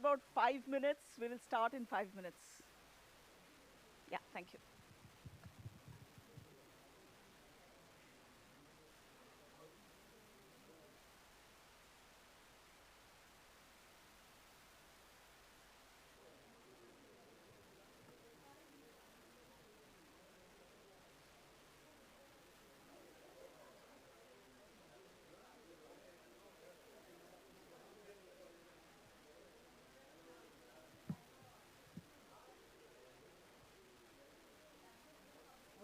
about 5 minutes. We will start in 5 minutes. Yeah, thank you.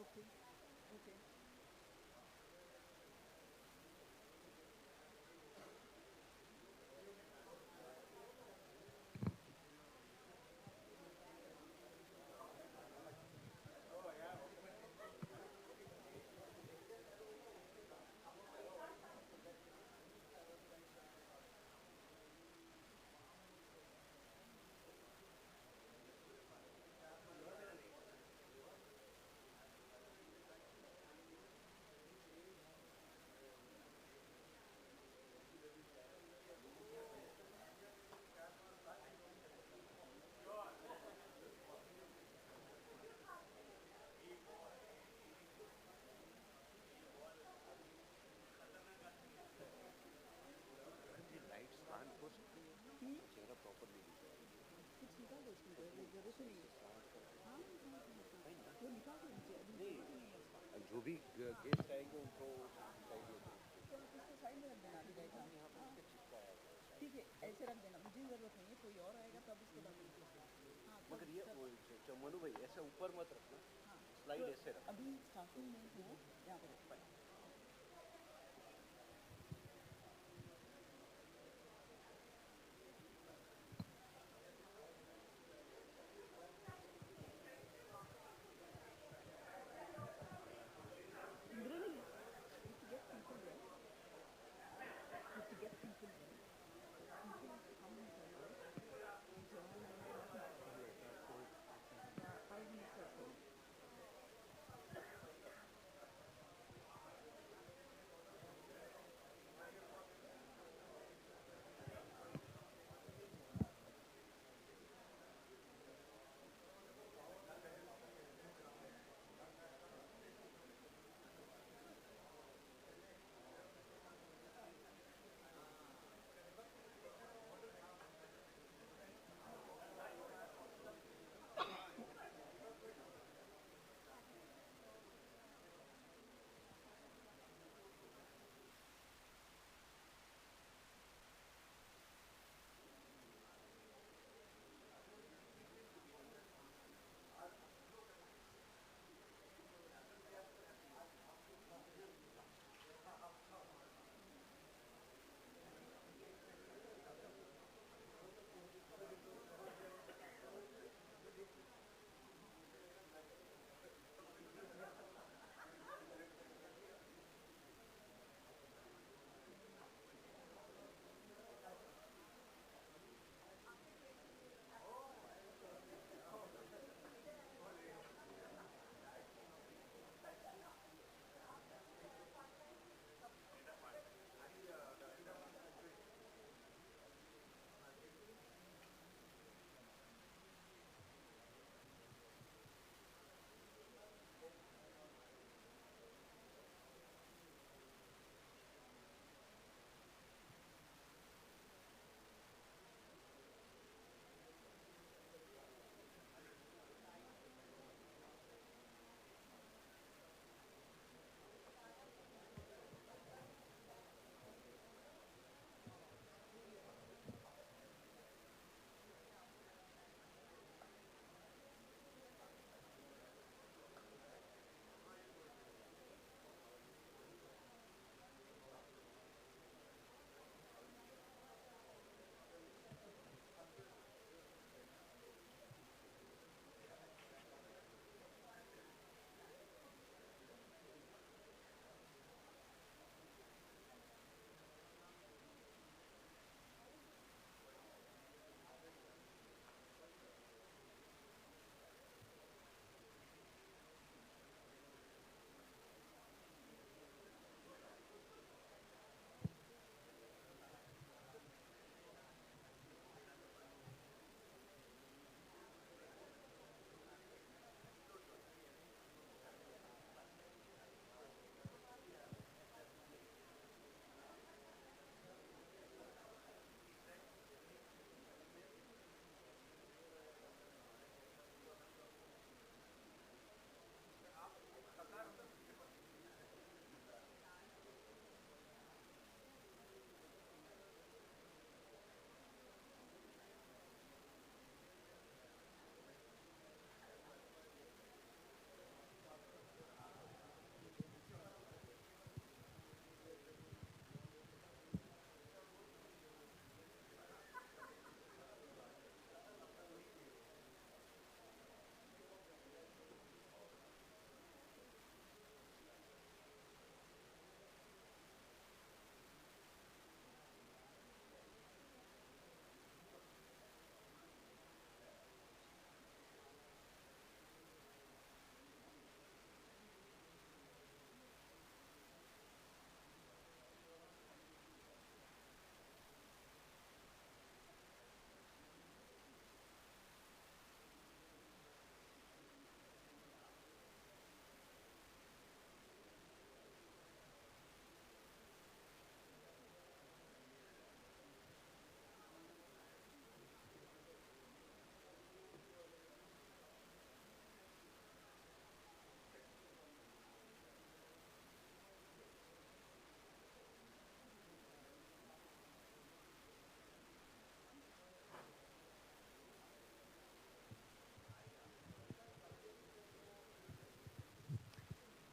Okay. Okay. Lights कान हो सकती है, चेहरा प्रॉपरली दिख रहा है। कुछ निकाल दो उसमें, जरूरत ही नहीं है। हाँ हाँ हाँ, वो निकाल दो, जरूरत ही नहीं है उसका। जो भी गेस्ट आएंगे उनको चाहिए तो तो आप इसको साइड में रख देना अभी राइट नाउ। यहाँ पे उसके चिपकाया हुआ है शायद। ठीक है, ऐसे रख देना, मुझे ज़रूरत नहीं है, कोई और आएगा तब इसको डालेंगे। हाँ मगर ये मनु भाई ऐसे ऊपर मत रखना, हाँ, स्लाइड तो ऐसे रखना। अभी स्टार्टिंग में हो यहाँ पे रख पाए। Really, you have to get people there. You have to get people there. People have to come and tell us, join and nothing. Yeah, 5 minutes or so.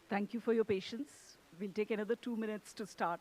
Thank you for your patience. We'll take another 2 minutes to start.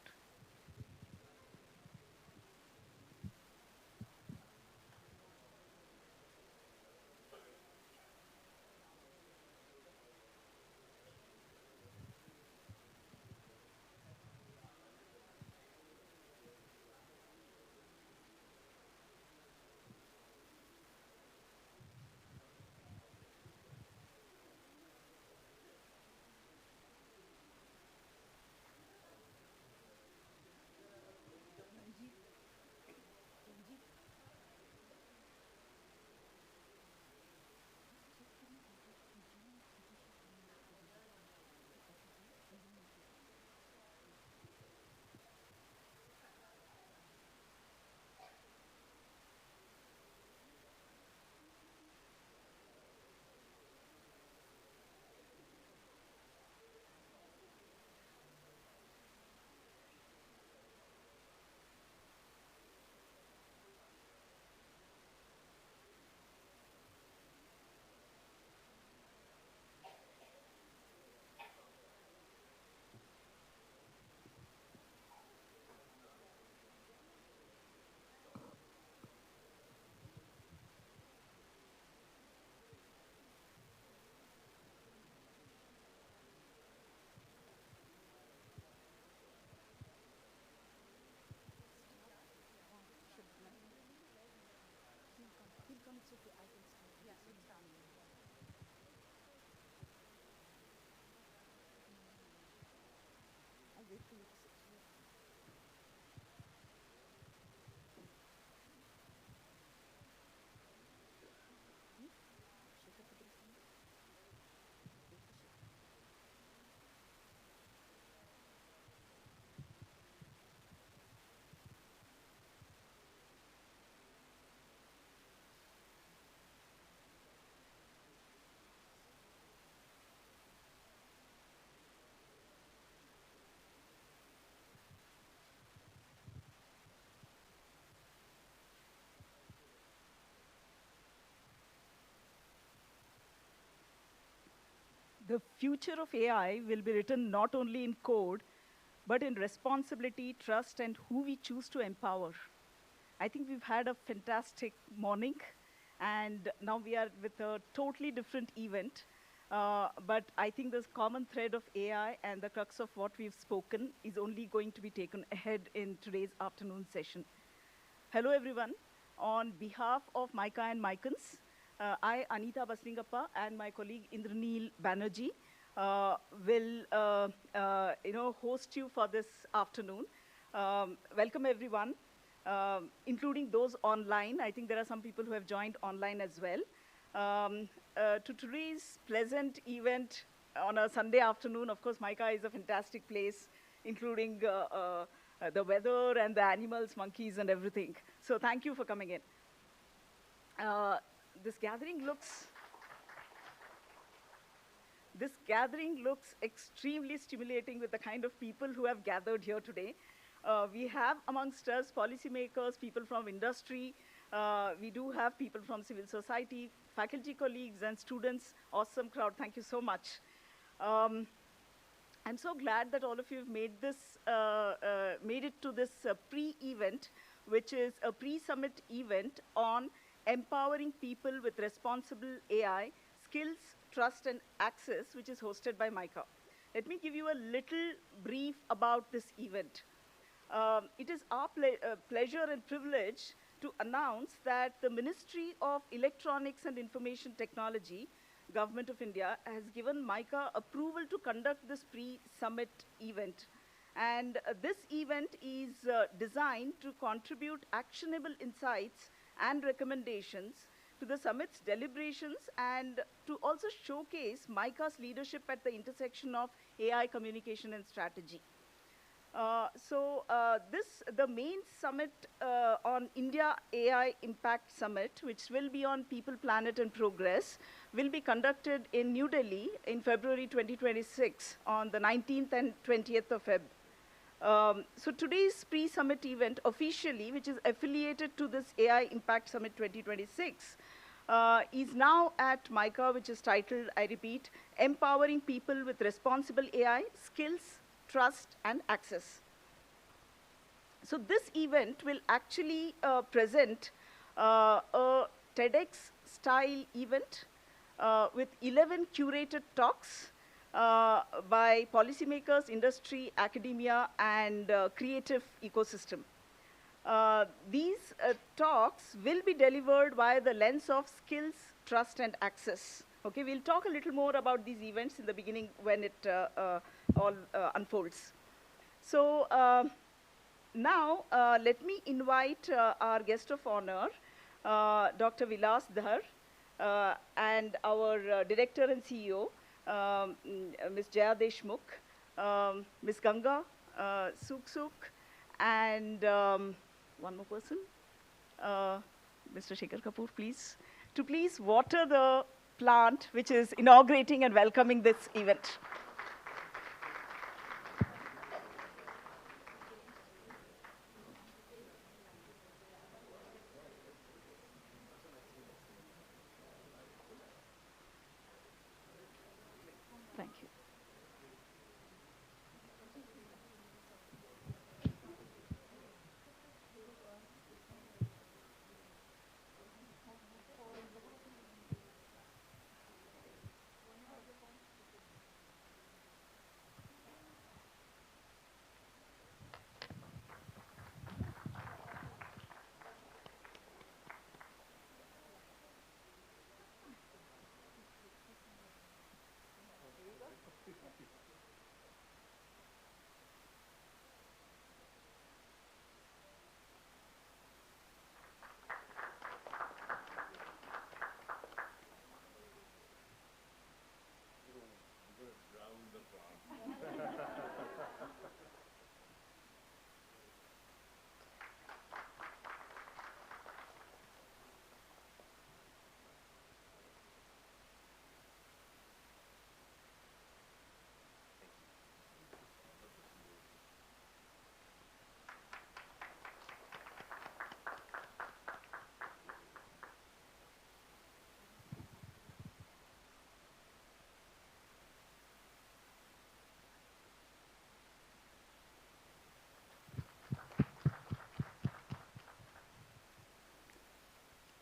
The future of AI will be written not only in code, but in responsibility, trust, and who we choose to empower. I think we've had a fantastic morning, and now we are with a totally different event. But I think this common thread of AI and the crux of what we've spoken is only going to be taken ahead in today's afternoon session. Hello, everyone. On behalf of MICA and MICANS, I, Anita Baslingappa, and my colleague Indraneel Banerjee will host you for this afternoon. Welcome, everyone, including those online. I think there are some people who have joined online as well. To today's pleasant event on a Sunday afternoon. Of course, MICA is a fantastic place, including the weather and the animals, monkeys, and everything. So thank you for coming in. This gathering looks extremely stimulating with the kind of people who have gathered here today. We have amongst us policymakers, people from industry. We do have people from civil society, faculty colleagues, and students. Awesome crowd. Thank you so much. I'm so glad that all of you have made it to this pre-event, which is a pre-summit event on empowering people with responsible AI, skills, trust, and access, which is hosted by MICA. Let me give you a little brief about this event. It is our pleasure and privilege to announce that the Ministry of Electronics and Information Technology, Government of India, has given MICA approval to conduct this pre-summit event. And this event is designed to contribute actionable insights and recommendations to the summit's deliberations and to also showcase MICA's leadership at the intersection of AI communication and strategy. The main summit on India AI Impact Summit, which will be on People, Planet, and Progress, will be conducted in New Delhi in February 2026 on the 19th and 20th of Feb. So today's pre-summit event officially, which is affiliated to this AI Impact Summit 2026, is now at MICA, which is titled, I repeat, Empowering People with Responsible AI, Skills, Trust, and Access. So this event will actually present a TEDx-style event with 11 curated talks by policymakers, industry, academia, and creative ecosystem. These talks will be delivered via the lens of skills, trust, and access. Okay, we'll talk a little more about these events in the beginning when it all unfolds. So now let me invite our guest of honor, Dr. Vilas Dhar, and our director and CEO, Ms. Jaya Deshmukh, Ms. Ganga Suksuk, and one more person, Mr. Shekhar Kapoor, please, to please water the plant which is inaugurating and welcoming this event. Thank you.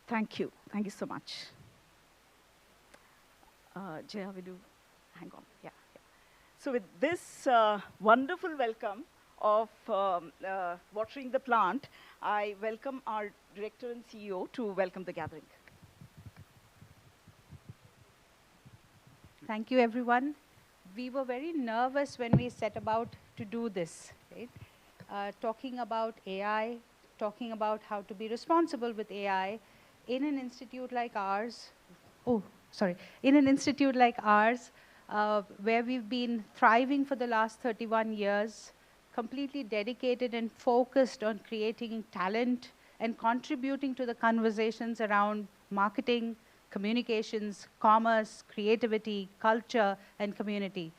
Thank you. Thank you so much. Jaya, will you hang on? Yeah. So with this wonderful welcome of watering the plant, I welcome our director and CEO to welcome the gathering. Thank you, everyone. We were very nervous when we set about to do this, right? Talking about AI, talking about how to be responsible with AI in an institute like ours. In an institute like ours, where we've been thriving for the last 31 years, completely dedicated and focused on creating talent and contributing to the conversations around marketing, communications, commerce, creativity, culture, and community.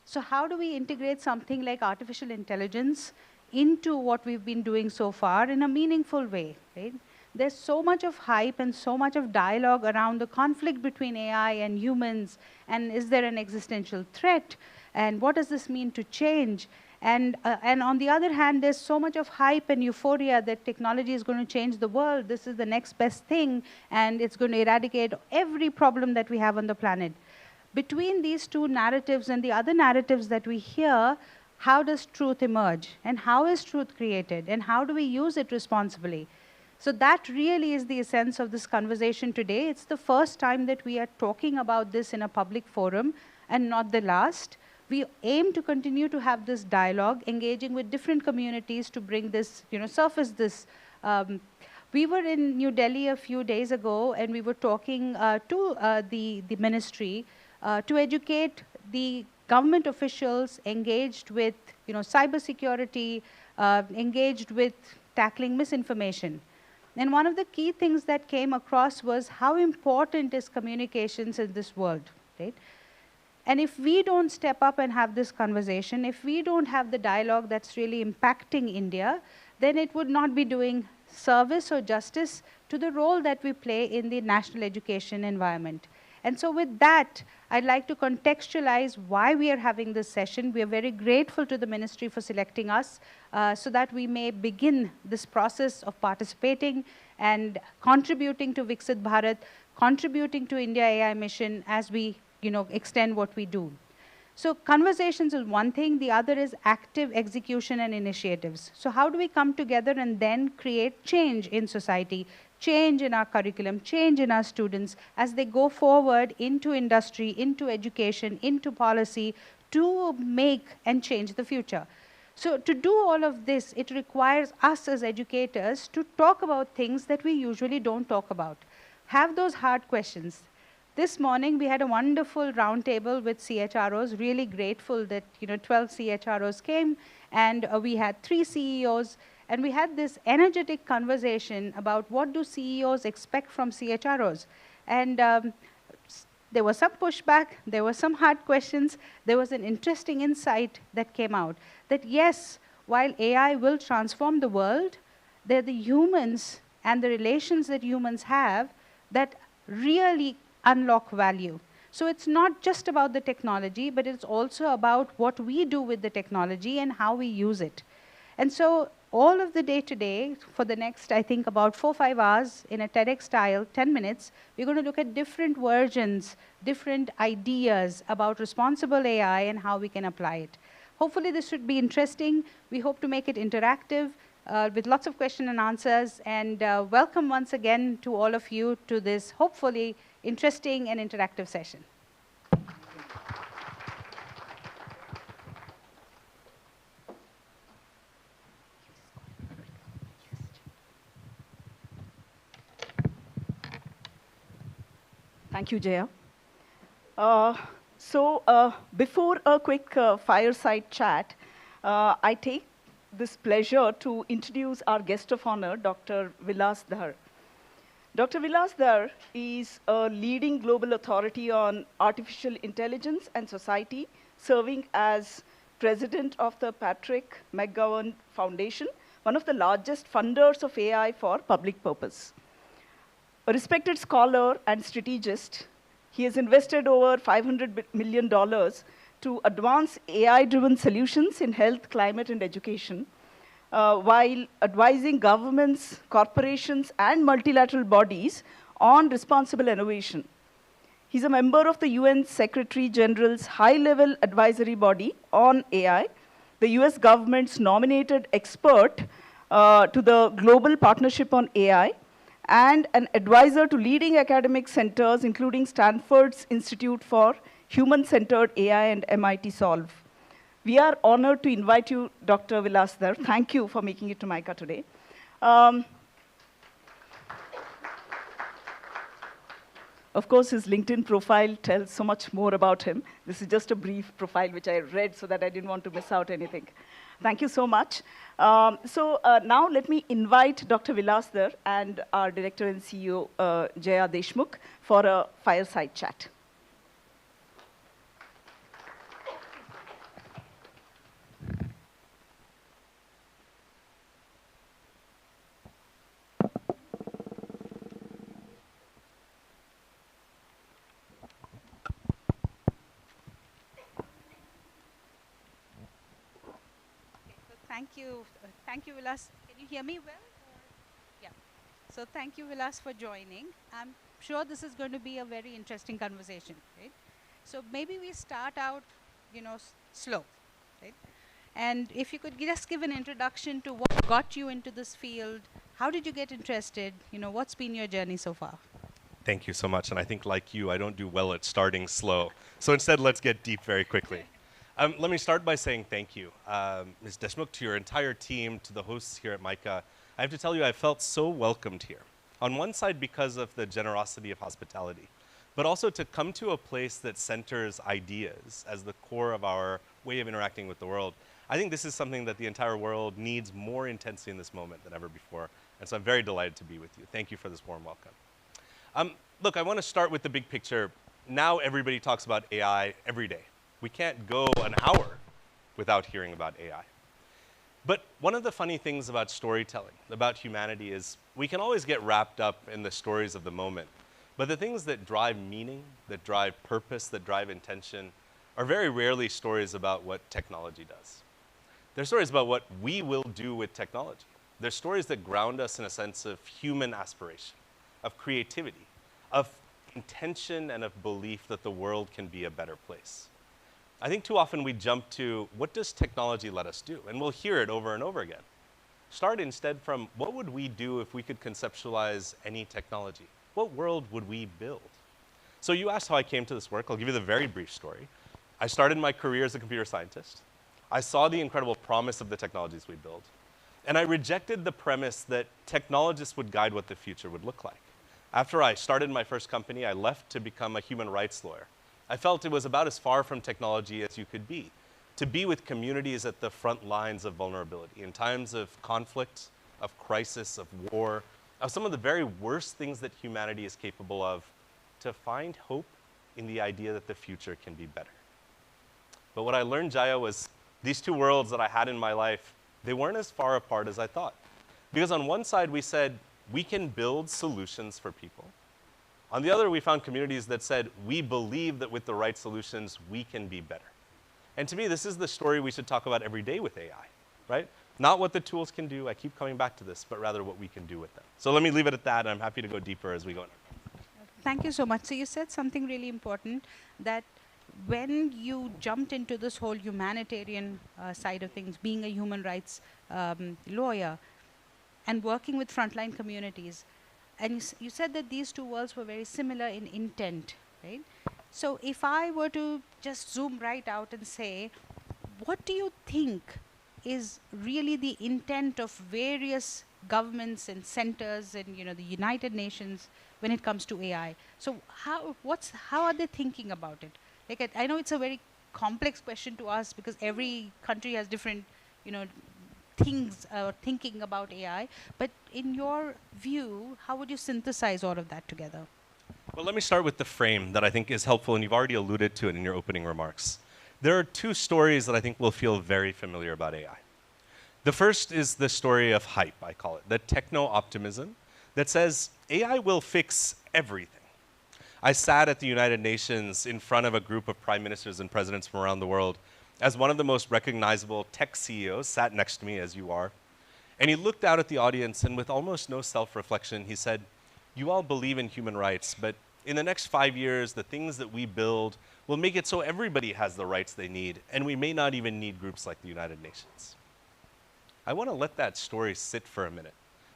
So how do we integrate something like artificial intelligence into what we've been doing so far in a meaningful way, right? There's so much of hype and so much of dialogue around the conflict between AI and humans, and is there an existential threat, and what does this mean to change? And on the other hand, there's so much of hype and euphoria that technology is going to change the world. This is the next best thing, and it's going to eradicate every problem that we have on the planet. Between these two narratives and the other narratives that we hear, how does truth emerge? And how is truth created? And how do we use it responsibly? So that really is the essence of this conversation today. It's the first time that we are talking about this in a public forum, and not the last. We aim to continue to have this dialogue, engaging with different communities to bring this, surface this. We were in New Delhi a few days ago, and we were talking to the ministry to educate the government officials engaged with, cybersecurity, engaged with tackling misinformation. And one of the key things that came across was how important is communications in this world, right? And if we don't step up and have this conversation, if we don't have the dialogue that's really impacting India, then it would not be doing service or justice to the role that we play in the national education environment. And so with that, I'd like to contextualize why we are having this session. We are very grateful to the ministry for selecting us so that we may begin this process of participating and contributing to Viksit Bharat, contributing to India AI mission as we extend what we do. So conversations is one thing, the other is active execution and initiatives. So how do we come together and then create change in society, change in our curriculum, change in our students as they go forward into industry, into education, into policy to make and change the future. So to do all of this, it requires us as educators to talk about things that we usually don't talk about. Have those hard questions. This morning, we had a wonderful roundtable with CHROs, really grateful that 12 CHROs came, and we had 3 CEOs, and we had this energetic conversation about what do CEOs expect from CHROs. And there was some pushback, there were some hard questions, there was an interesting insight that came out, that yes, while AI will transform the world, they're the humans and the relations that humans have that really unlock value. So it's not just about the technology, but it's also about what we do with the technology and how we use it. And so all of the day today, for the next, I think, about 4 or 5 hours in a TEDx-style, 10 minutes, we're going to look at different versions, different ideas about responsible AI and how we can apply it. Hopefully this should be interesting. We hope to make it interactive with lots of question and answers. And welcome once again to all of you to this hopefully interesting and interactive session. Thank you, Jaya. Before a quick fireside chat, I take this pleasure to introduce our guest of honor, Dr. Vilas Dhar. Dr. Vilas Dhar is a leading global authority on artificial intelligence and society, serving as president of the Patrick McGowan Foundation, one of the largest funders of AI for public purpose. A respected scholar and strategist, he has invested over $500 million to advance AI-driven solutions in health, climate, and education, while advising governments, corporations, and multilateral bodies on responsible innovation. He's a member of the UN Secretary General's high-level advisory body on AI, the US government's nominated expert to the Global Partnership on AI, and an advisor to leading academic centers, including Stanford's Institute for Human-Centered AI and MIT Solve. We are honored to invite you, Dr. Vilas Dhar. Thank you for making it to MICA today. Of course, his LinkedIn profile tells so much more about him. This is just a brief profile which I read so that I didn't want to miss out anything. Thank you so much. Now let me invite Dr. Vilas Dhar and our Director and CEO, Jaya Deshmukh, for a fireside chat. Thank you, Vilas. Can you hear me well? Yeah. So thank you, Vilas, for joining. I'm sure this is going to be a very interesting conversation, right? So maybe we start out, slow, right? And if you could just give an introduction to what got you into this field, how did you get interested? What's been your journey so far? Thank you so much. And I think, like you, I don't do well at starting slow. So instead, let's get deep very quickly. Let me start by saying thank you, Ms. Deshmukh, to your entire team, to the hosts here at MICA. I have to tell you, I felt so welcomed here. On one side, because of the generosity of hospitality, but also to come to a place that centers ideas as the core of our way of interacting with the world. I think this is something that the entire world needs more intensely in this moment than ever before. And so I'm very delighted to be with you. Thank you for this warm welcome. Look, I want to start with the big picture. Now everybody talks about AI every day. We can't go an hour without hearing about AI. But one of the funny things about storytelling, about humanity, is We can always get wrapped up in the stories of the moment, but the things that drive meaning, that drive purpose, that drive intention, are very rarely stories about what technology does. They're stories about what we will do with technology. They're stories that ground us in a sense of human aspiration, of creativity, of intention, and of belief that the world can be a better place. I think too often we jump to, what does technology let us do? And we'll hear it over and over again. Start instead from, what would we do if we could conceptualize any technology? What world would we build? So you asked how I came to this work. I'll give you the very brief story. I started my career as a computer scientist. I saw the incredible promise of the technologies we build. And I rejected the premise that technologists would guide what the future would look like. After I started my first company, I left to become a human rights lawyer. I felt it was about as far from technology as you could be, to be with communities at the front lines of vulnerability, in times of conflict, of crisis, of war, of some of the very worst things that humanity is capable of, to find hope in the idea that the future can be better. But what I learned, Jaya, was these two worlds that I had in my life, they weren't as far apart as I thought. Because on one side, we said, we can build solutions for people. On the other, we found communities that said, we believe that with the right solutions, we can be better. And to me, this is the story we should talk about every day with AI, right? Not what the tools can do, I keep coming back to this, but rather what we can do with them. So let me leave it at that, and I'm happy to go deeper as we go. Thank you so much. So you said something really important, that when you jumped into this whole humanitarian side of things, being a human rights lawyer and working with frontline communities, and you said that these two worlds were very similar in intent, right? So if I were to just zoom right out and say, what do you think is really the intent of various governments and centers and the United Nations when it comes to AI? So how are they thinking about it? Like I know it's a very complex question to ask because every country has different things thinking about AI, but in your view, how would you synthesize all of that together? Well, let me start with the frame that I think is helpful, and you've already alluded to it in your opening remarks. There are two stories that I think will feel very familiar about AI. The first is the story of hype, I call it, the techno-optimism that says AI will fix everything. I sat at the United Nations in front of a group of prime ministers and presidents from around the world as one of the most recognizable tech CEOs, sat next to me as you are, and he looked out at the audience and with almost no self-reflection, he said, you all believe in human rights, but in the next 5 years, the things that we build will make it so everybody has the rights they need, and we may not even need groups like the United Nations. I want to let that story sit for a minute.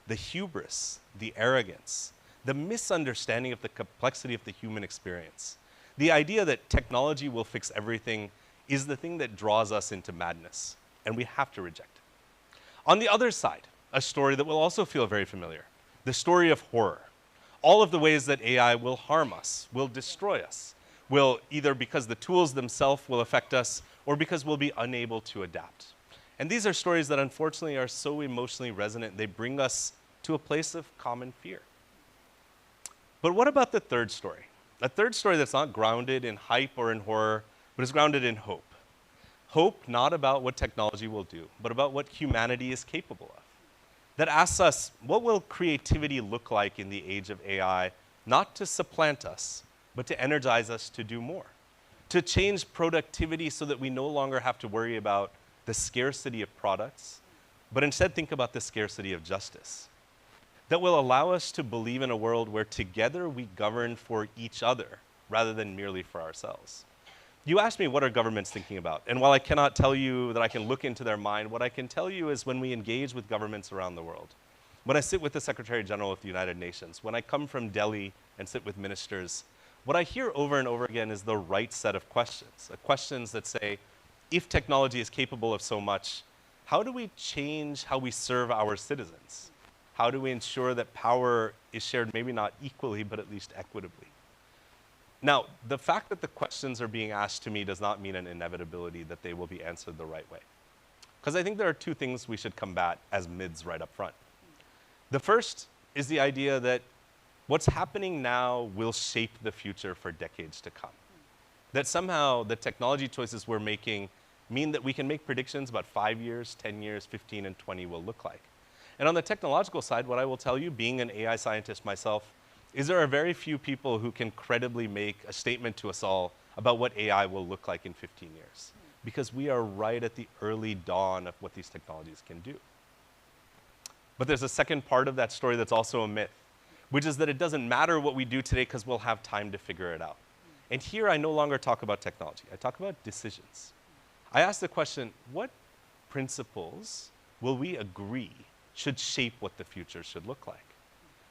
The hubris, the arrogance, the misunderstanding of the complexity of the human experience, the idea that technology will fix everything is the thing that draws us into madness, and we have to reject it. On the other side, a story that will also feel very familiar, the story of horror. All of the ways that AI will harm us, will destroy us, will either because the tools themselves will affect us or because we'll be unable to adapt. And these are stories that unfortunately are so emotionally resonant, they bring us to a place of common fear. But what about the third story? A third story that's not grounded in hype or in horror, but is grounded in hope. Hope not about what technology will do, but about what humanity is capable of. That asks us, what will creativity look like in the age of AI, not to supplant us, but to energize us to do more, to change productivity so that we no longer have to worry about the scarcity of products, but instead think about the scarcity of justice. That will allow us to believe in a world where together we govern for each other rather than merely for ourselves. You asked me what are governments thinking about, and while I cannot tell you that I can look into their mind, what I can tell you is when we engage with governments around the world, when I sit with the Secretary General of the United Nations, when I come from Delhi and sit with ministers, what I hear over and over again is the right set of questions, questions that say, if technology is capable of so much, how do we change how we serve our citizens? How do we ensure that power is shared maybe not equally, but at least equitably? Now, the fact that the questions are being asked to me does not mean an inevitability that they will be answered the right way. Because I think there are two things we should combat as MIDs right up front. The first is the idea that what's happening now will shape the future for decades to come. That somehow the technology choices we're making mean that we can make predictions about 5 years, 10 years, 15, and 20 will look like. And on the technological side, what I will tell you, being an AI scientist myself, is there are very few people who can credibly make a statement to us all about what AI will look like in 15 years. Because we are right at the early dawn of what these technologies can do. But there's a second part of that story that's also a myth, which is that it doesn't matter what we do today because we'll have time to figure it out. And here I no longer talk about technology, I talk about decisions. I ask the question, what principles will we agree should shape what the future should look like?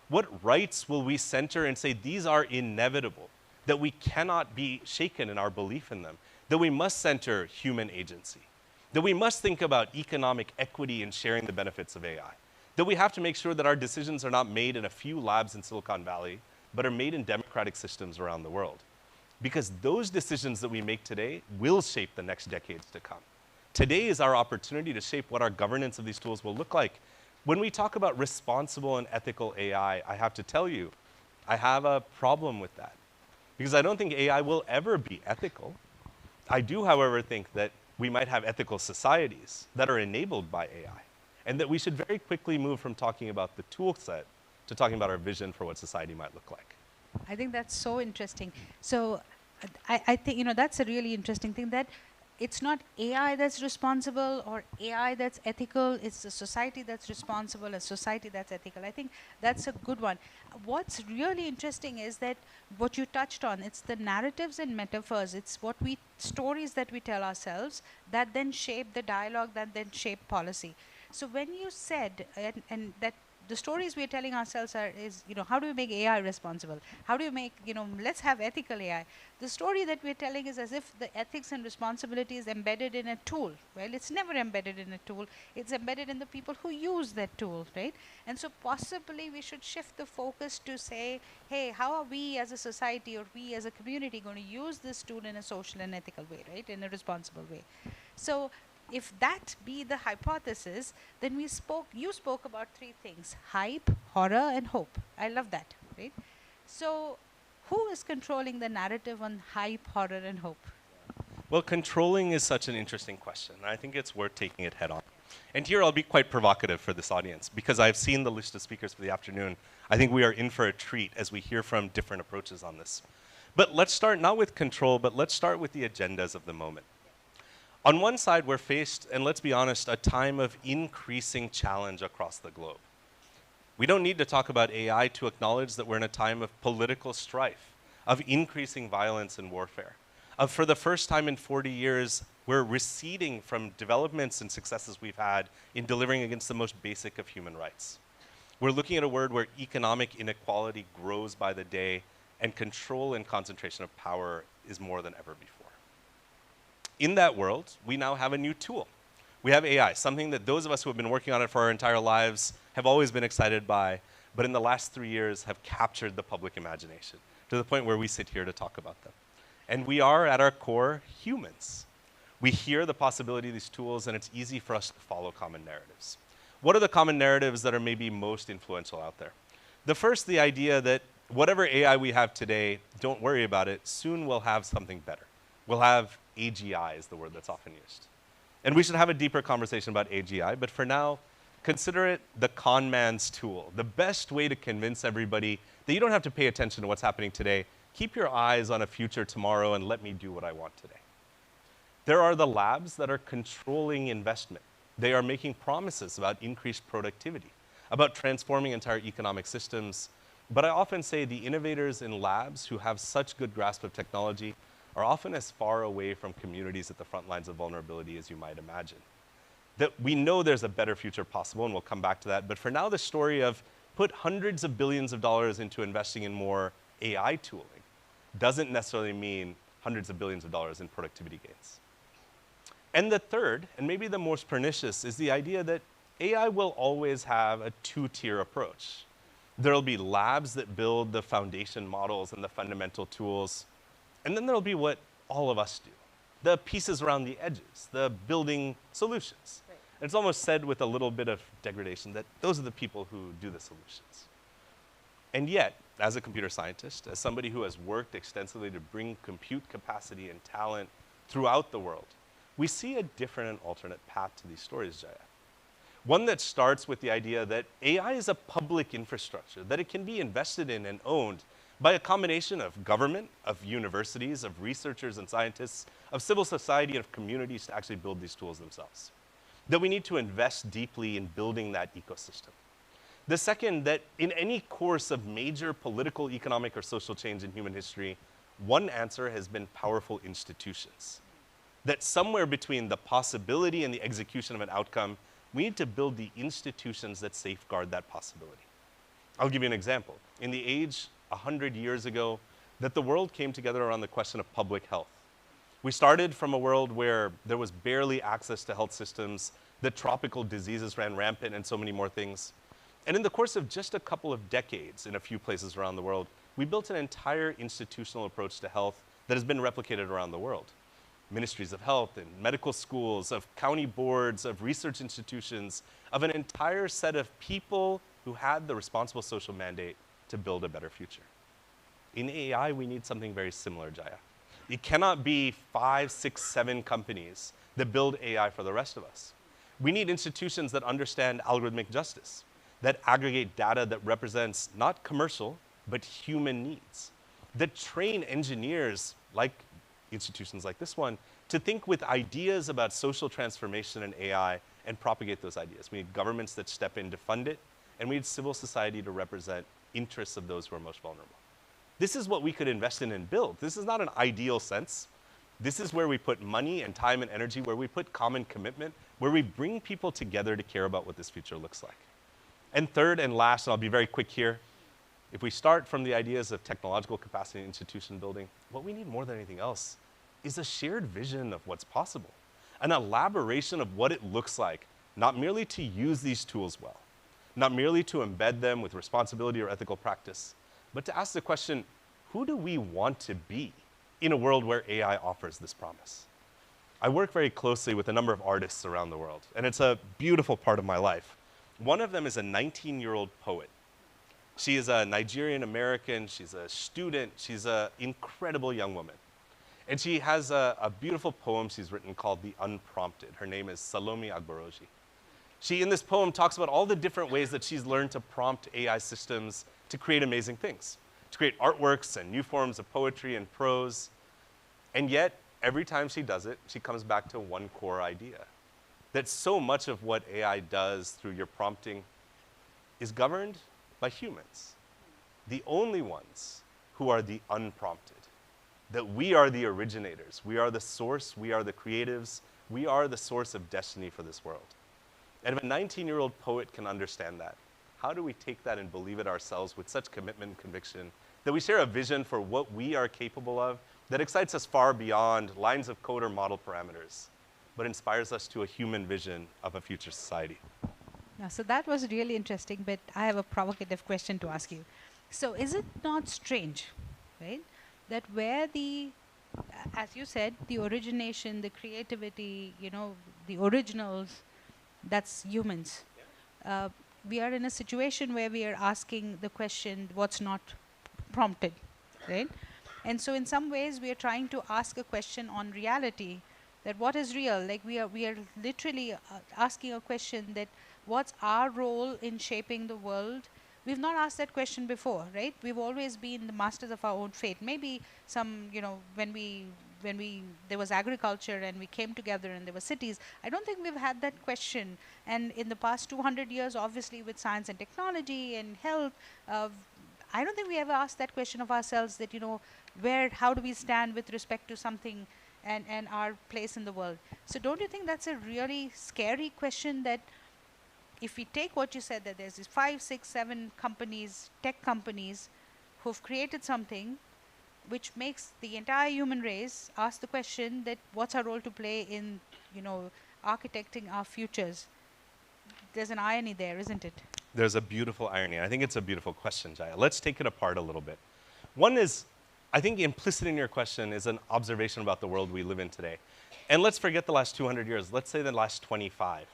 What rights will we center and say these are inevitable, that we cannot be shaken in our belief in them, that we must center human agency, that we must think about economic equity and sharing the benefits of AI, that we have to make sure that our decisions are not made in a few labs in Silicon Valley, but are made in democratic systems around the world. Because those decisions that we make today will shape the next decades to come. Today is our opportunity to shape what our governance of these tools will look like. When we talk about responsible and ethical AI, I have to tell you, I have a problem with that. Because I don't think AI will ever be ethical. I do, however, think that we might have ethical societies that are enabled by AI, and that we should very quickly move from talking about the tool set to talking about our vision for what society might look like. I think that's so interesting. So I think, you know, that's a really interesting thing, that it's not AI that's responsible or AI that's ethical, it's a society that's responsible, a society that's ethical. I think that's a good one. What's really interesting is that what you touched on, it's the narratives and metaphors, it's stories that we tell ourselves that then shape the dialogue, that then shape policy. So when you said, and that the stories we're telling ourselves is, you know, how do we make AI responsible? How do you make, you know, let's have ethical AI. The story that we're telling is as if the ethics and responsibility is embedded in a tool. Well, it's never embedded in a tool. It's embedded in the people who use that tool, right? And so possibly we should shift the focus to say, hey, how are we as a society or we as a community going to use this tool in a social and ethical way, right? In a responsible way. So if that be the hypothesis, then you spoke about three things: hype, horror, and hope. I love that, right? So who is controlling the narrative on hype, horror, and hope? Well, controlling is such an interesting question, and I think it's worth taking it head on. And here I'll be quite provocative for this audience, because I've seen the list of speakers for the afternoon. I think we are in for a treat as we hear from different approaches on this. But let's start not with control, but let's start with the agendas of the moment. On one side, we're faced, and let's be honest, a time of increasing challenge across the globe. We don't need to talk about AI to acknowledge that we're in a time of political strife, of increasing violence and warfare, of, for the first time in 40 years, we're receding from developments and successes we've had in delivering against the most basic of human rights. We're looking at a world where economic inequality grows by the day, and control and concentration of power is more than ever before. In that world, we now have a new tool. We have AI, something that those of us who have been working on it for our entire lives have always been excited by, but in the last 3 years have captured the public imagination to the point where we sit here to talk about them. And we are, at our core, humans. We hear the possibility of these tools, and it's easy for us to follow common narratives. What are the common narratives that are maybe most influential out there? The first, the idea that whatever AI we have today, don't worry about it, soon we'll have something better. We'll have AGI is the word that's often used. And we should have a deeper conversation about AGI, but for now, consider it the con man's tool, the best way to convince everybody that you don't have to pay attention to what's happening today. Keep your eyes on a future tomorrow and let me do what I want today. There are the labs that are controlling investment. They are making promises about increased productivity, about transforming entire economic systems. But I often say the innovators in labs who have such good grasp of technology are often as far away from communities at the front lines of vulnerability as you might imagine. That we know there's a better future possible, and we'll come back to that, but for now the story of put hundreds of billions of dollars into investing in more AI tooling doesn't necessarily mean hundreds of billions of dollars in productivity gains. And the third, and maybe the most pernicious, is the idea that AI will always have a two-tier approach. There'll be labs that build the foundation models and the fundamental tools, and then there'll be what all of us do, the pieces around the edges, the building solutions. Right. And it's almost said with a little bit of degradation that those are the people who do the solutions. And yet, as a computer scientist, as somebody who has worked extensively to bring compute capacity and talent throughout the world, we see a different and alternate path to these stories, Jaya. One that starts with the idea that AI is a public infrastructure, that it can be invested in and owned by a combination of government, of universities, of researchers and scientists, of civil society, and of communities to actually build these tools themselves. That we need to invest deeply in building that ecosystem. The second, that in any course of major political, economic, or social change in human history, one answer has been powerful institutions. That somewhere between the possibility and the execution of an outcome, we need to build the institutions that safeguard that possibility. I'll give you an example. In the age 100 years ago, that the world came together around the question of public health. We started from a world where there was barely access to health systems, that tropical diseases ran rampant, and so many more things. And in the course of just a couple of decades in a few places around the world, we built an entire institutional approach to health that has been replicated around the world. Ministries of health and medical schools, of county boards, of research institutions, of an entire set of people who had the responsible social mandate to build a better future. In AI, we need something very similar, Jaya. It cannot be 5, 6, 7 companies that build AI for the rest of us. We need institutions that understand algorithmic justice, that aggregate data that represents not commercial, but human needs, that train engineers, like institutions like this one, to think with ideas about social transformation and AI and propagate those ideas. We need governments that step in to fund it, and we need civil society to represent interests of those who are most vulnerable. This is what we could invest in and build. This is not an ideal sense. This is where we put money and time and energy, where we put common commitment, where we bring people together to care about what this future looks like. And third and last, and I'll be very quick here, if we start from the ideas of technological capacity and institution building, what we need more than anything else is a shared vision of what's possible, an elaboration of what it looks like, not merely to use these tools well, not merely to embed them with responsibility or ethical practice, but to ask the question, who do we want to be in a world where AI offers this promise? I work very closely with a number of artists around the world, and it's a beautiful part of my life. One of them is a 19-year-old poet. She is a Nigerian American, she's a student, she's an incredible young woman. And she has a beautiful poem she's written called The Unprompted. Her name is Salome Agbaroji. She, in this poem, talks about all the different ways that she's learned to prompt AI systems to create amazing things, to create artworks and new forms of poetry and prose. And yet, every time she does it, she comes back to one core idea, that so much of what AI does through your prompting is governed by humans, the only ones who are the unprompted, that we are the originators, we are the source, we are the creatives, we are the source of destiny for this world. And if a 19-year-old poet can understand that, how do we take that and believe it ourselves with such commitment and conviction that we share a vision for what we are capable of that excites us far beyond lines of code or model parameters, but inspires us to a human vision of a future society? Now, so that was really interesting, but I have a provocative question to ask you. So is it not strange, right, that where the, as you said, the origination, the creativity, you know, the originals, that's humans. We are in a situation where we are asking the question, what's not prompted, right? And so in some ways, we are trying to ask a question on reality, that what is real? Like we are literally asking a question that what's our role in shaping the world? We've not asked that question before, right? We've always been the masters of our own fate. Maybe some, you know, when there was agriculture and we came together and there were cities, I don't think we've had that question. And in the past 200 years, obviously with science and technology and health, I don't think we ever asked that question of ourselves that, you know, how do we stand with respect to something and our place in the world? So don't you think that's a really scary question, that if we take what you said, that there's these 5, 6, 7 companies, tech companies, who've created something which makes the entire human race ask the question that what's our role to play in, you know, architecting our futures? There's an irony there, isn't it? There's a beautiful irony. I think it's a beautiful question, Jaya. Let's take it apart a little bit. One is, I think implicit in your question is an observation about the world we live in today. And let's forget the last 200 years. Let's say the last 25.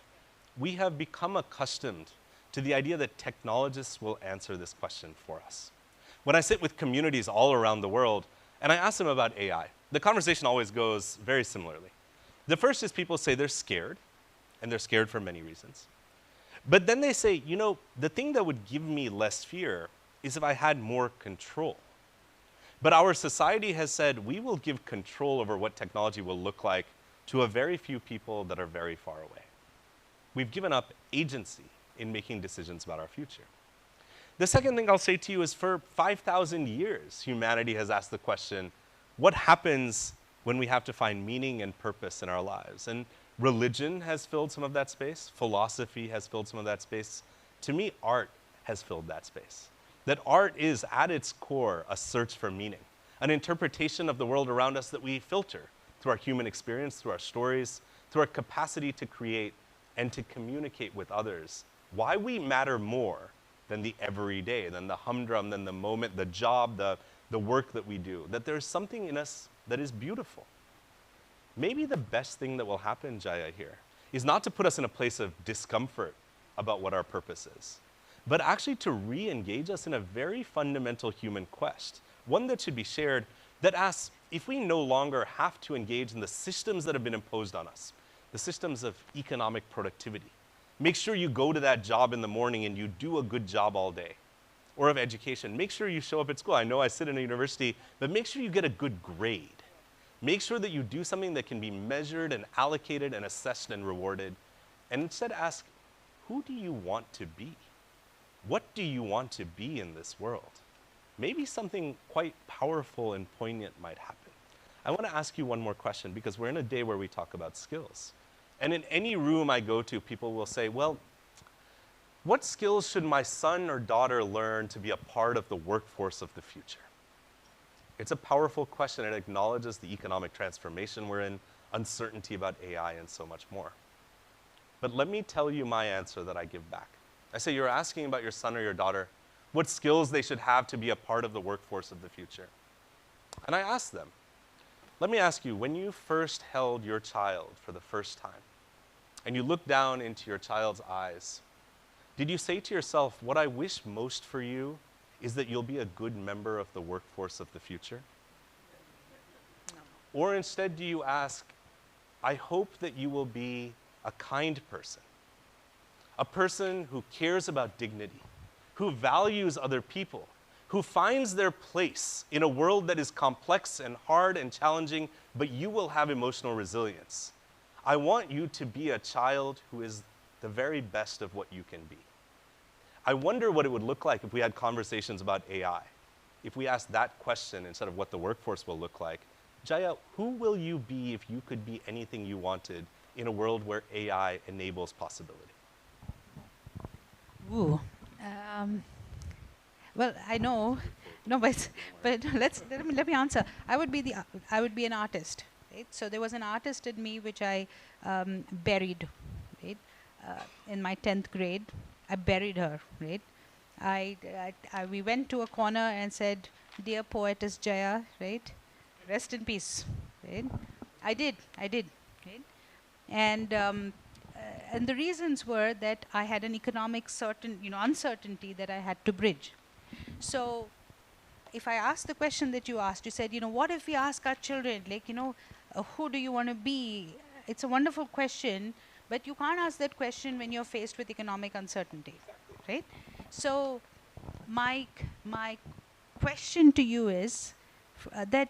We have become accustomed to the idea that technologists will answer this question for us. When I sit with communities all around the world and I ask them about AI, the conversation always goes very similarly. The first is people say they're scared, and they're scared for many reasons. But then they say, you know, the thing that would give me less fear is if I had more control. But our society has said we will give control over what technology will look like to a very few people that are very far away. We've given up agency in making decisions about our future. The second thing I'll say to you is for 5,000 years, humanity has asked the question, what happens when we have to find meaning and purpose in our lives? And religion has filled some of that space. Philosophy has filled some of that space. To me, art has filled that space. That art is, at its core, a search for meaning, an interpretation of the world around us that we filter through our human experience, through our stories, through our capacity to create and to communicate with others. Why we matter more than the everyday, than the humdrum, than the moment, the job, the work that we do. That there's something in us that is beautiful. Maybe the best thing that will happen, Jaya, here is not to put us in a place of discomfort about what our purpose is, but actually to re-engage us in a very fundamental human quest, one that should be shared, that asks if we no longer have to engage in the systems that have been imposed on us, the systems of economic productivity. Make sure you go to that job in the morning and you do a good job all day. Or of education, make sure you show up at school. I know I sit in a university, but make sure you get a good grade. Make sure that you do something that can be measured and allocated and assessed and rewarded. And instead ask, who do you want to be? What do you want to be in this world? Maybe something quite powerful and poignant might happen. I want to ask you one more question because we're in a day where we talk about skills. And in any room I go to, people will say, well, what skills should my son or daughter learn to be a part of the workforce of the future? It's a powerful question. It acknowledges the economic transformation we're in, uncertainty about AI, and so much more. But let me tell you my answer that I give back. I say, you're asking about your son or your daughter, what skills they should have to be a part of the workforce of the future. And I ask them, let me ask you, when you first held your child for the first time, and you looked down into your child's eyes, did you say to yourself, what I wish most for you is that you'll be a good member of the workforce of the future? No. Or instead do you ask, I hope that you will be a kind person, a person who cares about dignity, who values other people, who finds their place in a world that is complex and hard and challenging, but you will have emotional resilience. I want you to be a child who is the very best of what you can be. I wonder what it would look like if we had conversations about AI. If we asked that question instead of what the workforce will look like. Jaya, who will you be if you could be anything you wanted in a world where AI enables possibility? Ooh. Well, I know, no, but let me answer. I would be an artist, right? So there was an artist in me which I buried, right? In my 10th grade, I buried her, right? We went to a corner and said, "Dear poetess Jaya, right? Rest in peace," right? I did, right? And the reasons were that I had an economic uncertainty that I had to bridge. So if I ask the question that you asked, you said, what if we ask our children, like, who do you want to be? It's a wonderful question, but you can't ask that question when you're faced with economic uncertainty, right? So my question to you is that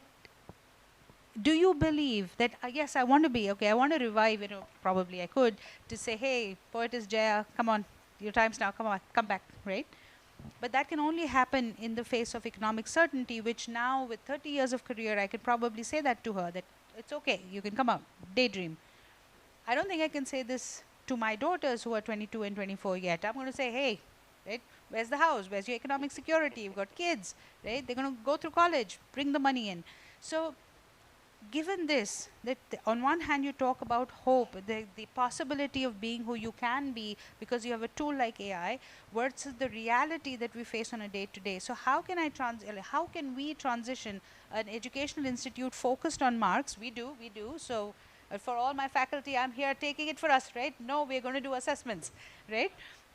do you believe that, yes, I want to be, okay, I want to revive, probably I could, to say, hey, poetess Jaya, come on, your time's now, come on, come back, right? But that can only happen in the face of economic certainty, which now with 30 years of career, I could probably say that to her, that it's okay, you can come out, daydream. I don't think I can say this to my daughters who are 22 and 24 yet. I'm going to say, hey, right, where's the house? Where's your economic security? You've got kids, right? They're going to go through college, bring the money in. So given this, that on one hand you talk about hope, the possibility of being who you can be because you have a tool like AI, versus the reality that we face on a day-to-day. So how can how can we transition an educational institute focused on marks? We do. So for all my faculty, I'm here taking it for us, right? No, we're going to do assessments, right?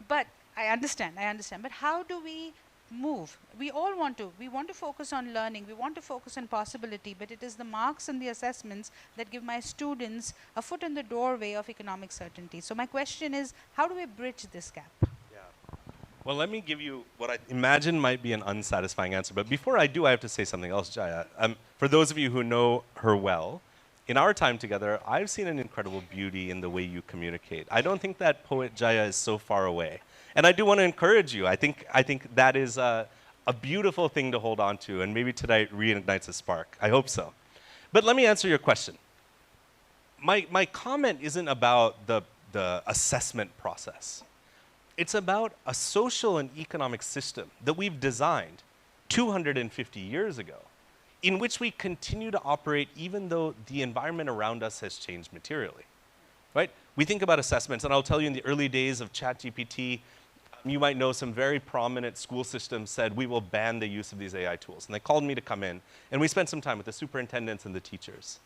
But I understand. But how do we move. We all want to. We want to focus on learning. We want to focus on possibility, but it is the marks and the assessments that give my students a foot in the doorway of economic certainty. So my question is, how do we bridge this gap? Yeah. Well, let me give you what I imagine might be an unsatisfying answer. But before I do, I have to say something else, Jaya. For those of you who know her well, in our time together, I've seen an incredible beauty in the way you communicate. I don't think that poet Jaya is so far away. And I do want to encourage you. I think that is a beautiful thing to hold on to, and maybe tonight reignites a spark. I hope so. But let me answer your question. My comment isn't about the assessment process. It's about a social and economic system that we've designed 250 years ago, in which we continue to operate even though the environment around us has changed materially, right? We think about assessments, and I'll tell you in the early days of ChatGPT, you might know some very prominent school systems said, we will ban the use of these AI tools. And they called me to come in, and we spent some time with the superintendents and the teachers.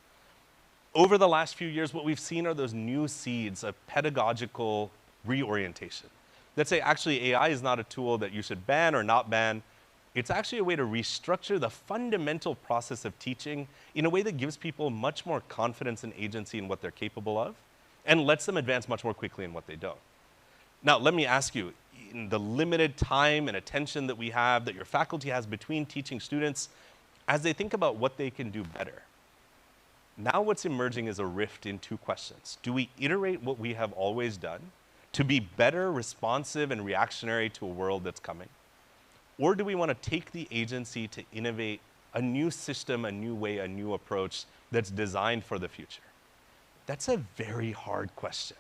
Over the last few years, what we've seen are those new seeds of pedagogical reorientation that say, actually, AI is not a tool that you should ban or not ban. It's actually a way to restructure the fundamental process of teaching in a way that gives people much more confidence and agency in what they're capable of and lets them advance much more quickly in what they don't. Now, let me ask you, in the limited time and attention that we have, that your faculty has between teaching students, as they think about what they can do better, now what's emerging is a rift in two questions. Do we iterate what we have always done to be better, responsive, and reactionary to a world that's coming? Or do we want to take the agency to innovate a new system, a new way, a new approach that's designed for the future? That's a very hard question.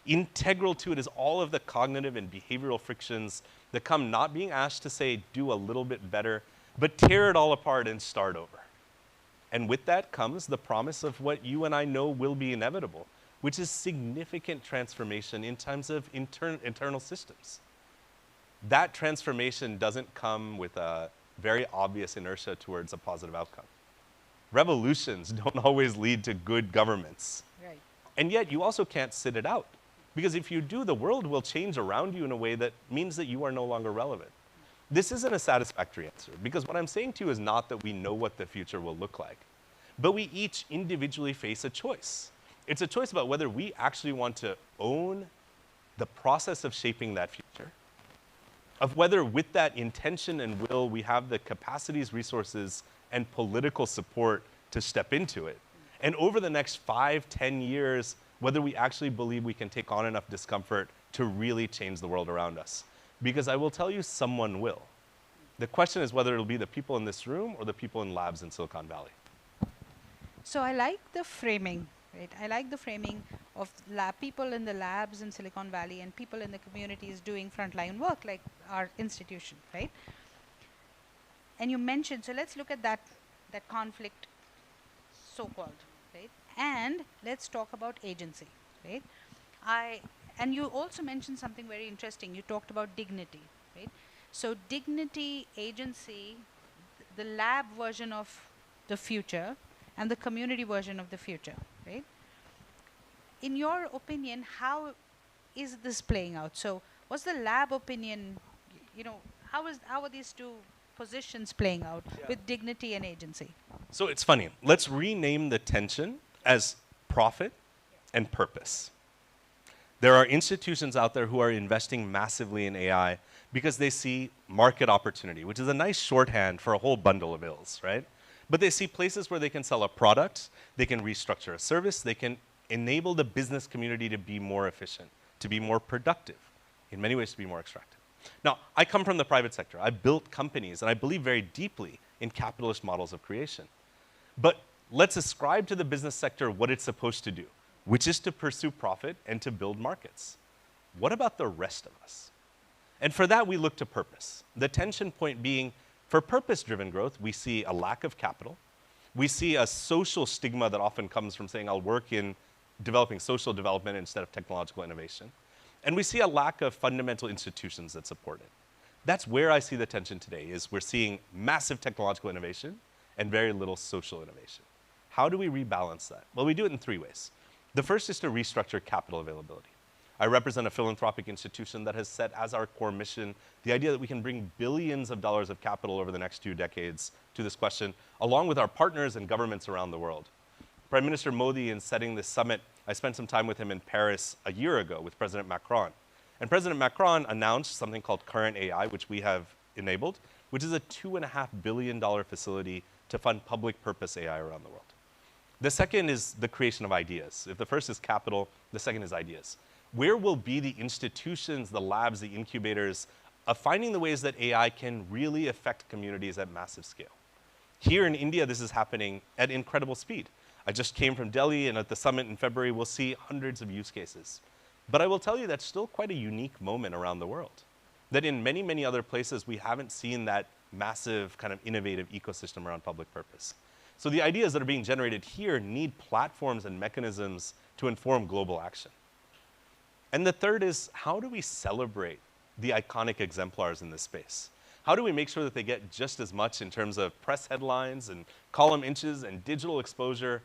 Integral to it is all of the cognitive and behavioral frictions that come not being asked to say, do a little bit better, but tear it all apart and start over. And with that comes the promise of what you and I know will be inevitable, which is significant transformation in terms of internal systems. That transformation doesn't come with a very obvious inertia towards a positive outcome. Revolutions don't always lead to good governments. Right. And yet you also can't sit it out. Because if you do, the world will change around you in a way that means that you are no longer relevant. This isn't a satisfactory answer, because what I'm saying to you is not that we know what the future will look like, but we each individually face a choice. It's a choice about whether we actually want to own the process of shaping that future, of whether with that intention and will we have the capacities, resources, and political support to step into it. And over the next 5, 10 years, whether we actually believe we can take on enough discomfort to really change the world around us. Because I will tell you, someone will. The question is whether it'll be the people in this room or the people in labs in Silicon Valley. So I like the framing, right? I like the framing of people in the labs in Silicon Valley and people in the communities doing frontline work like our institution, right? And you mentioned, so let's look at that conflict, so-called, right? And let's talk about agency, right? And you also mentioned something very interesting. You talked about dignity, right? So dignity, agency, the lab version of the future and the community version of the future, right? In your opinion, how is this playing out? So what's the lab opinion, how are these two positions playing out with dignity and agency? So it's funny. Let's rename the tension as profit and purpose. There are institutions out there who are investing massively in AI because they see market opportunity, which is a nice shorthand for a whole bundle of ills, right? But they see places where they can sell a product, they can restructure a service, they can enable the business community to be more efficient, to be more productive, in many ways to be more extractive. Now, I come from the private sector. I built companies, and I believe very deeply in capitalist models of creation. But let's ascribe to the business sector what it's supposed to do, which is to pursue profit and to build markets. What about the rest of us? And for that, we look to purpose. The tension point being, for purpose-driven growth, we see a lack of capital. We see a social stigma that often comes from saying, I'll work in developing social development instead of technological innovation. And we see a lack of fundamental institutions that support it. That's where I see the tension today, is we're seeing massive technological innovation and very little social innovation. How do we rebalance that? Well, we do it in 3 ways. The first is to restructure capital availability. I represent a philanthropic institution that has set as our core mission the idea that we can bring billions of dollars of capital over the next 2 decades to this question, along with our partners and governments around the world. Prime Minister Modi, in setting this summit, I spent some time with him in Paris a year ago with President Macron. And President Macron announced something called Current AI, which we have enabled, which is a $2.5 billion facility to fund public purpose AI around the world. The second is the creation of ideas. If the first is capital, the second is ideas. Where will be the institutions, the labs, the incubators of finding the ways that AI can really affect communities at massive scale? Here in India, this is happening at incredible speed. I just came from Delhi, and at the summit in February, we'll see hundreds of use cases. But I will tell you that's still quite a unique moment around the world. That in many, many other places, we haven't seen that massive kind of innovative ecosystem around public purpose. So the ideas that are being generated here need platforms and mechanisms to inform global action. And the third is, how do we celebrate the iconic exemplars in this space? How do we make sure that they get just as much in terms of press headlines and column inches and digital exposure,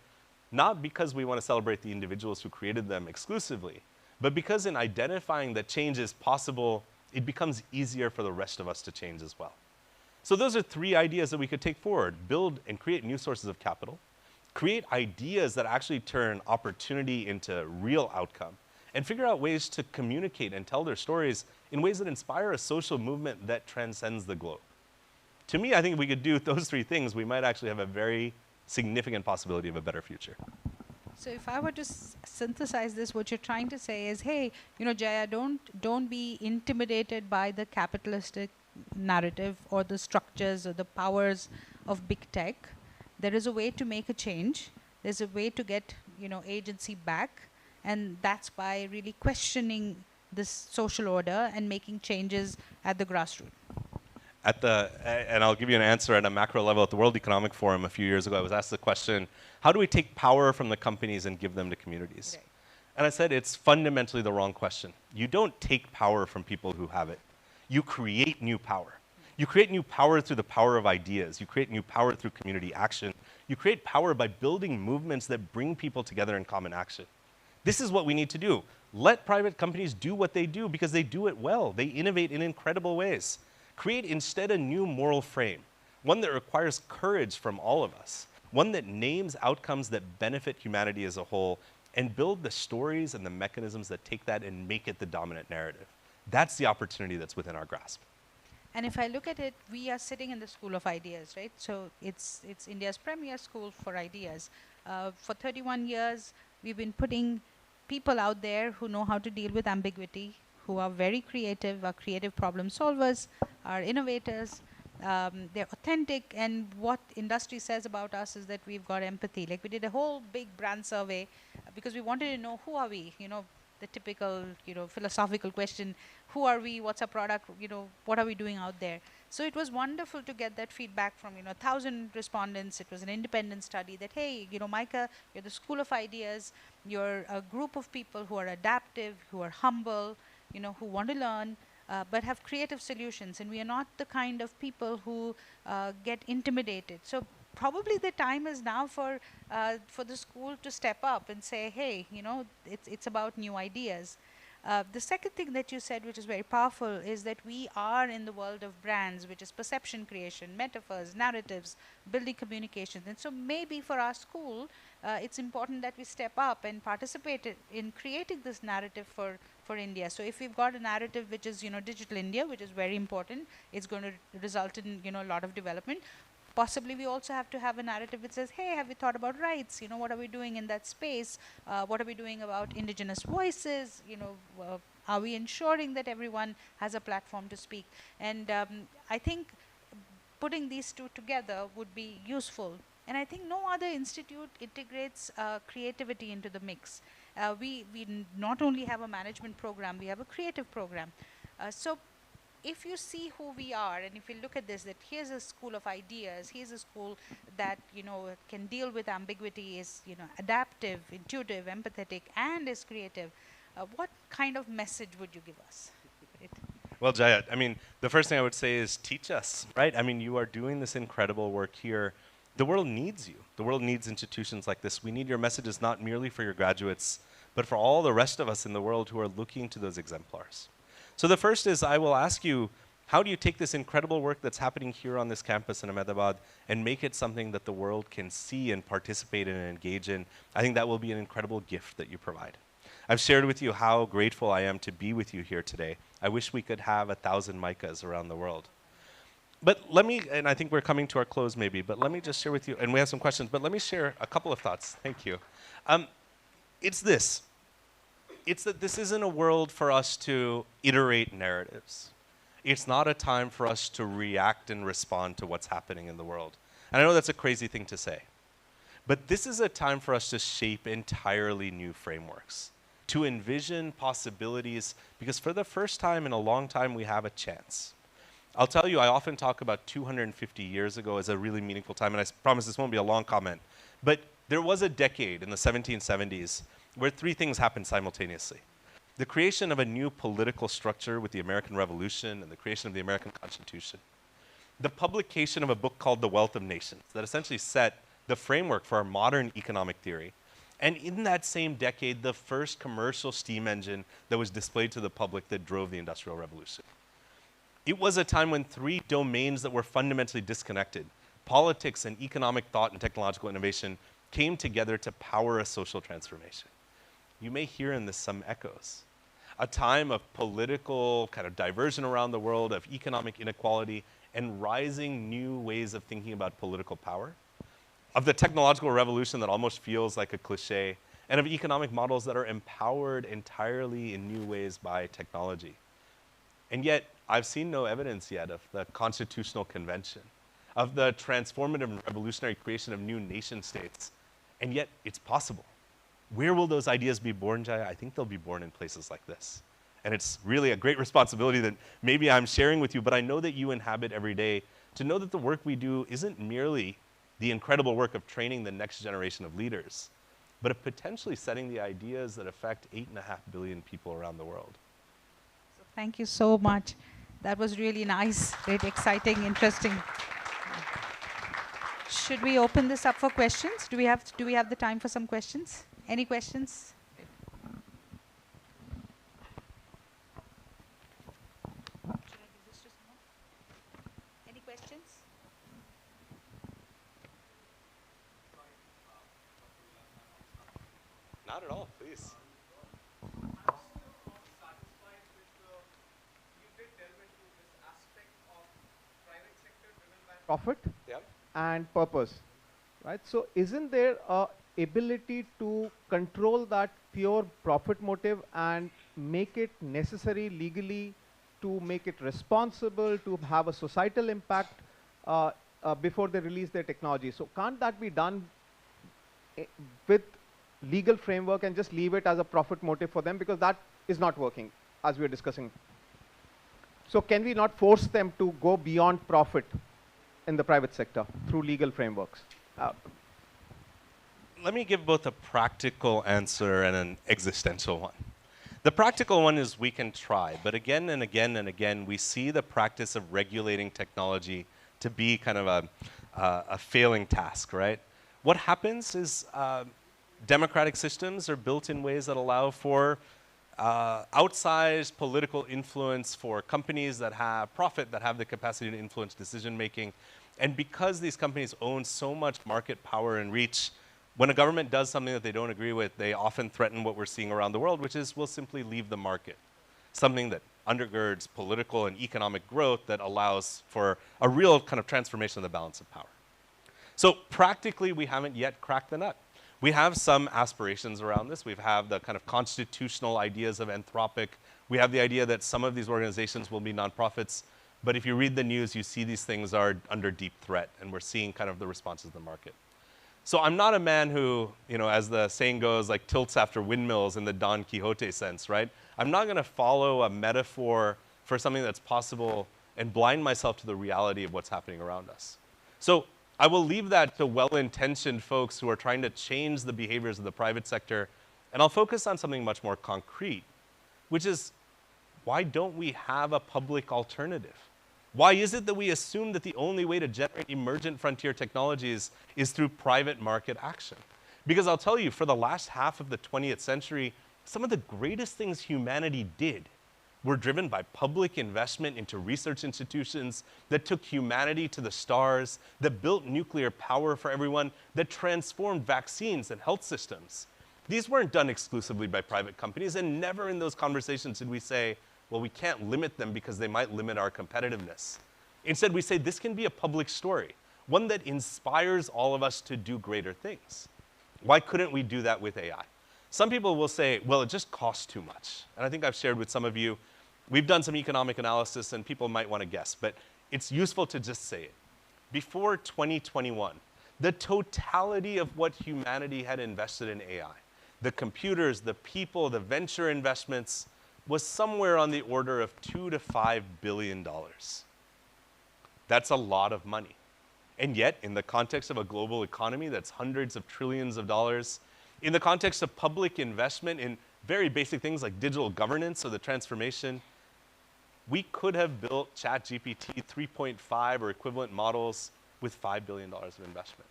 not because we want to celebrate the individuals who created them exclusively, but because in identifying that change is possible, it becomes easier for the rest of us to change as well. So those are 3 ideas that we could take forward: build and create new sources of capital, create ideas that actually turn opportunity into real outcome, and figure out ways to communicate and tell their stories in ways that inspire a social movement that transcends the globe. To me, I think if we could do those 3 things, we might actually have a very significant possibility of a better future. So if I were to synthesize this, what you're trying to say is, hey, Jaya, don't be intimidated by the capitalistic narrative or the structures or the powers of big tech. There is a way to make a change. There's a way to get, agency back, and that's by really questioning this social order and making changes at the grassroots. And I'll give you an answer at a macro level. At the World Economic Forum a few years ago, I was asked the question, how do we take power from the companies and give them to communities? Right. And I said, it's fundamentally the wrong question. You don't take power from people who have it. You create new power. You create new power through the power of ideas. You create new power through community action. You create power by building movements that bring people together in common action. This is what we need to do. Let private companies do what they do because they do it well. They innovate in incredible ways. Create instead a new moral frame, one that requires courage from all of us, one that names outcomes that benefit humanity as a whole, and build the stories and the mechanisms that take that and make it the dominant narrative. That's the opportunity that's within our grasp. And if I look at it, we are sitting in the School of Ideas, right? So it's India's premier school for ideas. For 31 years, we've been putting people out there who know how to deal with ambiguity, who are very creative, are creative problem solvers, are innovators. They're authentic, and what industry says about us is that we've got empathy. Like, we did a whole big brand survey because we wanted to know, who are we? The typical, philosophical question, who are we, what's our product, what are we doing out there? So it was wonderful to get that feedback from, 1,000 respondents. It was an independent study that, hey, MICA, you're the School of Ideas. You're a group of people who are adaptive, who are humble, who want to learn, but have creative solutions. And we are not the kind of people who get intimidated. So probably the time is now for the school to step up and say, hey, it's about new ideas. The second thing that you said, which is very powerful, is that we are in the world of brands, which is perception creation, metaphors, narratives, building communications. And so maybe for our school, it's important that we step up and participate in creating this narrative for India. So if we've got a narrative which is, digital India, which is very important, it's going to result in, a lot of development. Possibly we also have to have a narrative that says, hey, have we thought about rights? What are we doing in that space? What are we doing about indigenous voices? Are we ensuring that everyone has a platform to speak? And I think putting these 2 together would be useful. And I think no other institute integrates creativity into the mix. We not only have a management program, we have a creative program. So if you see who we are, and if you look at this, that here's a school of ideas, here's a school that, can deal with ambiguity, is, adaptive, intuitive, empathetic, and is creative, what kind of message would you give us? Right? Well, Jaya, the first thing I would say is teach us, right? You are doing this incredible work here. The world needs you. The world needs institutions like this. We need your messages not merely for your graduates, but for all the rest of us in the world who are looking to those exemplars. So the first is I will ask you, how do you take this incredible work that's happening here on this campus in Ahmedabad and make it something that the world can see and participate in and engage in? I think that will be an incredible gift that you provide. I've shared with you how grateful I am to be with you here today. I wish we could have 1,000 MICAs around the world. But let me, and I think we're coming to our close maybe, but let me just share with you, and we have some questions, but let me share a couple of thoughts. Thank you. It's this. It's that this isn't a world for us to iterate narratives. It's not a time for us to react and respond to what's happening in the world. And I know that's a crazy thing to say. But this is a time for us to shape entirely new frameworks, to envision possibilities, because for the first time in a long time, we have a chance. I'll tell you, I often talk about 250 years ago as a really meaningful time, and I promise this won't be a long comment. But there was a decade in the 1770s where three things happened simultaneously. The creation of a new political structure with the American Revolution and the creation of the American Constitution. The publication of a book called The Wealth of Nations that essentially set the framework for our modern economic theory. And in that same decade, the first commercial steam engine that was displayed to the public that drove the Industrial Revolution. It was a time when three domains that were fundamentally disconnected, politics and economic thought and technological innovation, came together to power a social transformation. You may hear in this some echoes. A time of political kind of diversion around the world, of economic inequality, and rising new ways of thinking about political power. Of the technological revolution that almost feels like a cliche, and of economic models that are empowered entirely in new ways by technology. And yet, I've seen no evidence yet of the Constitutional Convention, of the transformative and revolutionary creation of new nation states. And yet, it's possible. Where will those ideas be born, Jaya? I think they'll be born in places like this. And it's really a great responsibility that maybe I'm sharing with you, but I know that you inhabit every day to know that the work we do isn't merely the incredible work of training the next generation of leaders, but of potentially setting the ideas that affect 8.5 billion people around the world. So thank you so much. That was really nice, very exciting, interesting. Should we open this up for questions? Do we have the time for some questions? Any questions? Should I give this to someone? Any questions? Not at all, please. Profit Yep. and purpose, right? So isn't there a ability to control that pure profit motive and make it necessary legally to make it responsible, to have a societal impact before they release their technology? So can't that be done with legal framework and just leave it as a profit motive for them, because that is not working as we are discussing? So can we not force them to go beyond profit in the private sector through legal frameworks? Let me give both a practical answer and an existential one. The practical one is we can try, but again and again and again, we see the practice of regulating technology to be kind of a failing task, right? What happens is democratic systems are built in ways that allow for outsized political influence for companies that have profit, that have the capacity to influence decision making. And because these companies own so much market power and reach, when a government does something that they don't agree with, they often threaten what we're seeing around the world, which is we'll simply leave the market. Something that undergirds political and economic growth that allows for a real kind of transformation of the balance of power. So practically, we haven't yet cracked the nut. We have some aspirations around this. We have the kind of constitutional ideas of Anthropic. We have the idea that some of these organizations will be nonprofits. But if you read the news, you see these things are under deep threat, and we're seeing kind of the responses of the market. So I'm not a man who, you know, as the saying goes, like tilts after windmills in the Don Quixote sense, right? I'm not going to follow a metaphor for something that's possible and blind myself to the reality of what's happening around us. So I will leave that to well-intentioned folks who are trying to change the behaviors of the private sector, and I'll focus on something much more concrete, which is, why don't we have a public alternative? Why is it that we assume that the only way to generate emergent frontier technologies is through private market action? Because I'll tell you, for the last half of the 20th century, some of the greatest things humanity did were driven by public investment into research institutions that took humanity to the stars, that built nuclear power for everyone, that transformed vaccines and health systems. These weren't done exclusively by private companies, and never in those conversations did we say, well, we can't limit them because they might limit our competitiveness. Instead, we say this can be a public story, one that inspires all of us to do greater things. Why couldn't we do that with AI? Some people will say, well, it just costs too much. And I think I've shared with some of you, we've done some economic analysis and people might want to guess, but it's useful to just say it. Before 2021, the totality of what humanity had invested in AI, the computers, the people, the venture investments, was somewhere on the order of $2 to $5 billion. That's a lot of money. And yet, in the context of a global economy that's hundreds of trillions of dollars, in the context of public investment in very basic things like digital governance or the transformation, we could have built ChatGPT 3.5 or equivalent models with $5 billion of investment.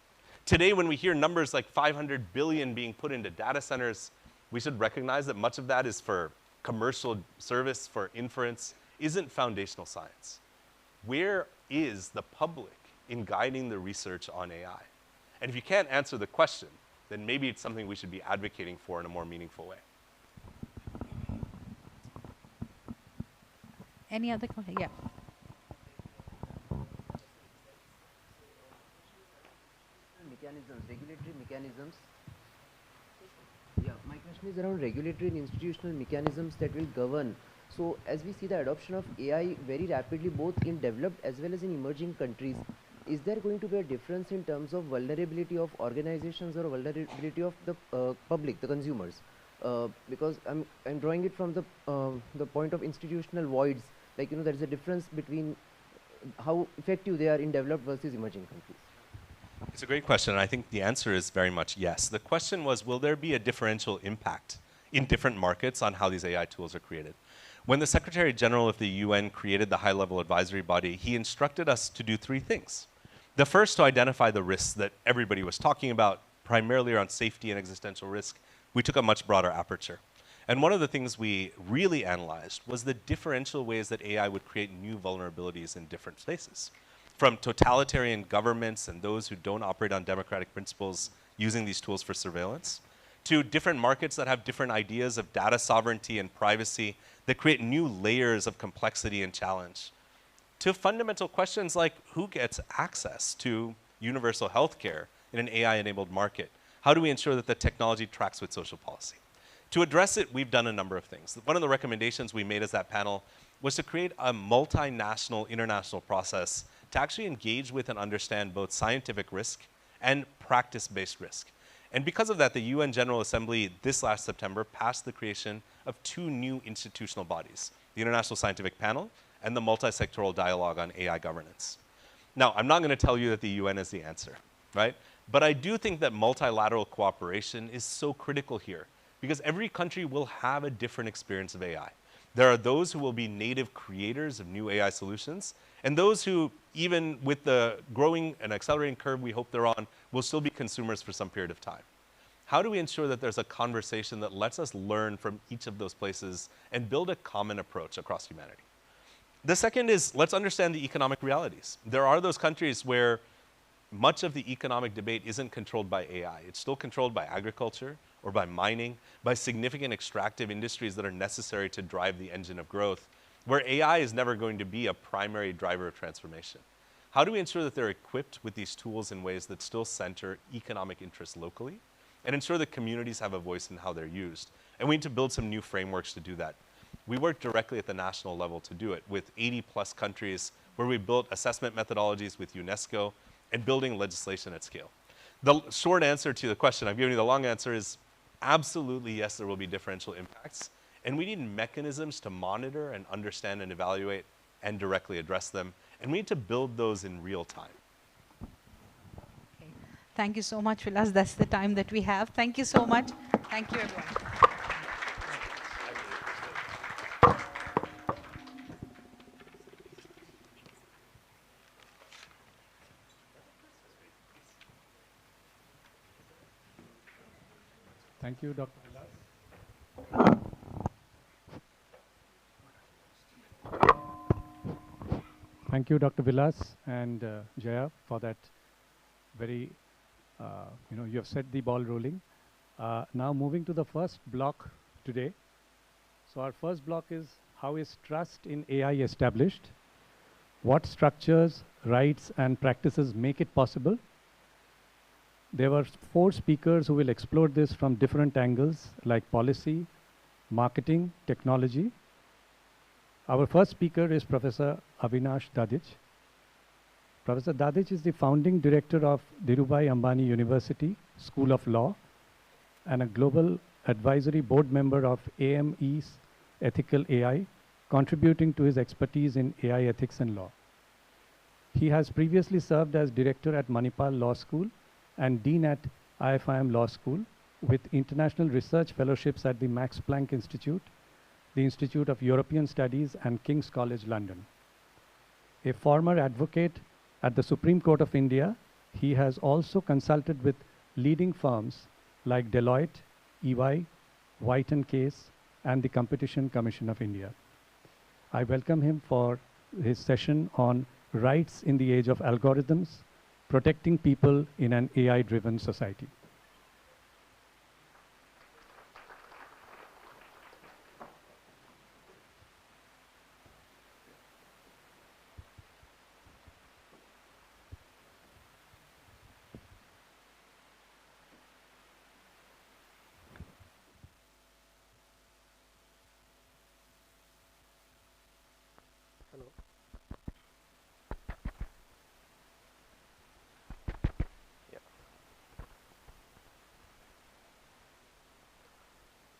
Today, when we hear numbers like 500 billion being put into data centers, we should recognize that much of that is for commercial service, for inference, isn't foundational science. Where is the public in guiding the research on AI? And if you can't answer the question, then maybe it's something we should be advocating for in a more meaningful way. Any other question? Yeah. Mechanisms, regulatory mechanisms. Yeah, my question is around regulatory and institutional mechanisms that will govern. So as we see the adoption of AI very rapidly, both in developed as well as in emerging countries, is there going to be a difference in terms of vulnerability of organizations or vulnerability of the public, the consumers? Because I'm drawing it from the point of institutional voids. Like, there is a difference between how effective they are in developed versus emerging countries. It's a great question, and I think the answer is very much yes. The question was, will there be a differential impact in different markets on how these AI tools are created? When the Secretary General of the UN created the high-level advisory body, he instructed us to do three things. The first, to identify the risks that everybody was talking about, primarily around safety and existential risk. We took a much broader aperture. And one of the things we really analyzed was the differential ways that AI would create new vulnerabilities in different spaces. From totalitarian governments and those who don't operate on democratic principles using these tools for surveillance, to different markets that have different ideas of data sovereignty and privacy that create new layers of complexity and challenge, to fundamental questions like who gets access to universal healthcare in an AI-enabled market? How do we ensure that the technology tracks with social policy? To address it, we've done a number of things. One of the recommendations we made as that panel was to create a multinational, international process to actually engage with and understand both scientific risk and practice-based risk. And because of that, the UN General Assembly this last September passed the creation of two new institutional bodies, the International Scientific Panel and the Multi-Sectoral Dialogue on AI Governance. Now, I'm not going to tell you that the UN is the answer, right? But I do think that multilateral cooperation is so critical here because every country will have a different experience of AI. There are those who will be native creators of new AI solutions, and those who, even with the growing and accelerating curve we hope they're on, will still be consumers for some period of time. How do we ensure that there's a conversation that lets us learn from each of those places and build a common approach across humanity? The second is, let's understand the economic realities. There are those countries where much of the economic debate isn't controlled by AI. It's still controlled by agriculture or by mining, by significant extractive industries that are necessary to drive the engine of growth, where AI is never going to be a primary driver of transformation. How do we ensure that they're equipped with these tools in ways that still center economic interests locally and ensure that communities have a voice in how they're used? And we need to build some new frameworks to do that. We work directly at the national level to do it with 80+ countries where we built assessment methodologies with UNESCO and building legislation at scale. The short answer to the question, I've given you the long answer, is absolutely yes, there will be differential impacts. And we need mechanisms to monitor and understand and evaluate and directly address them. And we need to build those in real time. Okay. Thank you so much, Vilas. That's the time that we have. Thank you so much. Thank you, everyone. Thank you, Dr. Vilas. Thank you, Dr. Vilas and Jaya, for that very, you have set the ball rolling. Now moving to the first block today. So our first block is, how is trust in AI established? What structures, rights, and practices make it possible? There were 4 speakers who will explore this from different angles, like policy, marketing, technology. Our first speaker is Professor Avinash Dadich. Professor Dadich is the founding director of Dhirubhai Ambani University School of Law and a global advisory board member of AME's Ethical AI, contributing to his expertise in AI ethics and law. He has previously served as director at Manipal Law School and dean at IFIM Law School, with international research fellowships at the Max Planck Institute, the Institute of European Studies, and King's College London. A former advocate at the Supreme Court of India, he has also consulted with leading firms like Deloitte, EY, White & Case, and the Competition Commission of India. I welcome him for his session on rights in the age of algorithms, protecting people in an AI-driven society. Hello. Yeah.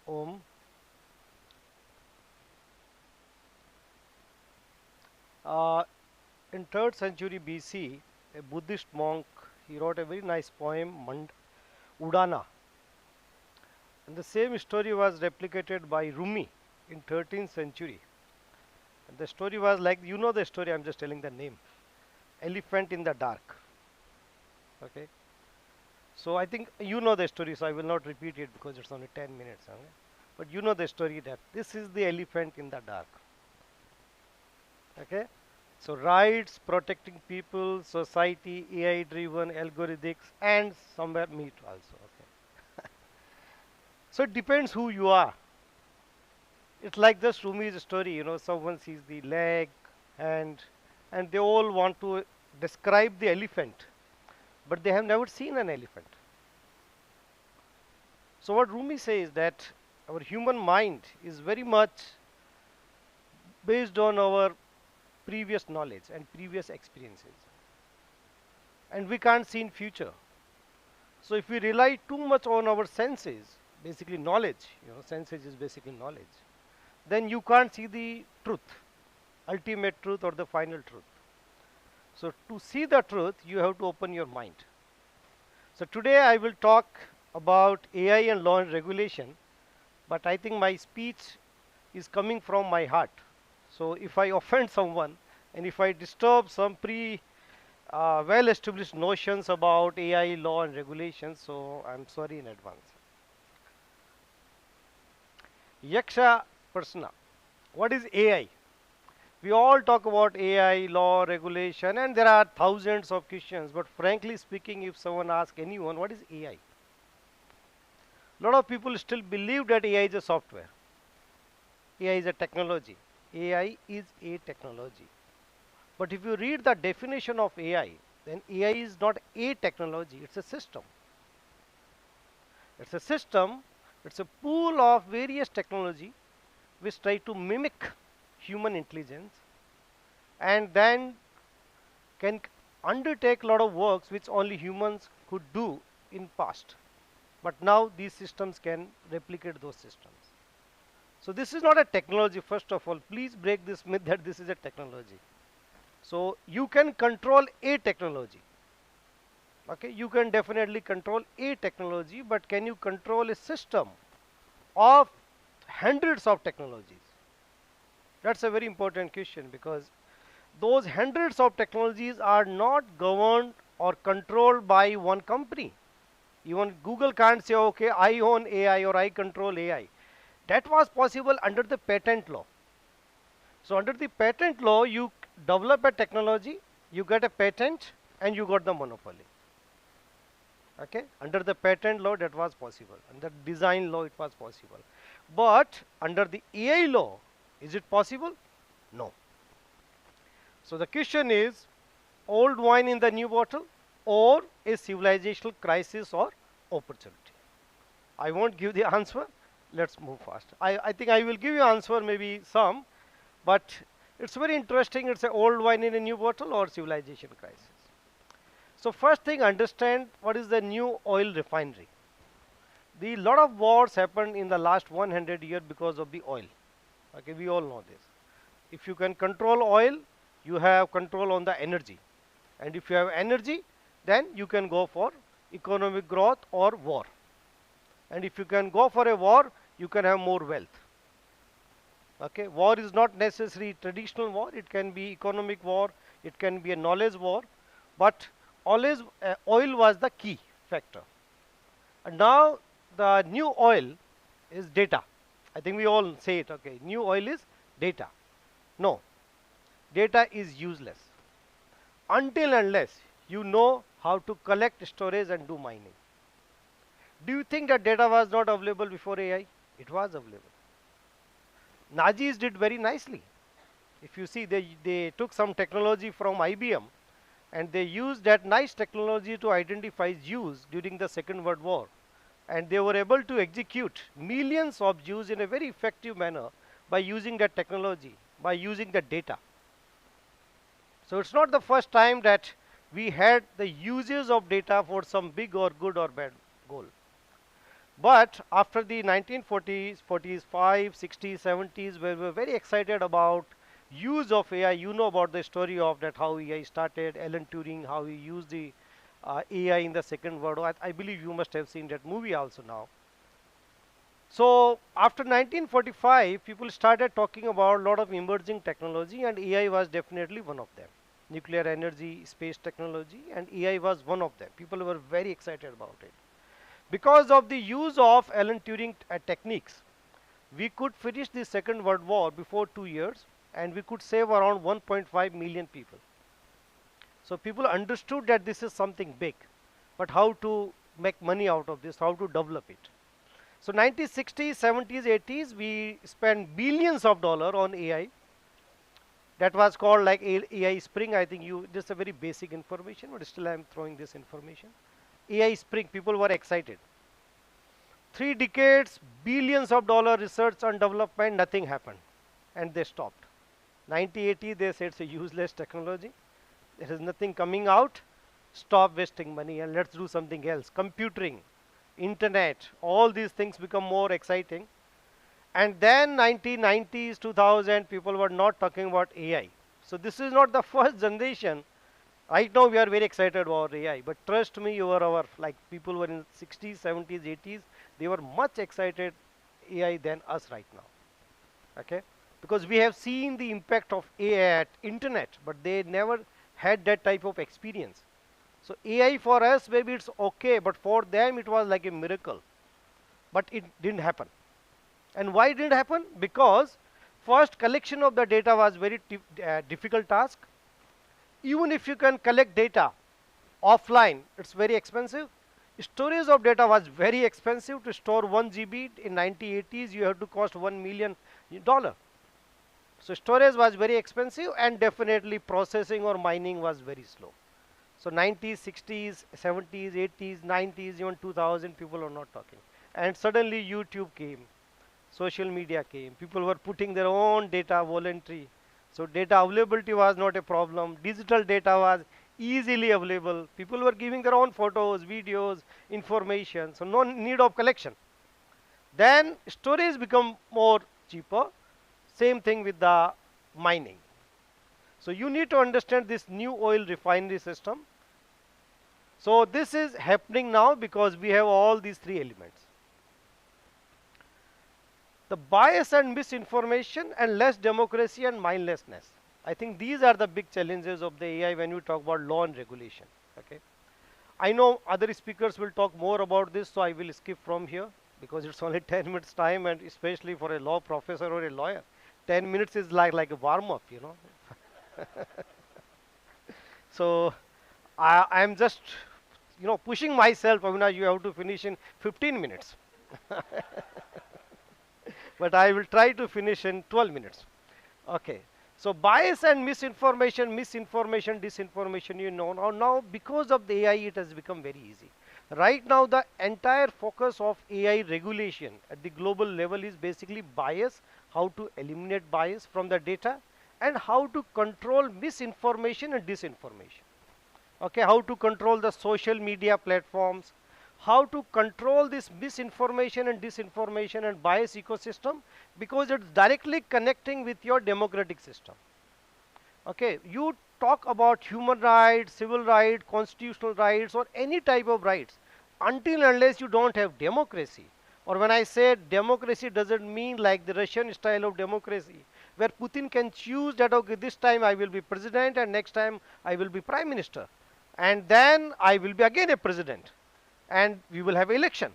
Om. In 3rd century BC, a Buddhist monk, he wrote a very nice poem, Udana. And the same story was replicated by Rumi in 13th century. And the story was like, you know the story, I'm just telling the name. Elephant in the dark. Okay. So I think you know the story, so I will not repeat it because it's only 10 minutes. Okay? But you know the story that this is the elephant in the dark. Okay. So rights, protecting people, society, AI-driven, algorithmics, and somewhere meat also. Okay. So it depends who you are. It's like this Rumi's story, you know, someone sees the leg, hand, and they all want to describe the elephant, but they have never seen an elephant. So what Rumi says that our human mind is very much based on our previous knowledge and previous experiences, and we can't see in future. So if we rely too much on our senses, basically knowledge, you know, senses is basically knowledge, then you can't see the truth, ultimate truth or the final truth. So to see the truth, you have to open your mind. So today I will talk about AI and law and regulation, but I think my speech is coming from my heart. So if I offend someone and if I disturb some well-established notions about AI, law and regulation, so I'm sorry in advance. Yaksha Persona. What is AI? We all talk about AI, law, regulation, and there are thousands of questions, but frankly speaking, if someone asks anyone, what is AI? A lot of people still believe that AI is a software. AI is a technology. AI is a technology. But if you read the definition of AI, then AI is not a technology, it's a system. It's a system, it's a pool of various technology which try to mimic human intelligence and then can undertake a lot of works which only humans could do in past. But now these systems can replicate those systems. So this is not a technology, first of all. Please break this myth that this is a technology. So you can control a technology. Okay, you can definitely control a technology, but can you control a system of hundreds of technologies? That's a very important question, because those hundreds of technologies are not governed or controlled by one company. Even Google can't say, okay, I own AI or I control AI. That was possible under the patent law. So under the patent law, you develop a technology, you get a patent, and you got the monopoly. Okay, under the patent law that was possible, under design law it was possible, but under the AI law, is it possible? No. So the question is, old wine in the new bottle or a civilizational crisis or opportunity? I won't give the answer. Let's move fast. I think I will give you answer, maybe some, but it's very interesting. It's an old wine in a new bottle or civilization crisis. So first thing, understand what is the new oil refinery. The lot of wars happened in the last 100 years because of the oil. Okay, we all know this. If you can control oil, you have control on the energy. And if you have energy, then you can go for economic growth or war. And if you can go for a war, you can have more wealth. Okay, war is not necessarily traditional war. It can be economic war. It can be a knowledge war. But always oil was the key factor. And now the new oil is data. I think we all say it, okay, new oil is data. No, data is useless until unless you know how to collect, storage and do mining. Do you think that data was not available before AI? It was available. Nazis did very nicely. If you see, they took some technology from IBM and they used that nice technology to identify Jews during the Second World War. And they were able to execute millions of Jews in a very effective manner by using that technology, by using the data. So it's not the first time that we had the uses of data for some big or good or bad goal. But after the 1940s, 45, 60s, 70s, where we were very excited about use of AI, you know about the story of that, how AI started, Alan Turing, how he used the AI in the Second World War. I believe you must have seen that movie also now. So after 1945, people started talking about a lot of emerging technology, and AI was definitely one of them. Nuclear energy, space technology, and AI was one of them. People were very excited about it. Because of the use of Alan Turing techniques, we could finish the Second World War before 2 years, and we could save around 1.5 million people. So people understood that this is something big, but how to make money out of this, how to develop it. So 1960s, 70s, 80s, we spent billions of dollars on AI. That was called like AI Spring. I think this is a very basic information, but still I am throwing this information. AI Spring, people were excited. 3 decades, billions of dollars research and development, nothing happened. And they stopped. 1980, they said it's a useless technology. There is nothing coming out. Stop wasting money and let's do something else. Computing, internet, all these things become more exciting. And then 1990s, 2000, people were not talking about AI. So this is not the first generation. Right now we are very excited about AI, but trust me, you are our, like people were in 60s, 70s, 80s, they were much excited AI than us right now. Okay, because we have seen the impact of AI at internet, but they never had that type of experience. So AI for us, maybe it's okay, but for them it was like a miracle. But it didn't happen. And why didn't happen? Because first, collection of the data was very difficult task. Even if you can collect data offline, it's very expensive. Storage of data was very expensive. To store 1 GB in 1980s, you have to cost $1 million. So storage was very expensive, and definitely processing or mining was very slow. So 90s, 60s, 70s, 80s, 90s, even 2000, people are not talking. And suddenly YouTube came, social media came. People were putting their own data voluntary. So data availability was not a problem. Digital data was easily available. People were giving their own photos, videos, information. So no need of collection. Then storage become more cheaper. Same thing with the mining. So you need to understand this new oil refinery system. So this is happening now because we have all these 3 elements. The bias and misinformation and less democracy and mindlessness. I think these are the big challenges of the AI when we talk about law and regulation. Okay. I know other speakers will talk more about this, so I will skip from here because it's only 10 minutes time, and especially for a law professor or a lawyer, 10 minutes is like a warm up, you know. So I'm just, you know, pushing myself. Avinash, you have to finish in 15 minutes. But I will try to finish in 12 minutes. Okay. So bias and misinformation, disinformation, you know, now because of the AI, it has become very easy. Right now, the entire focus of AI regulation at the global level is basically bias, how to eliminate bias from the data, and how to control misinformation and disinformation. Okay, how to control the social media platforms, how to control this misinformation and disinformation and bias ecosystem, because it's directly connecting with your democratic system. Okay, you talk about human rights, civil rights, constitutional rights, or any type of rights, until unless you don't have democracy. Or when I say democracy, doesn't mean like the Russian style of democracy, where Putin can choose that, okay, this time I will be president and next time I will be prime minister, and then I will be again a president, and we will have election.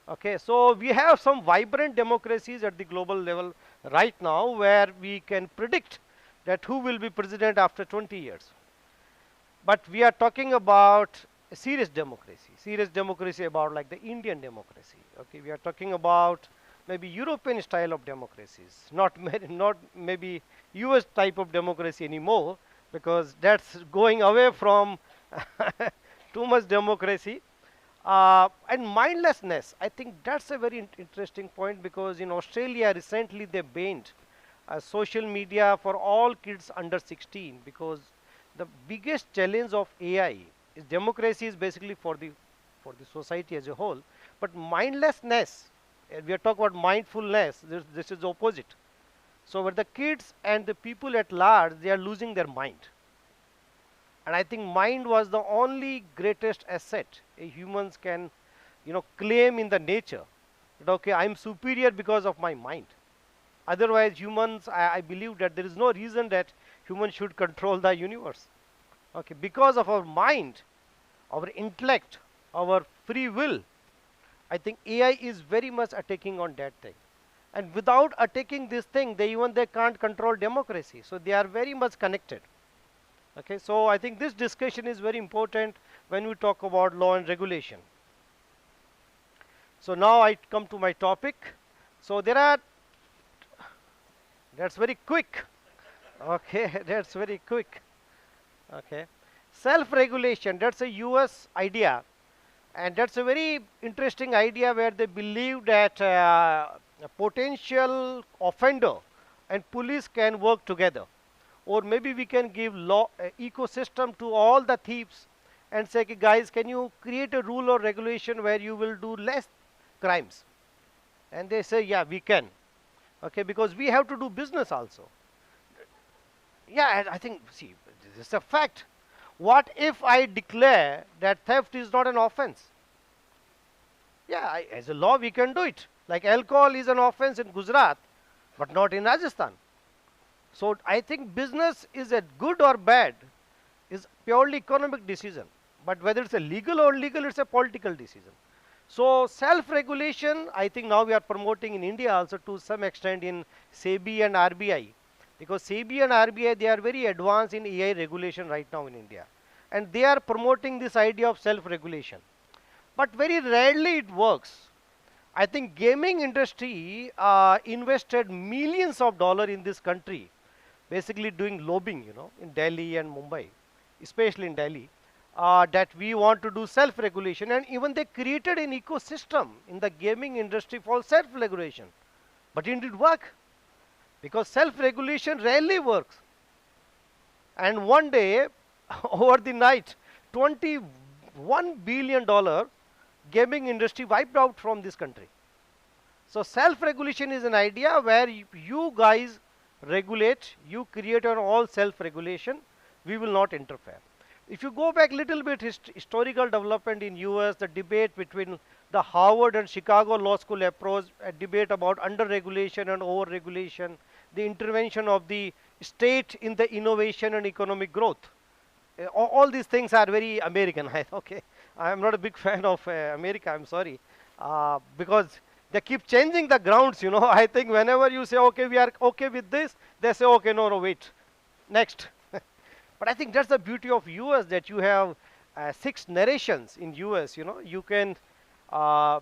Okay, so we have some vibrant democracies at the global level right now where we can predict that who will be president after 20 years. But we are talking about a serious democracy about like the Indian democracy. Okay, we are talking about maybe European style of democracies, not maybe US type of democracy anymore, because that's going away from too much democracy. And mindlessness, I think that's a very interesting point, because in Australia recently they banned social media for all kids under 16, because the biggest challenge of AI is democracy is basically for the society as a whole, but mindlessness, we are talking about mindfulness, this is the opposite. So where the kids and the people at large, they are losing their mind. And I think mind was the only greatest asset a humans can, you know, claim in the nature. That, okay, I'm superior because of my mind. Otherwise, humans, I believe that there is no reason that humans should control the universe. Okay, because of our mind, our intellect, our free will, I think AI is very much attacking on that thing. And without attacking this thing, they can't control democracy. So they are very much connected. Okay, so I think this discussion is very important when we talk about law and regulation. So now I come to my topic. So that's very quick. Okay, that's very quick. Okay, self-regulation, that's a US idea, and that's a very interesting idea where they believe that a potential offender and police can work together. Or maybe we can give law ecosystem to all the thieves and say, okay, guys, can you create a rule or regulation where you will do less crimes? And they say, yeah, we can. Okay, because we have to do business also. Yeah, I think, see, this is a fact. What if I declare that theft is not an offense? Yeah, as a law, we can do it. Like alcohol is an offense in Gujarat, but not in Rajasthan. So I think business is a good or bad is purely economic decision. But whether it's a legal or illegal, it's a political decision. So self-regulation, I think now we are promoting in India also to some extent in SEBI and RBI. Because SEBI and RBI, they are very advanced in AI regulation right now in India. And they are promoting this idea of self-regulation. But very rarely it works. I think gaming industry invested millions of dollars in this country, basically doing lobbying, you know, in Delhi and Mumbai, especially in Delhi, that we want to do self-regulation. And even they created an ecosystem in the gaming industry for self-regulation. But it didn't work, because self-regulation rarely works. And one day, over the night, $21 billion gaming industry wiped out from this country. So self-regulation is an idea where you guys regulate, you create your all self-regulation, we will not interfere. If you go back a little bit historical development in US, the debate between the Harvard and Chicago Law School approach, a debate about under-regulation and over-regulation, the intervention of the state in the innovation and economic growth. all these things are very American. Okay, I am not a big fan of America. I'm sorry, because they keep changing the grounds. You know, I think whenever you say okay, we are okay with this, they say okay, no, no, wait, next. But I think that's the beauty of US, that you have 6 narrations in US. You know, uh,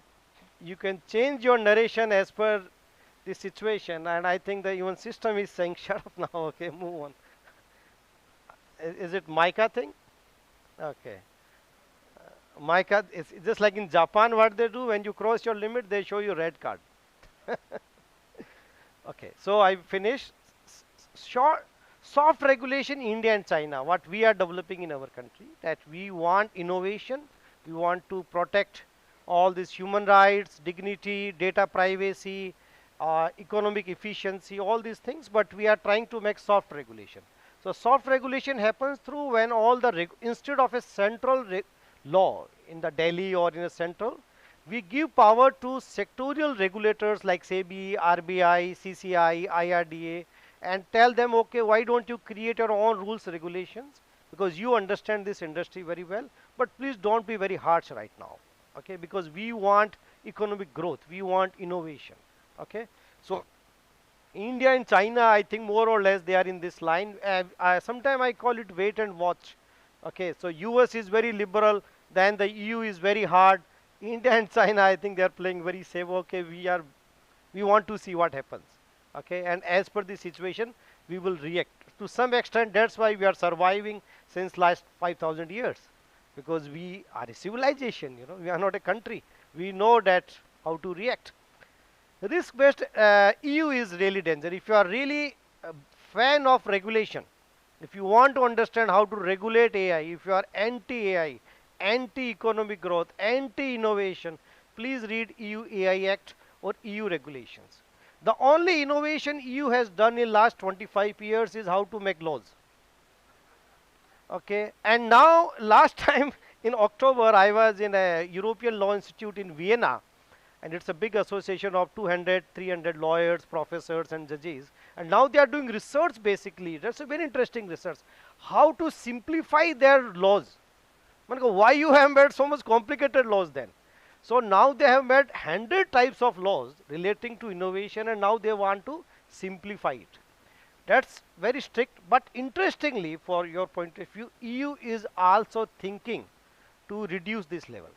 you can change your narration as per the situation, and I think the even system is saying shut up now. Okay, move on. Is it MICA thing? Okay. MICA is just like in Japan. What they do, when you cross your limit, they show you red card. Okay, so I finished. Short, soft regulation, India and China. What we are developing in our country, that we want innovation, we want to protect all these human rights, dignity, data privacy, economic efficiency, all these things. But we are trying to make soft regulation. So soft regulation happens through when all the instead of a central law in the Delhi or in a central, we give power to sectorial regulators like SEBI, RBI, CCI, IRDA, and tell them, okay, why don't you create your own rules, regulations, because you understand this industry very well, but please don't be very harsh right now, okay, because we want economic growth, we want innovation, okay. So India and China, I think more or less they are in this line. Sometimes I call it wait and watch. Okay, so US is very liberal, then the EU is very hard. India and China, I think they are playing very safe. Okay, we want to see what happens. Okay, and as per the situation, we will react. To some extent, that's why we are surviving since last 5,000 years, because we are a civilization. You know, we are not a country. We know that how to react. Risk-based EU is really dangerous. If you are really a fan of regulation, if you want to understand how to regulate AI, if you are anti-AI, anti-economic growth, anti-innovation, please read EU AI Act or EU regulations. The only innovation EU has done in last 25 years is how to make laws. Okay, and now last time in October, I was in a European Law Institute in Vienna, and it's a big association of 200, 300 lawyers, professors, and judges. And now they are doing research basically. That's a very interesting research. How to simplify their laws. Why you have made so much complicated laws then? So now they have made 100 types of laws relating to innovation, and now they want to simplify it. That's very strict, but interestingly, for your point of view, EU is also thinking to reduce this level.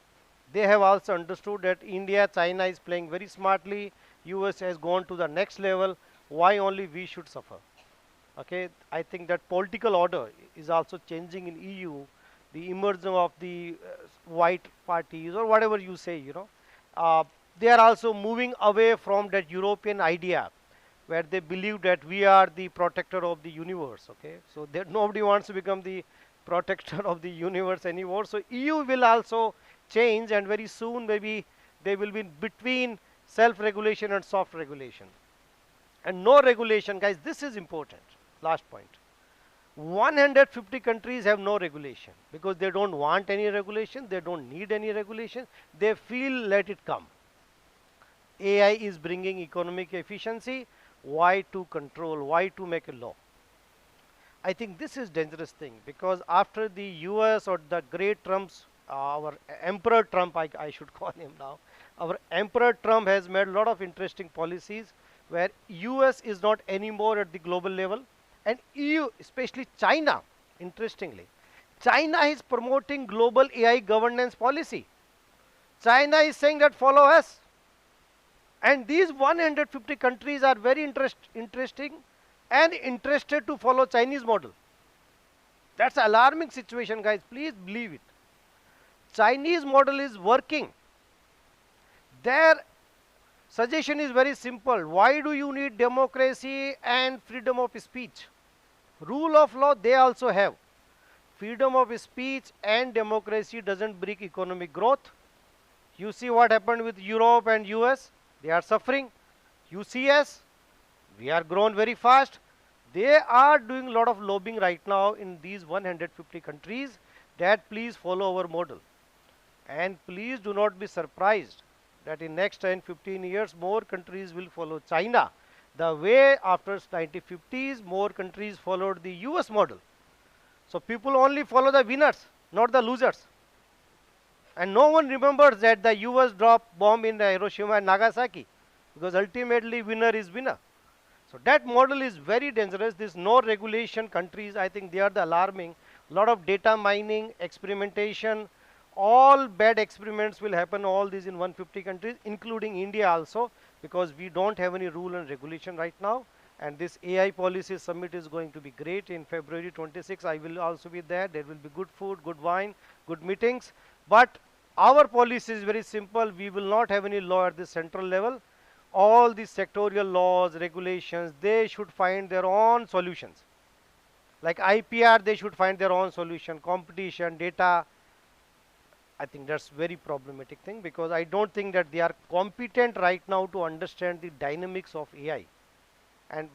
They have also understood that India, China is playing very smartly. US has gone to the next level. Why only we should suffer? Okay, I think that political order is also changing in EU. The emergence of the white parties or whatever you say, you know, they are also moving away from that European idea where they believe that we are the protector of the universe. Okay, so that nobody wants to become the protector of the universe anymore. So EU will also change, and very soon maybe they will be between self-regulation and soft regulation. And no regulation, guys, this is important. Last point. 150 countries have no regulation because they don't want any regulation, they don't need any regulation, they feel let it come. AI is bringing economic efficiency, why to control, why to make a law? I think this is dangerous thing, because after the US or the great Trumps, our Emperor Trump, I should call him now, our Emperor Trump has made a lot of interesting policies where US is not anymore at the global level, and EU, especially China, interestingly, China is promoting global AI governance policy. China is saying that follow us. And these 150 countries are very interesting and interested to follow Chinese model. That's an alarming situation, guys. Please believe it. Chinese model is working. Their suggestion is very simple. Why do you need democracy and freedom of speech? Rule of law they also have. Freedom of speech and democracy doesn't bring economic growth. You see what happened with Europe and US? They are suffering. You see us? We are grown very fast. They are doing a lot of lobbying right now in these 150 countries that please follow our model. And please do not be surprised that in next 10, 15 years, more countries will follow China. The way after 1950s, more countries followed the US model. So people only follow the winners, not the losers. And no one remembers that the US dropped bomb in Hiroshima and Nagasaki, because ultimately winner is winner. So that model is very dangerous. This no regulation countries, I think they are the alarming. A lot of data mining, experimentation, all bad experiments will happen, all these in 150 countries, including India also, because we don't have any rule and regulation right now. And this AI policy summit is going to be great in February 26. I will also be there. There will be good food, good wine, good meetings. But our policy is very simple. We will not have any law at the central level. All these sectorial laws, regulations, they should find their own solutions. Like IPR, they should find their own solution. Competition, data, I think that's very problematic thing, because I don't think that they are competent right now to understand the dynamics of AI. And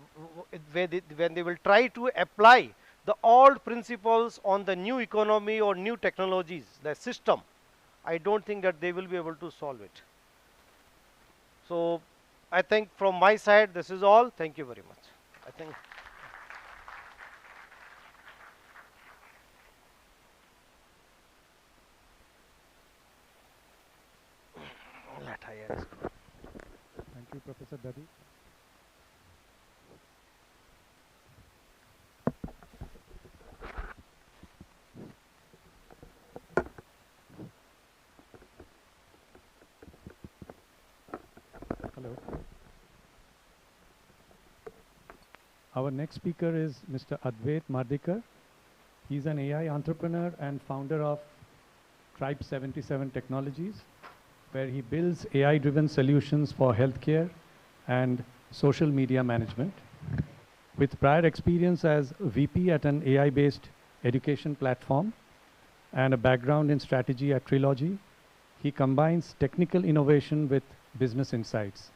when they will try to apply the old principles on the new economy or new technologies, the system, I don't think that they will be able to solve it. So I think from my side, this is all. Thank you very much. I think. Let I ask. Thank you, Professor Dadi. Hello. Our next speaker is Mr. Advait Mardikar. He's an AI entrepreneur and founder of Tribe 77 Technologies, where he builds AI-driven solutions for healthcare and social media management. With prior experience as VP at an AI-based education platform and a background in strategy at Trilogy, he combines technical innovation with business insights.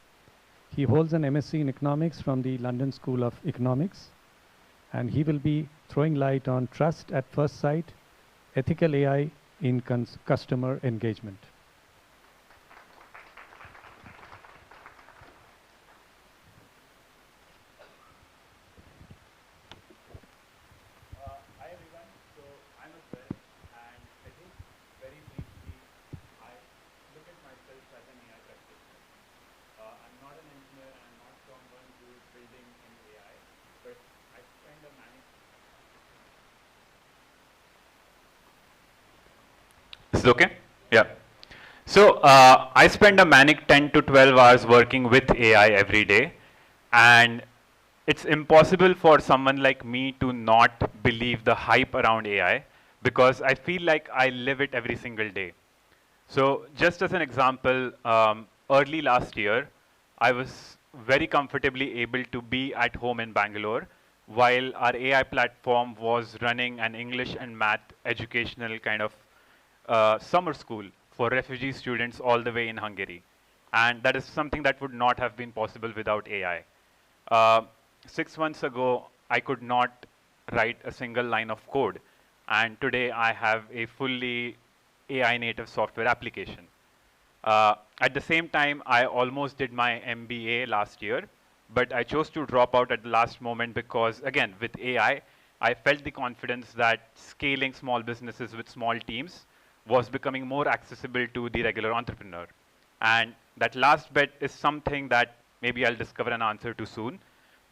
He holds an MSc in economics from the London School of Economics, and he will be throwing light on trust at first sight, ethical AI in customer engagement. Hi everyone, so I'm Advait, and I think very briefly, I look at myself as an AI practitioner. I'm not an engineer, and I'm not someone who is building in AI, but I spend a manic. Is it okay? Yeah. So I spend a manic 10 to 12 hours working with AI every day, and it's impossible for someone like me to not believe the hype around AI, because I feel like I live it every single day. So just as an example, early last year, I was very comfortably able to be at home in Bangalore while our AI platform was running an English and math educational kind of summer school for refugee students all the way in Hungary. And that is something that would not have been possible without AI. 6 months ago, I could not write a single line of code. And today I have a fully AI native software application. At the same time, I almost did my MBA last year, but I chose to drop out at the last moment because, again, with AI, I felt the confidence that scaling small businesses with small teams was becoming more accessible to the regular entrepreneur. And that last bit is something that maybe I'll discover an answer to soon.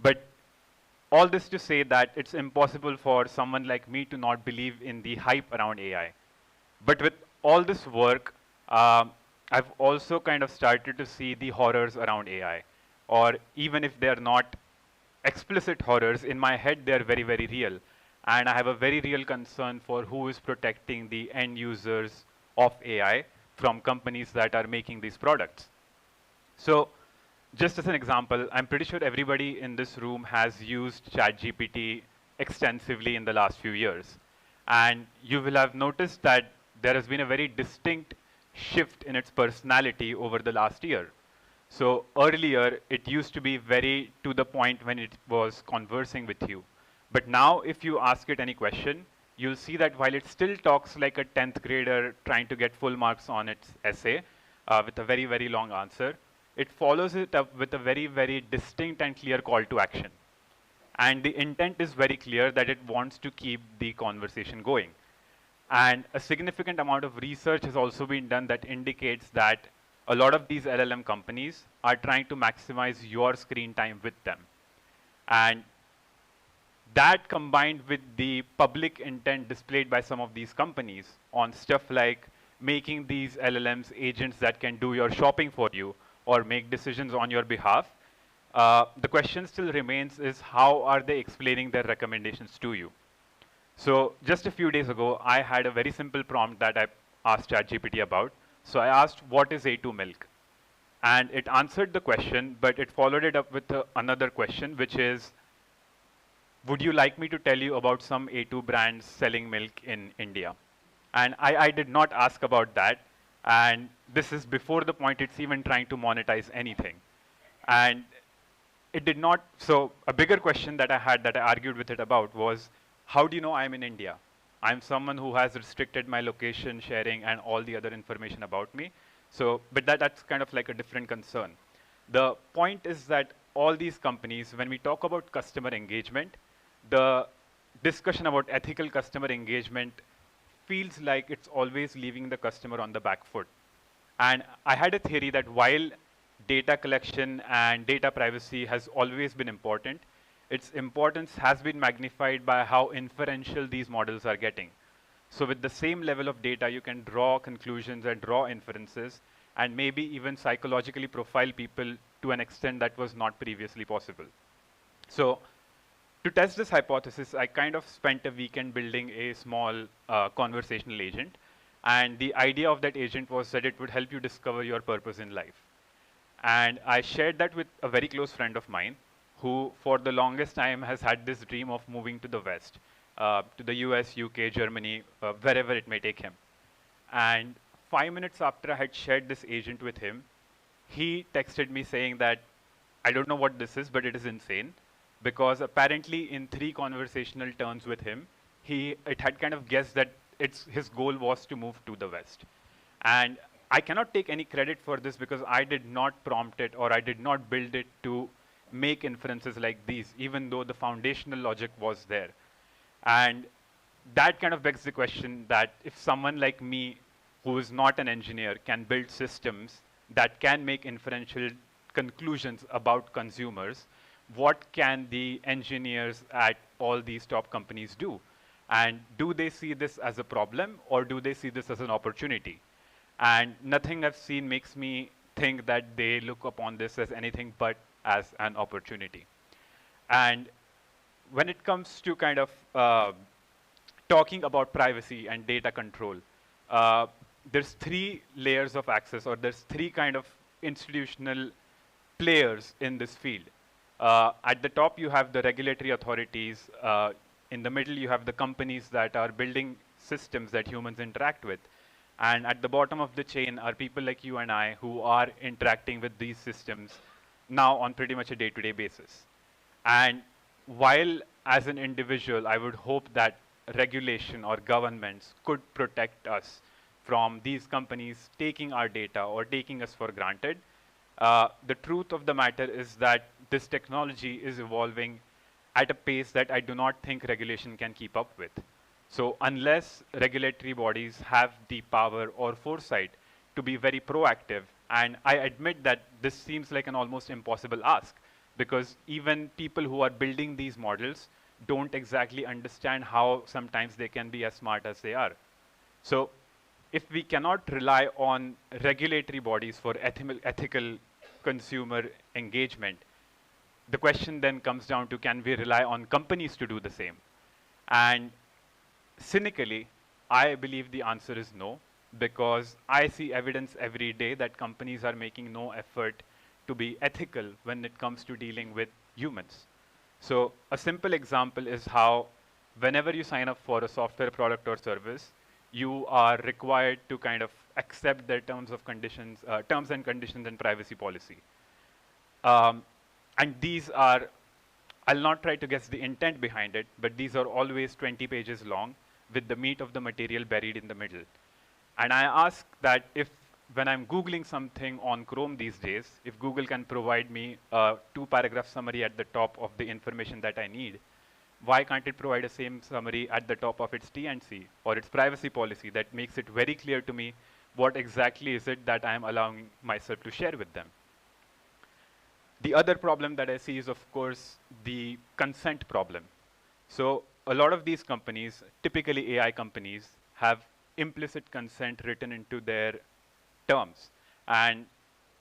But all this to say that it's impossible for someone like me to not believe in the hype around AI. But with all this work, I've also kind of started to see the horrors around AI. Or even if they're not explicit horrors, in my head they're very, very real. And I have a very real concern for who is protecting the end users of AI from companies that are making these products. So just as an example, I'm pretty sure everybody in this room has used ChatGPT extensively in the last few years. And you will have noticed that there has been a very distinct shift in its personality over the last year. So earlier, it used to be very to the point when it was conversing with you. But now, if you ask it any question, you'll see that while it still talks like a 10th grader trying to get full marks on its essay with a very, very long answer, it follows it up with a very, very distinct and clear call to action. And the intent is very clear that it wants to keep the conversation going. And a significant amount of research has also been done that indicates that a lot of these LLM companies are trying to maximize your screen time with them. And that combined with the public intent displayed by some of these companies on stuff like making these LLMs agents that can do your shopping for you or make decisions on your behalf, the question still remains is how are they explaining their recommendations to you? So just a few days ago, I had a very simple prompt that I asked ChatGPT about. So I asked, what is A2 milk? And it answered the question, but it followed it up with another question, which is, would you like me to tell you about some A2 brands selling milk in India? And I did not ask about that. And this is before the point it's even trying to monetize anything. And it did not, so a bigger question that I had that I argued with it about was, how do you know I'm in India? I'm someone who has restricted my location sharing and all the other information about me. So, but that's kind of like a different concern. The point is that all these companies, when we talk about customer engagement, the discussion about ethical customer engagement feels like it's always leaving the customer on the back foot. And I had a theory that while data collection and data privacy has always been important, its importance has been magnified by how inferential these models are getting. So with the same level of data, you can draw conclusions and draw inferences, and maybe even psychologically profile people to an extent that was not previously possible. So to test this hypothesis, I kind of spent a weekend building a small conversational agent. And the idea of that agent was that it would help you discover your purpose in life. And I shared that with a very close friend of mine who, for the longest time, has had this dream of moving to the West, to the US, UK, Germany, wherever it may take him. And 5 minutes after I had shared this agent with him, he texted me saying that, I don't know what this is, but it is insane. Because apparently in 3 conversational turns with him, it had kind of guessed that his goal was to move to the West. And I cannot take any credit for this because I did not prompt it or I did not build it to make inferences like these, even though the foundational logic was there. And that kind of begs the question that if someone like me, who is not an engineer, can build systems that can make inferential conclusions about consumers, what can the engineers at all these top companies do? And do they see this as a problem or do they see this as an opportunity? And nothing I've seen makes me think that they look upon this as anything but as an opportunity. And when it comes to kind of talking about privacy and data control, there's 3 layers of access, or there's 3 kind of institutional players in this field. At the top, you have the regulatory authorities. In the middle, you have the companies that are building systems that humans interact with. And at the bottom of the chain are people like you and I who are interacting with these systems now on pretty much a day-to-day basis. And while as an individual, I would hope that regulation or governments could protect us from these companies taking our data or taking us for granted, the truth of the matter is that this technology is evolving at a pace that I do not think regulation can keep up with. So unless regulatory bodies have the power or foresight to be very proactive, and I admit that this seems like an almost impossible ask, because even people who are building these models don't exactly understand how sometimes they can be as smart as they are. So if we cannot rely on regulatory bodies for ethical consumer engagement, the question then comes down to, can we rely on companies to do the same? And cynically, I believe the answer is no, because I see evidence every day that companies are making no effort to be ethical when it comes to dealing with humans. So a simple example is how whenever you sign up for a software product or service, you are required to kind of accept their terms and conditions and privacy policy. And these are, I'll not try to guess the intent behind it, but these are always 20 pages long with the meat of the material buried in the middle. And I ask that if when I'm Googling something on Chrome these days, if Google can provide me a 2-paragraph summary at the top of the information that I need, why can't it provide the same summary at the top of its T&C or its privacy policy that makes it very clear to me what exactly is it that I'm allowing myself to share with them? The other problem that I see is, of course, the consent problem. So a lot of these companies, typically AI companies, have implicit consent written into their terms. And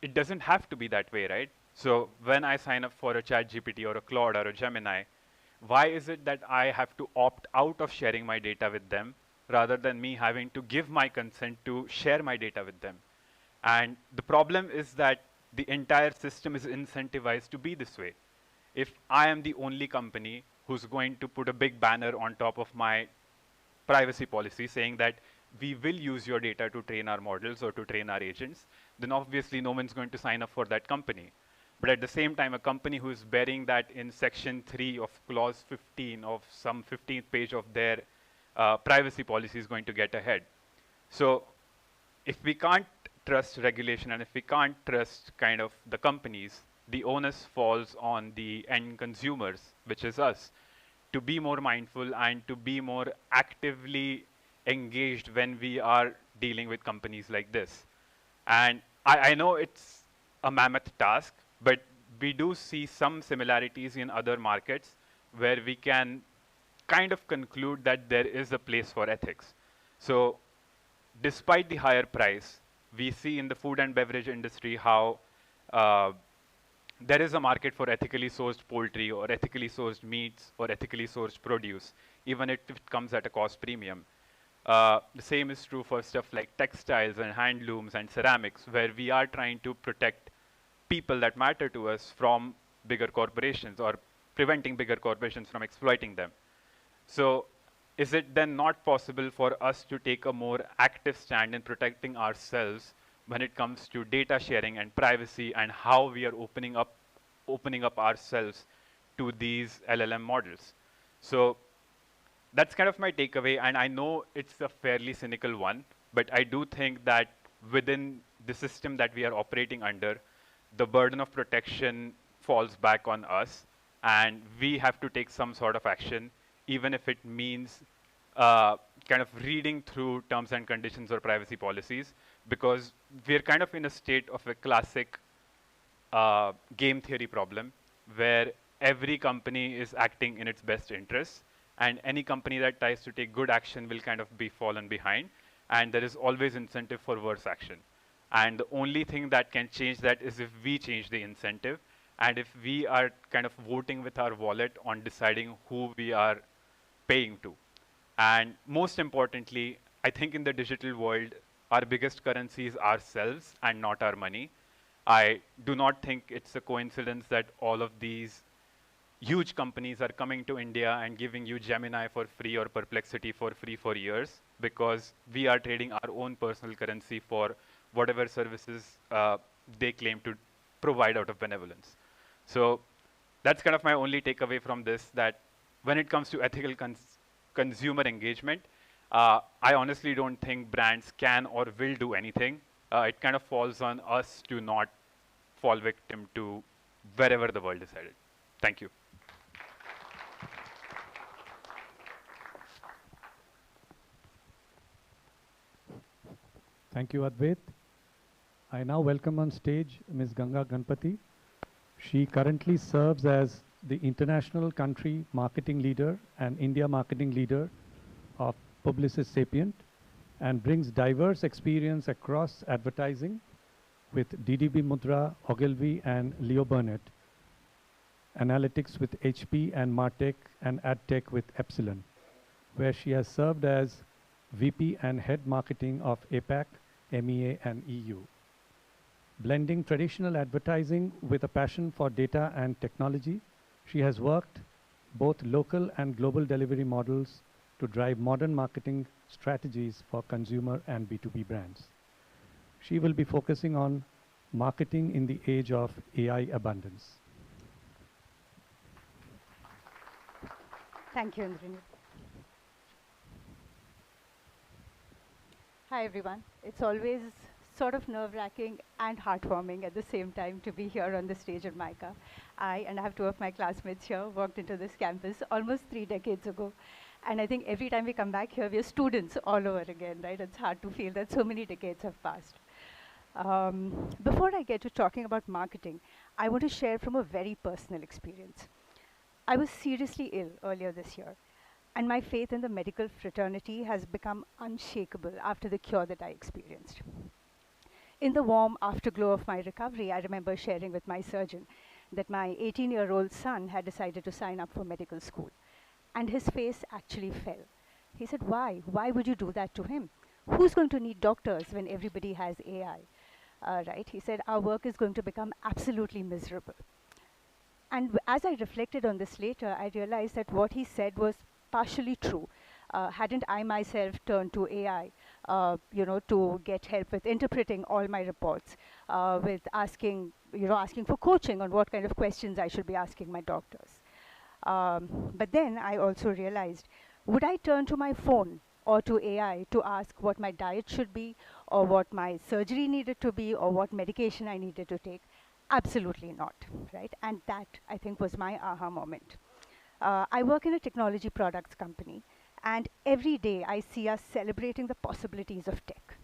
it doesn't have to be that way, right? So when I sign up for a ChatGPT or a Claude or a Gemini, why is it that I have to opt out of sharing my data with them rather than me having to give my consent to share my data with them? And the problem is that the entire system is incentivized to be this way. If I am the only company who's going to put a big banner on top of my privacy policy saying that we will use your data to train our models or to train our agents, then obviously no one's going to sign up for that company. But at the same time, a company who is bearing that in section 3 of clause 15 of some 15th page of their privacy policy is going to get ahead. So if we can't trust regulation and if we can't trust kind of the companies, the onus falls on the end consumers, which is us, to be more mindful and to be more actively engaged when we are dealing with companies like this. And I know it's a mammoth task, but we do see some similarities in other markets where we can kind of conclude that there is a place for ethics. So despite the higher price, we see in the food and beverage industry how there is a market for ethically sourced poultry or ethically sourced meats or ethically sourced produce, even if it comes at a cost premium. The same is true for stuff like textiles and handlooms and ceramics, where we are trying to protect people that matter to us from bigger corporations or preventing bigger corporations from exploiting them. So is it then not possible for us to take a more active stand in protecting ourselves when it comes to data sharing and privacy and how we are opening up ourselves to these LLM models? So that's kind of my takeaway, and I know it's a fairly cynical one, but I do think that within the system that we are operating under, the burden of protection falls back on us, and we have to take some sort of action, even if it means kind of reading through terms and conditions or privacy policies, because we're kind of in a state of a classic game theory problem where every company is acting in its best interests, and any company that tries to take good action will kind of be fallen behind, and there is always incentive for worse action. And the only thing that can change that is if we change the incentive, and if we are kind of voting with our wallet on deciding who we are paying to. And most importantly, I think in the digital world, our biggest currency is ourselves and not our money. I do not think it's a coincidence that all of these huge companies are coming to India and giving you Gemini for free or Perplexity for free for years, because we are trading our own personal currency for whatever services they claim to provide out of benevolence. So that's kind of my only takeaway from this, that when it comes to ethical consumer engagement, I honestly don't think brands can or will do anything. It kind of falls on us to not fall victim to wherever the world is headed. Thank you. Thank you, Advait. I now welcome on stage Ms. Ganga Ganpati. She currently serves as the International Country Marketing Leader and India Marketing Leader of Publicis Sapient and brings diverse experience across advertising with DDB Mudra, Ogilvy, and Leo Burnett, analytics with HP and Martech, and AdTech with Epsilon, where she has served as VP and Head Marketing of APAC, MEA, and EU. Blending traditional advertising with a passion for data and technology, she has worked both local and global delivery models to drive modern marketing strategies for consumer and B2B brands. She will be focusing on marketing in the age of AI abundance. Thank you, Indranil. Hi, everyone. It's always sort of nerve-wracking and heartwarming at the same time to be here on the stage at MICA. And I have two of my classmates here, walked into this campus almost 3 decades ago. And I think every time we come back here, we are students all over again, right? It's hard to feel that so many decades have passed. Before I get to talking about marketing, I want to share from a very personal experience. I was seriously ill earlier this year, and my faith in the medical fraternity has become unshakable after the cure that I experienced. In the warm afterglow of my recovery, I remember sharing with my surgeon that my 18-year-old son had decided to sign up for medical school, and his face actually fell. He said, "Why? Why would you do that to him? Who's going to need doctors when everybody has AI?" Right? He said, "Our work is going to become absolutely miserable." And as I reflected on this later, I realized that what he said was partially true. Hadn't I myself turned to AI, to get help with interpreting all my reports, with asking for coaching on what kind of questions I should be asking my doctors. But then I also realized, would I turn to my phone or to AI to ask what my diet should be, or what my surgery needed to be, or what medication I needed to take? Absolutely not, right? And that, I think, was my aha moment. I work in a technology products company, and every day I see us celebrating the possibilities of tech.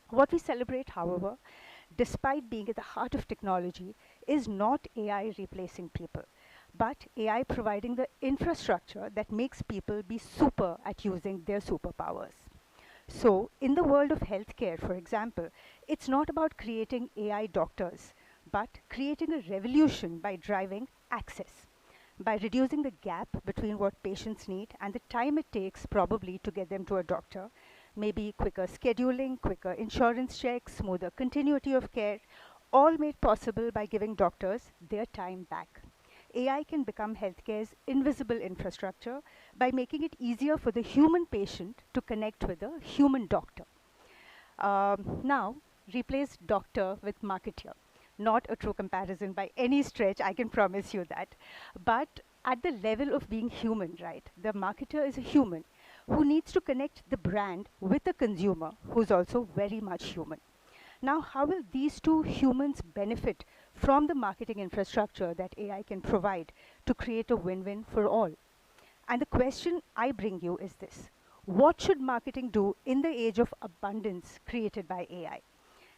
What we celebrate, however, despite being at the heart of technology, is not AI replacing people, but AI providing the infrastructure that makes people be super at using their superpowers. So, in the world of healthcare, for example, it's not about creating AI doctors, but creating a revolution by driving access, by reducing the gap between what patients need and the time it takes probably to get them to a doctor, maybe quicker scheduling, quicker insurance checks, smoother continuity of care, all made possible by giving doctors their time back. AI can become healthcare's invisible infrastructure by making it easier for the human patient to connect with a human doctor. Now, replace doctor with marketeer. Not a true comparison by any stretch, I can promise you that. But at the level of being human, right, the marketer is a human who needs to connect the brand with the consumer who's also very much human. Now, how will these two humans benefit from the marketing infrastructure that AI can provide to create a win-win for all? And the question I bring you is this: what should marketing do in the age of abundance created by AI?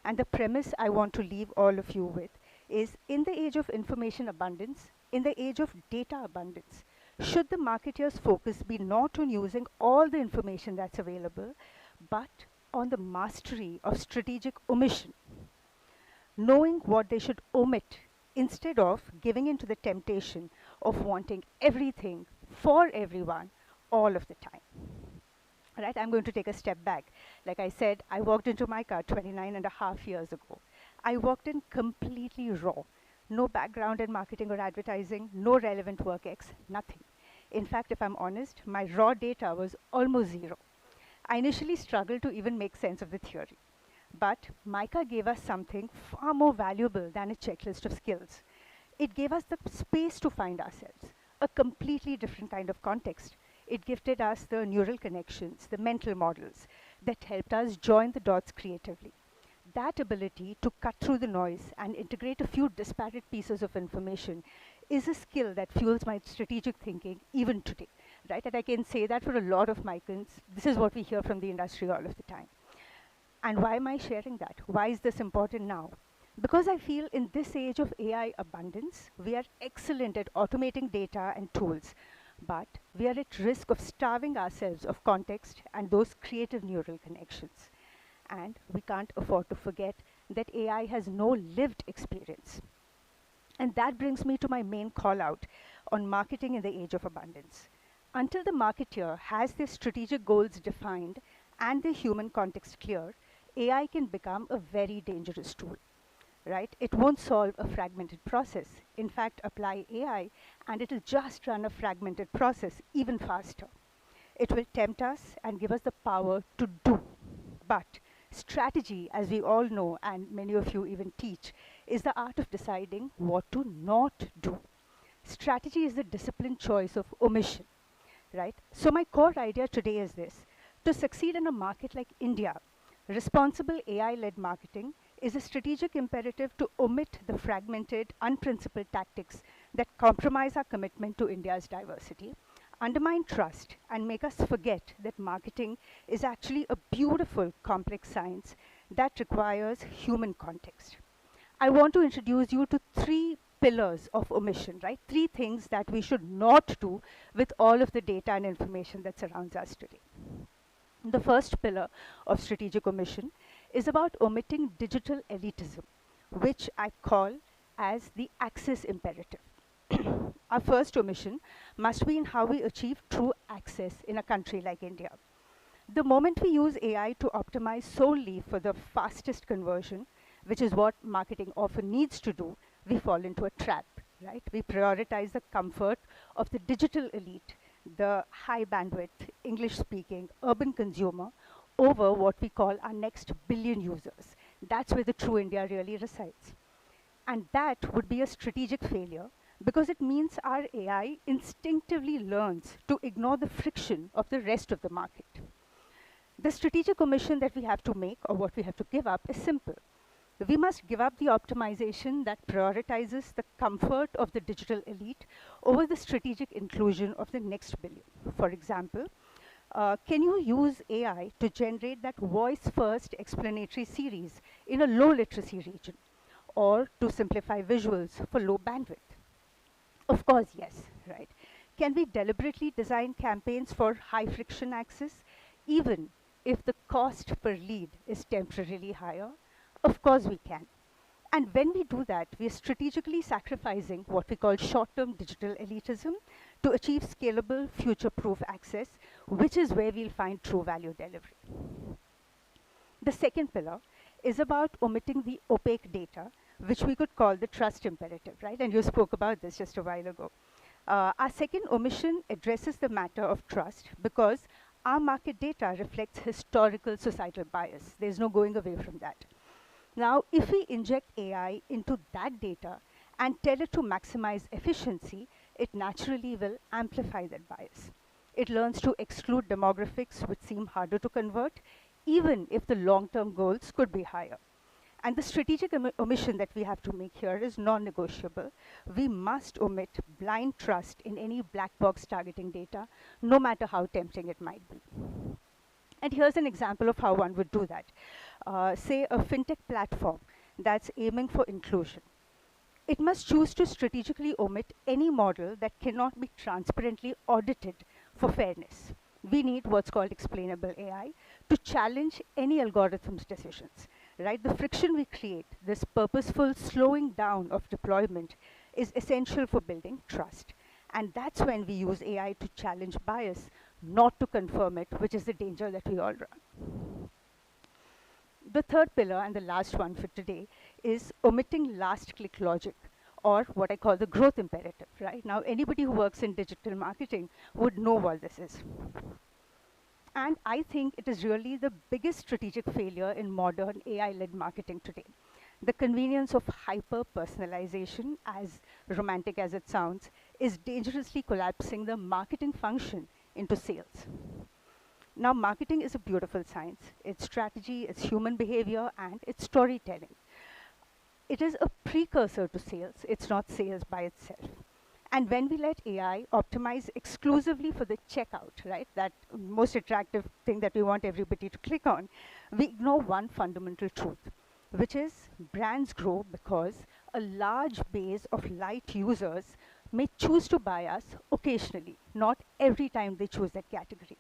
And the premise I want to leave all of you with is, in the age of information abundance, in the age of data abundance, should the marketeer's focus be not on using all the information that's available, but on the mastery of strategic omission, knowing what they should omit instead of giving into the temptation of wanting everything for everyone all of the time. Right, I'm going to take a step back. Like I said, I walked into MICA 29.5 years ago. I walked in completely raw. No background in marketing or advertising, no relevant work ex, nothing. In fact, if I'm honest, my raw data was almost zero. I initially struggled to even make sense of the theory. But MICA gave us something far more valuable than a checklist of skills. It gave us the space to find ourselves, a completely different kind of context. It gifted us the neural connections, the mental models that helped us join the dots creatively. That ability to cut through the noise and integrate a few disparate pieces of information is a skill that fuels my strategic thinking even today, right? And I can say that for a lot of MICAns, this is what we hear from the industry all of the time. And why am I sharing that? Why is this important now? Because I feel in this age of AI abundance, we are excellent at automating data and tools, but we are at risk of starving ourselves of context and those creative neural connections. And we can't afford to forget that AI has no lived experience. And that brings me to my main call out on marketing in the age of abundance. Until the marketeer has their strategic goals defined and the human context clear, AI can become a very dangerous tool, right? It won't solve a fragmented process. In fact, apply AI and it'll just run a fragmented process even faster. It will tempt us and give us the power to do. But strategy, as we all know, and many of you even teach, is the art of deciding what to not do. Strategy is the disciplined choice of omission, right? So my core idea today is this: to succeed in a market like India, Responsible AI-led marketing is a strategic imperative to omit the fragmented, unprincipled tactics that compromise our commitment to India's diversity, undermine trust, and make us forget that marketing is actually a beautiful, complex science that requires human context. I want to introduce you to 3 pillars of omission, right? 3 things that we should not do with all of the data and information that surrounds us today. The first pillar of strategic omission is about omitting digital elitism, which I call as the access imperative. Our first omission must be in how we achieve true access in a country like India. The moment we use AI to optimize solely for the fastest conversion, which is what marketing often needs to do, we fall into a trap, right? We prioritize the comfort of the digital elite, the high bandwidth, English speaking, urban consumer over what we call our next billion users. That's where the true India really resides. And that would be a strategic failure because it means our AI instinctively learns to ignore the friction of the rest of the market. The strategic omission that we have to make, or what we have to give up, is simple. We must give up the optimization that prioritizes the comfort of the digital elite over the strategic inclusion of the next billion. For example, can you use AI to generate that voice-first explanatory series in a low literacy region, or to simplify visuals for low bandwidth? Of course, yes, right? Can we deliberately design campaigns for high friction access, even if the cost per lead is temporarily higher? Of course we can. And when we do that, we are strategically sacrificing what we call short-term digital elitism to achieve scalable, future-proof access, which is where we'll find true value delivery. The second pillar is about omitting the opaque data, which we could call the trust imperative, right? And you spoke about this just a while ago. Our second omission addresses the matter of trust because our market data reflects historical societal bias. There's no going away from that. Now, if we inject AI into that data and tell it to maximize efficiency, it naturally will amplify that bias. It learns to exclude demographics which seem harder to convert, even if the long-term goals could be higher. And the strategic omission that we have to make here is non-negotiable. We must omit blind trust in any black box targeting data, no matter how tempting it might be. And here's an example of how one would do that. Say a fintech platform that's aiming for inclusion. It must choose to strategically omit any model that cannot be transparently audited for fairness. We need what's called explainable AI to challenge any algorithm's decisions, right? The friction we create, this purposeful slowing down of deployment, is essential for building trust. And that's when we use AI to challenge bias, not to confirm it, which is the danger that we all run. The third pillar, and the last one for today, is omitting last click logic, or what I call the growth imperative, right? Now, anybody who works in digital marketing would know what this is. And I think it is really the biggest strategic failure in modern AI-led marketing today. The convenience of hyper-personalization, as romantic as it sounds, is dangerously collapsing the marketing function into sales. Now, marketing is a beautiful science. It's strategy, it's human behavior, and it's storytelling. It is a precursor to sales. It's not sales by itself. And when we let AI optimize exclusively for the checkout, right, that most attractive thing that we want everybody to click on, we ignore one fundamental truth, which is brands grow because a large base of light users may choose to buy us occasionally, not every time they choose that category,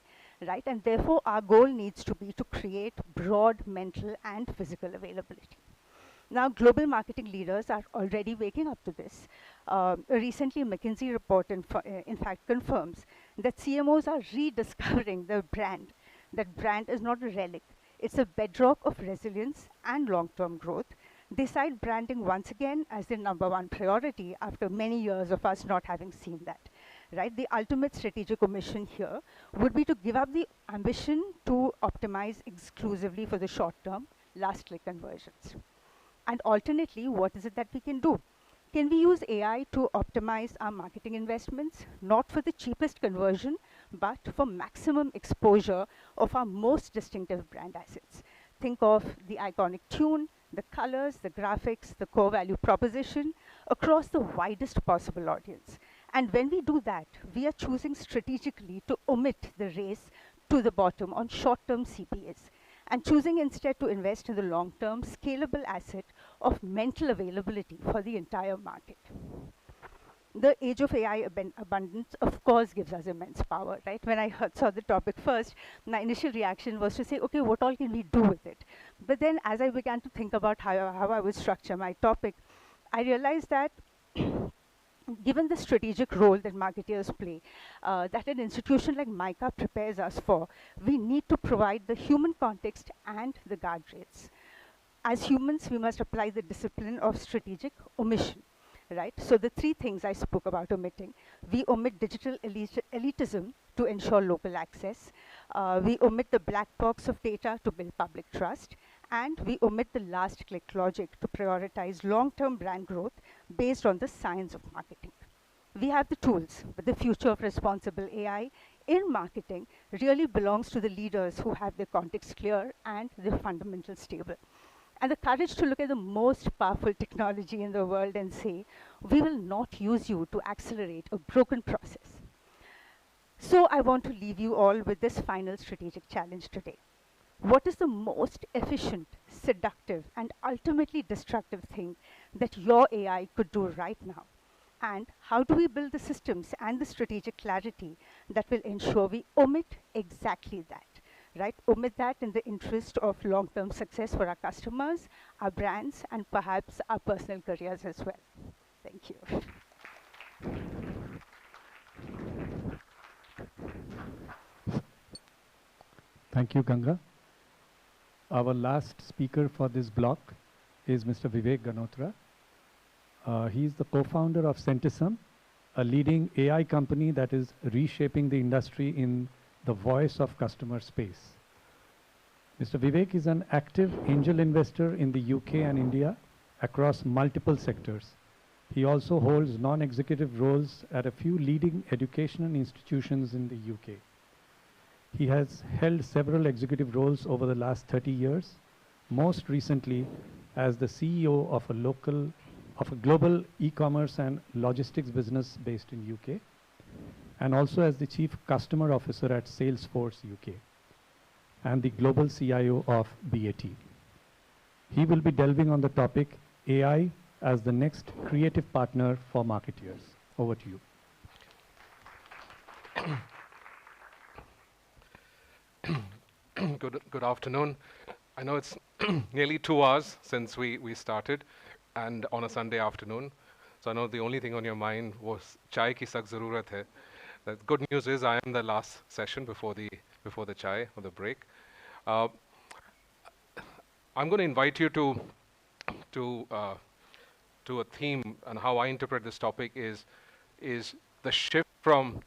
right? And therefore, our goal needs to be to create broad mental and physical availability. Now, global marketing leaders are already waking up to this. A recently McKinsey report, in fact, confirms that CMOs are rediscovering their brand. That brand is not a relic. It's a bedrock of resilience and long-term growth. They cite branding once again as their #1 priority after many years of us not having seen that, right? The ultimate strategic omission here would be to give up the ambition to optimize exclusively for the short-term last-click conversions. And alternately, what is it that we can do? Can we use AI to optimize our marketing investments, not for the cheapest conversion, but for maximum exposure of our most distinctive brand assets? think of the iconic tune, the colors, the graphics, the core value proposition across the widest possible audience. And when we do that, we are choosing strategically to omit the race to the bottom on short-term CPAs and choosing instead to invest in the long-term scalable asset of mental availability for the entire market. The age of AI abundance, of course, gives us immense power, right? When I saw the topic first, my initial reaction was to say, okay, what all can we do with it? But then as I began to think about how I would structure my topic, I realized that given the strategic role that marketeers play, that an institution like MICA prepares us for, we need to provide the human context and the guardrails. As humans, we must apply the discipline of strategic omission, right? So the three things I spoke about omitting: we omit digital elitism to ensure local access, we omit the black box of data to build public trust, and we omit the last click logic to prioritize long-term brand growth based on the science of marketing. We have the tools, but the future of responsible AI in marketing really belongs to the leaders who have their context clear and their fundamentals stable. And the courage to look at the most powerful technology in the world and say, we will not use you to accelerate a broken process. So I want to leave you all with this final strategic challenge today. What is the most efficient, seductive, and ultimately destructive thing that your AI could do right now? And how do we build the systems and the strategic clarity that will ensure we omit exactly that? Right? Omit that in the interest of long-term success for our customers, our brands, and perhaps our personal careers as well. Thank you. Thank you, Ganga. Our last speaker for this block is Mr. Vivek Ganotra. He is the co-founder of Centisum, a leading AI company that is reshaping the industry in the voice of customer space. Mr. Vivek is an active angel investor in the UK and India across multiple sectors. He also holds non-executive roles at a few leading educational institutions in the UK. He has held several executive roles over the last 30 years, most recently as the CEO of a global e-commerce and logistics business based in UK, and also as the Chief Customer Officer at Salesforce UK, and the Global CIO of BAT. He will be delving on the topic AI as the next creative partner for marketeers. Over to you. Good afternoon. I know it's nearly 2 hours since we started, and on a Sunday afternoon. So I know the only thing on your mind was chai ki sak zarurat hai. The good news is I am the last session before the chai or the break. I'm going to invite you to a theme, and how I interpret this topic is the shift from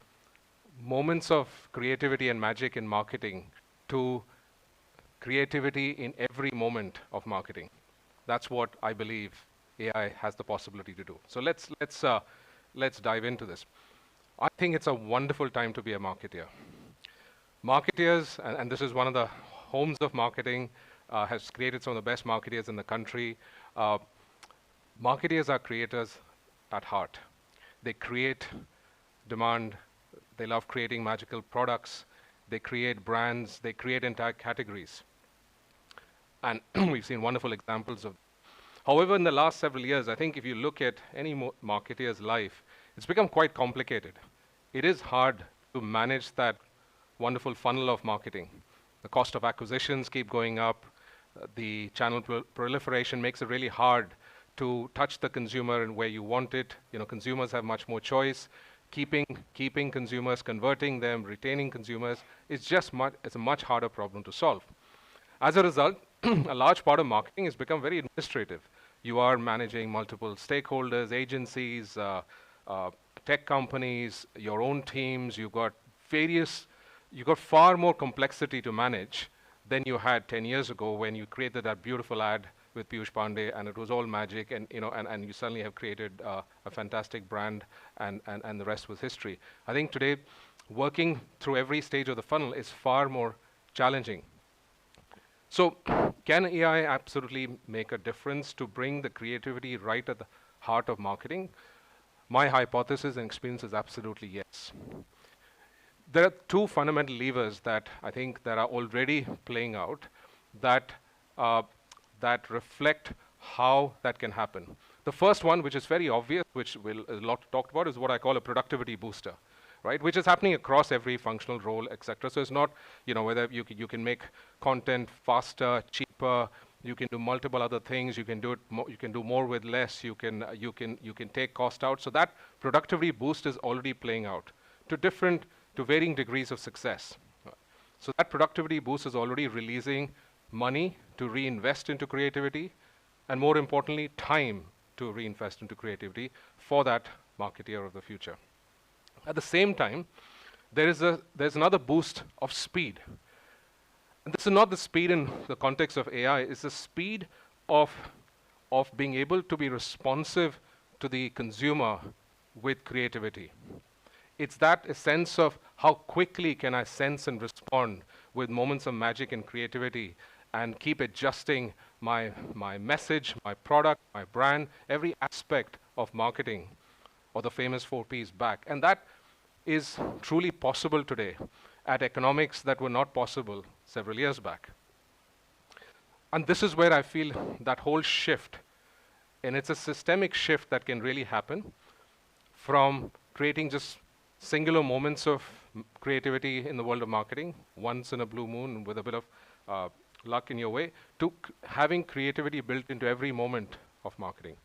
moments of creativity and magic in marketing to creativity in every moment of marketing. That's what I believe AI has the possibility to do. So let's dive into this. I think it's a wonderful time to be a marketeer. Marketeers, and this is one of the homes of marketing, has created some of the best marketeers in the country. Marketeers are creators at heart. They create demand. They love creating magical products. They create brands. They create entire categories. And we've seen wonderful examples of. However, in the last several years, I think if you look at any marketeer's life, it's become quite complicated. It is hard to manage that wonderful funnel of marketing. The cost of acquisitions keep going up. The channel proliferation makes it really hard to touch the consumer and where you want it. You know, consumers have much more choice. Keeping consumers, converting them, retaining consumers is just it's a much harder problem to solve. As a result, a large part of marketing has become very administrative. You are managing multiple stakeholders, agencies, tech companies, your own teams. You've got far more complexity to manage than you had 10 years ago when you created that beautiful ad with Piyush Pandey, and it was all magic, and you suddenly have created a fantastic brand, and the rest was history. I think today, working through every stage of the funnel is far more challenging. So can AI absolutely make a difference to bring the creativity right at the heart of marketing? My hypothesis and experience is absolutely yes. There are two fundamental levers that I think that are already playing out that, that reflect how that can happen. The first one, which is very obvious, which we'll a lot talked about, is what I call a productivity booster, right? Which is happening across every functional role, etc. So it's not, whether you can make content faster, cheaper, you can do multiple other things, you can do it you can do more with less, you can take cost out. So that productivity boost is already playing out to varying degrees of success. So that productivity boost is already releasing money to reinvest into creativity, and more importantly, time to reinvest into creativity for that marketeer of the future. At the same time, there's another boost of speed. And this is not the speed in the context of AI, it's the speed of being able to be responsive to the consumer with creativity. It's that sense of how quickly can I sense and respond with moments of magic and creativity and keep adjusting my message, my product, my brand, every aspect of marketing, or the famous 4 Ps back. And that is truly possible today at economics that were not possible several years back. And this is where I feel that whole shift, and it's a systemic shift that can really happen from creating just singular moments of creativity in the world of marketing, once in a blue moon with a bit of luck in your way, to having creativity built into every moment of marketing.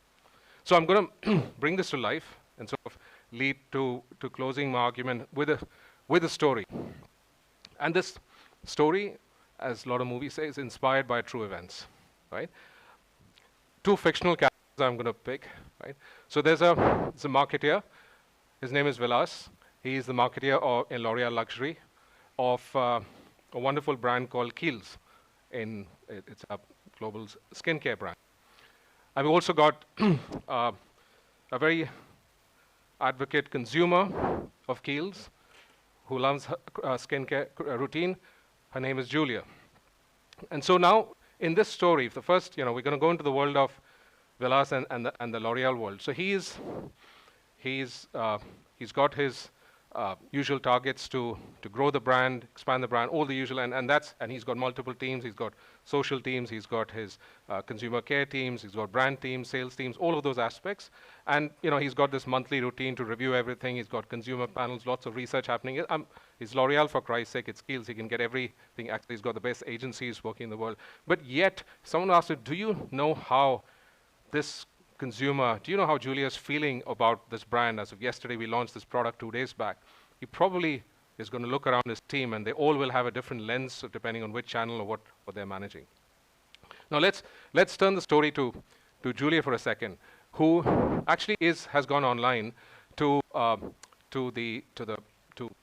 So I'm going to bring this to life and sort of lead to closing my argument with a story. And this story, as a lot of movies say, is inspired by true events, right? Two fictional characters I'm going to pick, right? So there's a marketeer. His name is Vilas. He's the marketeer in L'Oreal Luxury of a wonderful brand called Kiehl's. It's a global skincare brand. And we've also got a very advocate consumer of Kiehl's who loves her skincare routine. Her name is Julia. And so now, in this story, the first, we're going to go into the world of Vilas and the L'Oreal world. So he's got his usual targets to grow the brand, expand the brand, all the usual, and he's got multiple teams. He's got social teams, he's got his consumer care teams, he's got brand teams, sales teams, all of those aspects. And he's got this monthly routine to review everything. He's got consumer panels, lots of research happening. He's L'Oreal, for Christ's sake. It's Kiehl's. He can get everything. Actually, he's got the best agencies working in the world. But yet, someone asked him, do you know how this consumer, do you know how Julia's feeling about this brand? As of yesterday, we launched this product 2 days back. He probably is going to look around his team, and they all will have a different lens depending on which channel or what they're managing. Now let's turn the story to Julia for a second, who actually has gone online to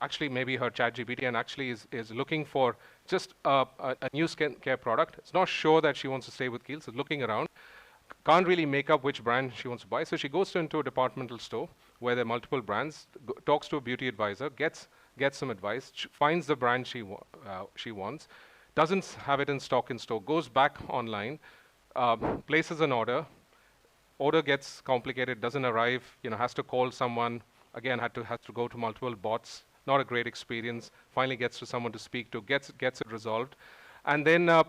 actually maybe her ChatGPT, and actually is looking for just a new skincare product. It's not sure that she wants to stay with Kiehl's. So looking around, can't really make up which brand she wants to buy. So she goes into a departmental store where there are multiple brands, talks to a beauty advisor, gets some advice, finds the brand she wants, doesn't have it in stock in store, goes back online, places an order gets complicated, doesn't arrive, has to call someone, again, has to go to multiple bots, not a great experience, finally gets to someone to speak to, gets it resolved, and then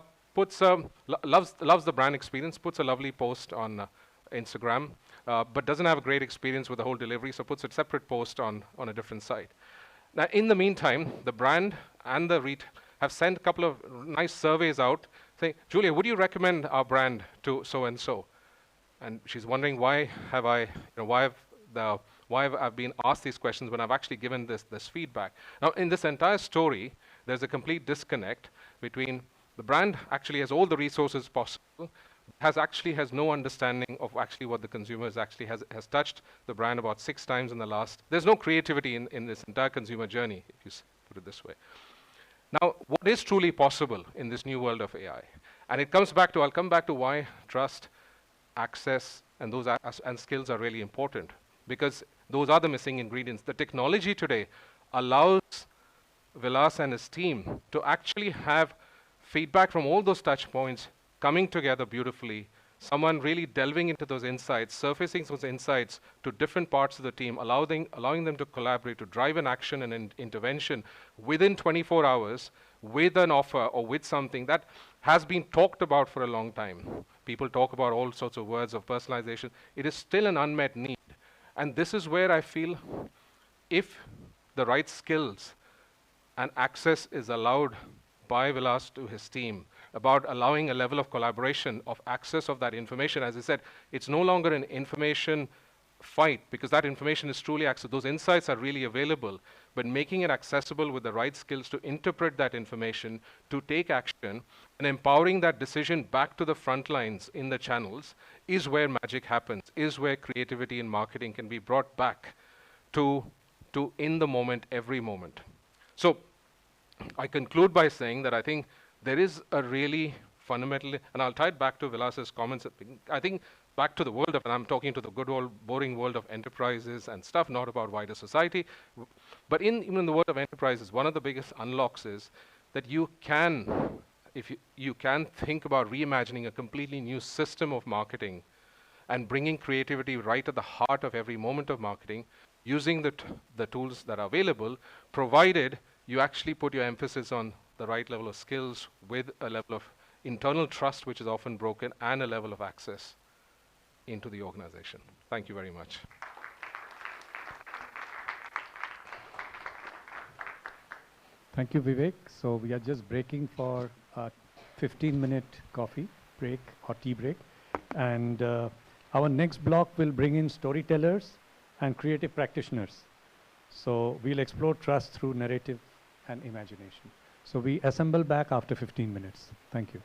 loves the brand experience, puts a lovely post on Instagram, but doesn't have a great experience with the whole delivery, so puts a separate post on a different site. Now, in the meantime, the brand and the retail have sent a couple of nice surveys out saying, Julia, would you recommend our brand to so-and-so? And she's wondering, why have I been asked these questions when I've actually given this feedback? Now, in this entire story, there's a complete disconnect between the brand actually has all the resources possible, has no understanding of actually what the consumer has touched the brand about 6 times in the last. There's no creativity in this entire consumer journey, if you put it this way. Now, what is truly possible in this new world of AI? And I'll come back to why trust, access, and those and skills are really important, because those are the missing ingredients. The technology today allows Vilas and his team to actually have feedback from all those touch points coming together beautifully, someone really delving into those insights, surfacing those insights to different parts of the team, allowing them to collaborate, to drive an action and an intervention within 24 hours with an offer or with something that has been talked about for a long time. People talk about all sorts of words of personalization. It is still an unmet need. And this is where I feel if the right skills and access is allowed by Vilas to his team, about allowing a level of collaboration, of access of that information. As I said, it's no longer an information fight because that information is truly accessible. Those insights are really available, but making it accessible with the right skills to interpret that information, to take action, and empowering that decision back to the front lines in the channels is where magic happens, is where creativity and marketing can be brought back to in the moment, every moment. So I conclude by saying that I think there is a really fundamental, and I'll tie it back to Vilas's comments. I think back to the world of, and I'm talking to the good old boring world of enterprises and stuff, not about wider society. But even in the world of enterprises, one of the biggest unlocks is that you can, if you can think about reimagining a completely new system of marketing and bringing creativity right at the heart of every moment of marketing, using the tools that are available, provided you actually put your emphasis on the right level of skills with a level of internal trust, which is often broken, and a level of access into the organization. Thank you very much. Thank you, Vivek. So we are just breaking for a 15-minute coffee break or tea break. And our next block will bring in storytellers and creative practitioners. So we'll explore trust through narrative and imagination. So we assemble back after 15 minutes. Thank you.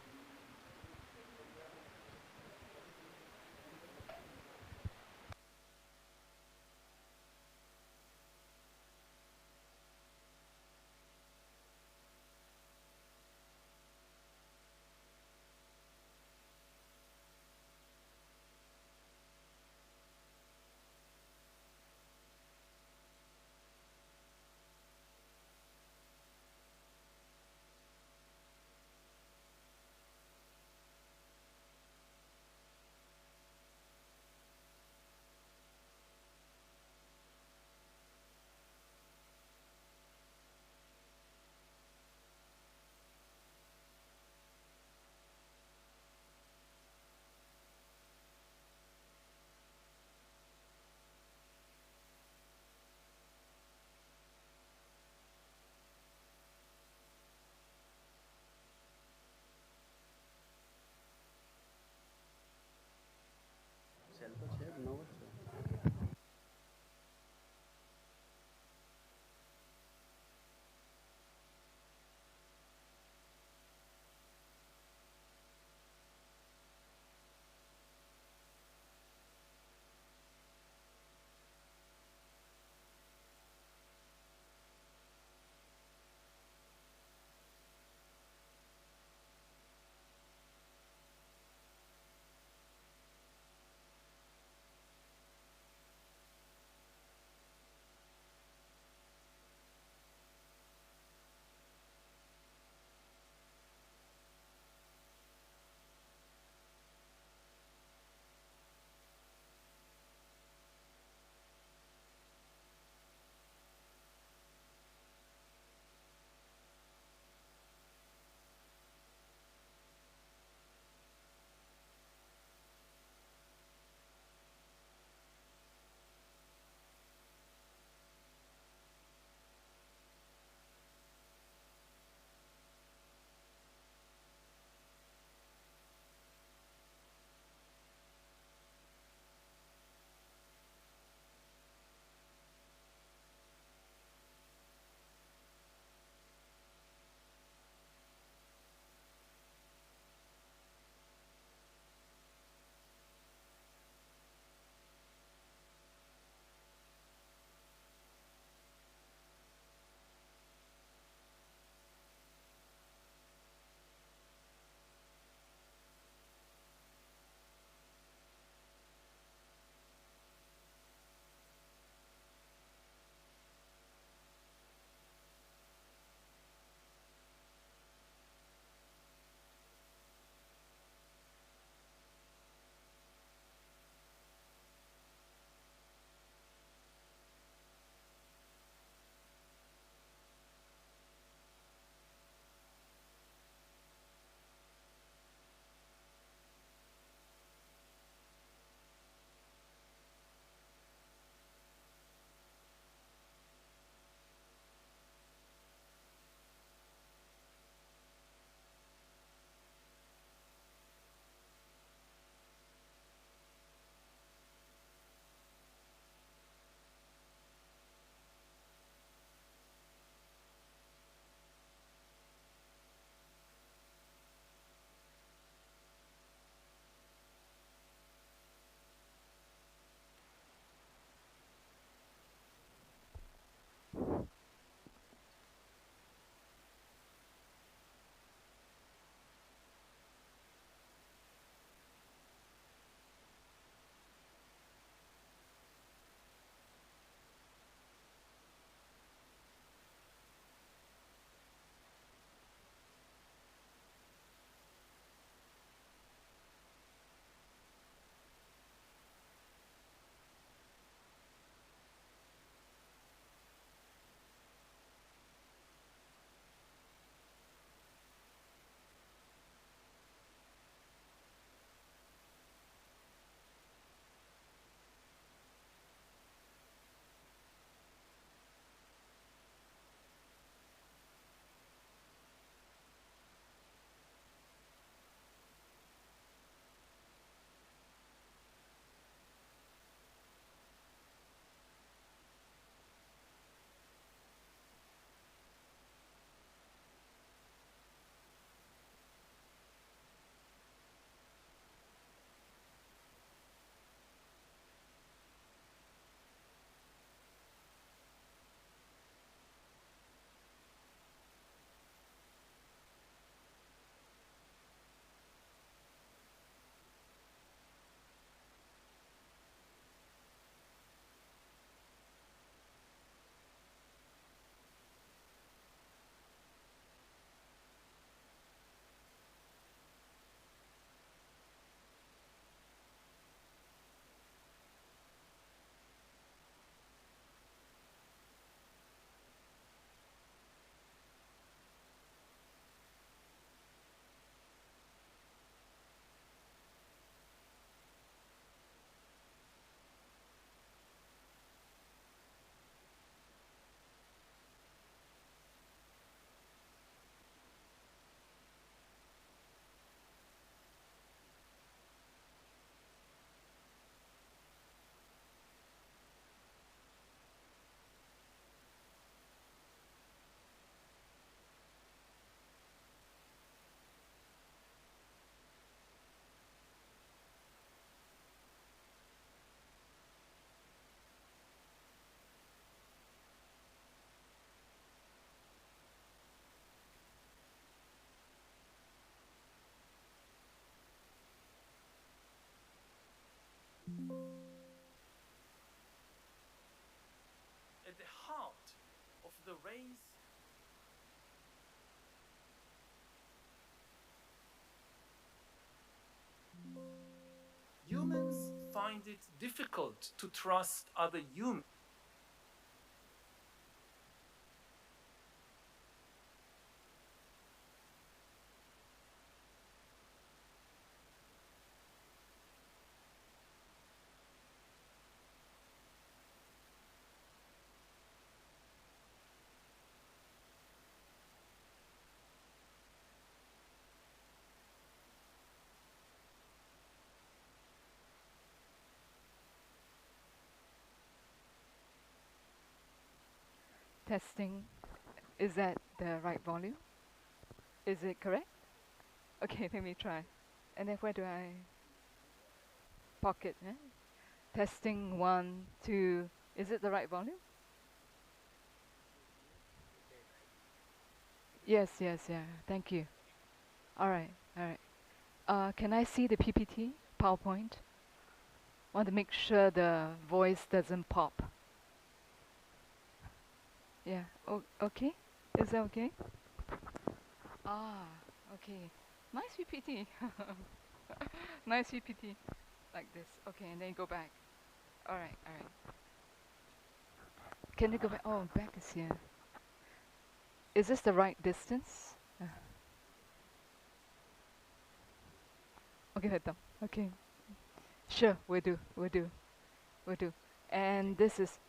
Humans find it difficult to trust other humans. Testing. Is that the right volume? Is it correct? Okay, let me try. And then where do I pocket? Eh? Testing 1, 2. Is it the right volume? Yes, yes, yeah. Thank you. All right, all right. Can I see the PPT, PowerPoint? Want to make sure the voice doesn't pop. Yeah. Okay. Is that okay? Ah, okay. Nice PPT. Nice PPT. Like this. Okay, and then go back. All right, all right. Can you go back? Oh, back is here. Is this the right distance? Okay, 됐다. Okay. Sure, we'll do. We'll do. We'll do. And this is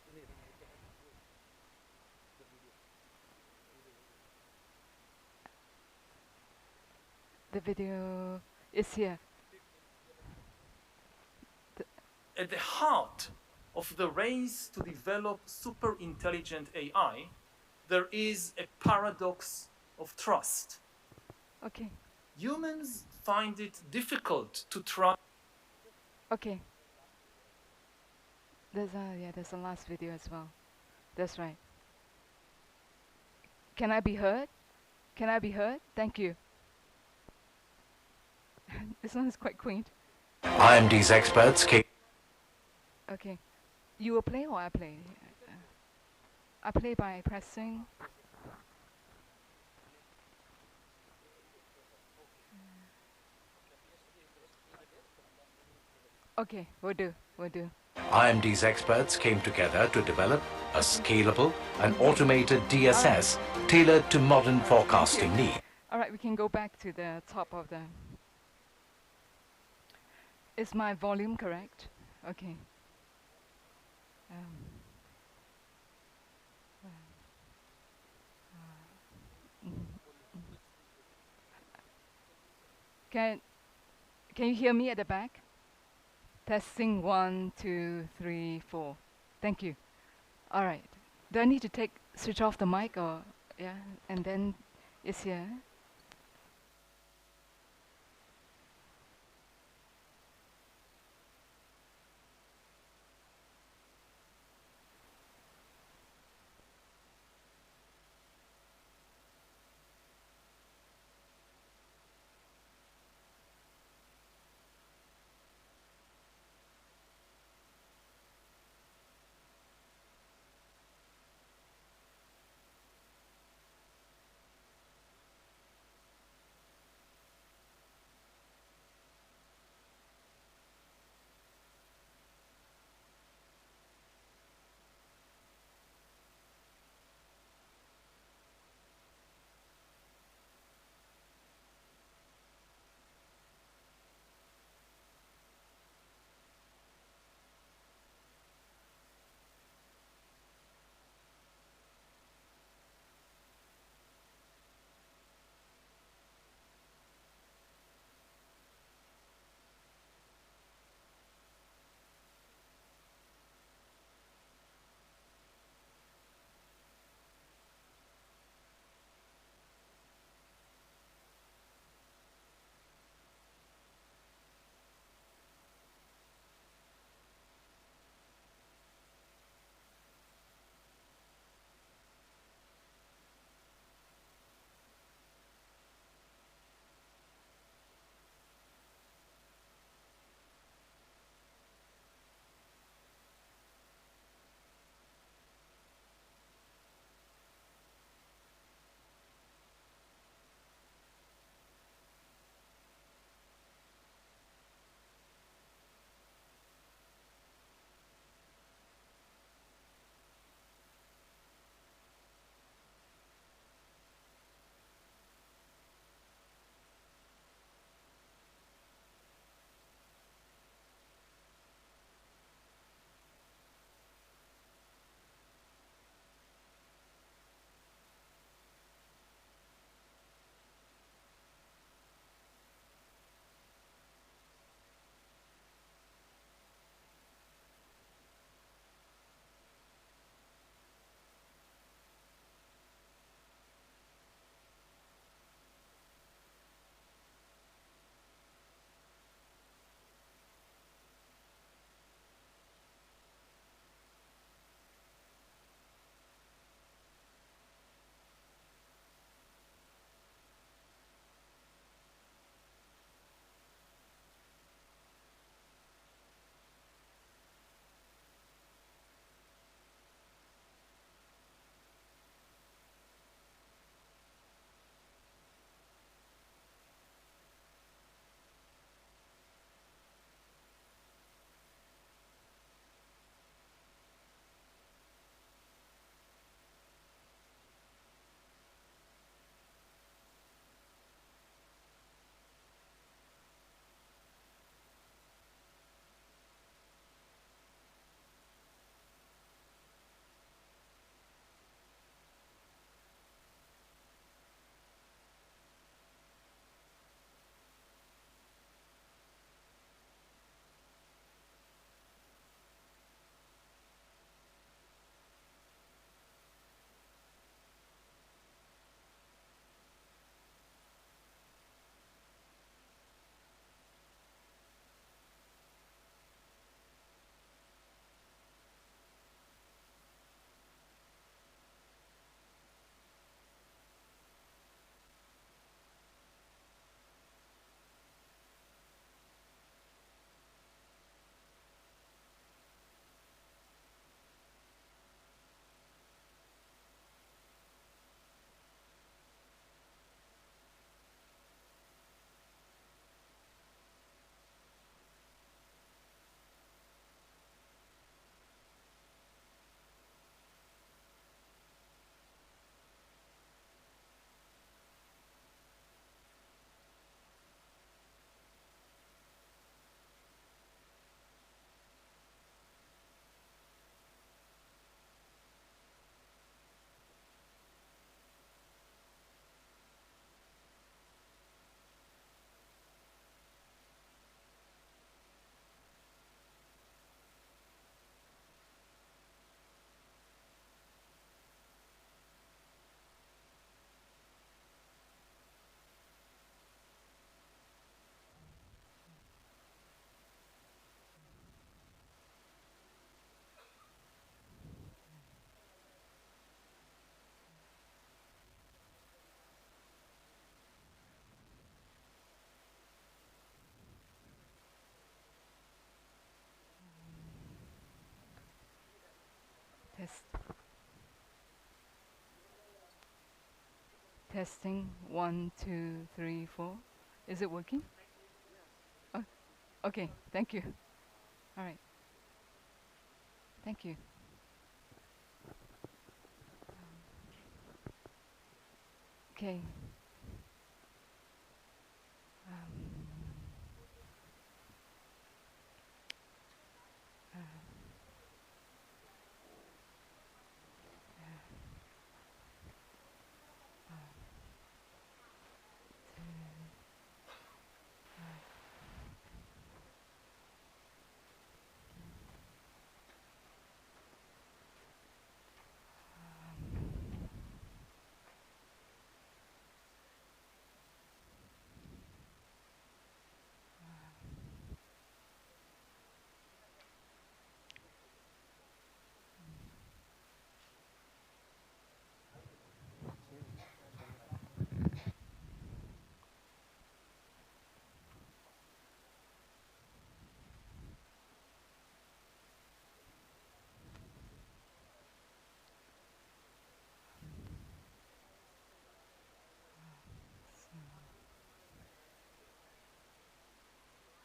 the video is here. At the heart of the race to develop super intelligent AI, there is a paradox of trust. Okay. Humans find it difficult to trust. Okay. There's a last video as well. That's right. Can I be heard? Can I be heard? Thank you. This one is quite quaint. IMD's experts came. Okay. You will play or I play? I play by pressing. Okay, we'll do. We'll do. IMD's experts came together to develop a scalable and automated DSS tailored to modern forecasting needs. All right, we can go back to the top of the... Is my volume correct? Okay. Can you hear me at the back? Testing 1, 2, 3, 4. Thank you. All right. Do I need to switch off the mic or yeah? And then it's here. Test. Testing 1, 2, 3, 4. Is it working? Oh, okay, thank you. All right. Thank you. Okay.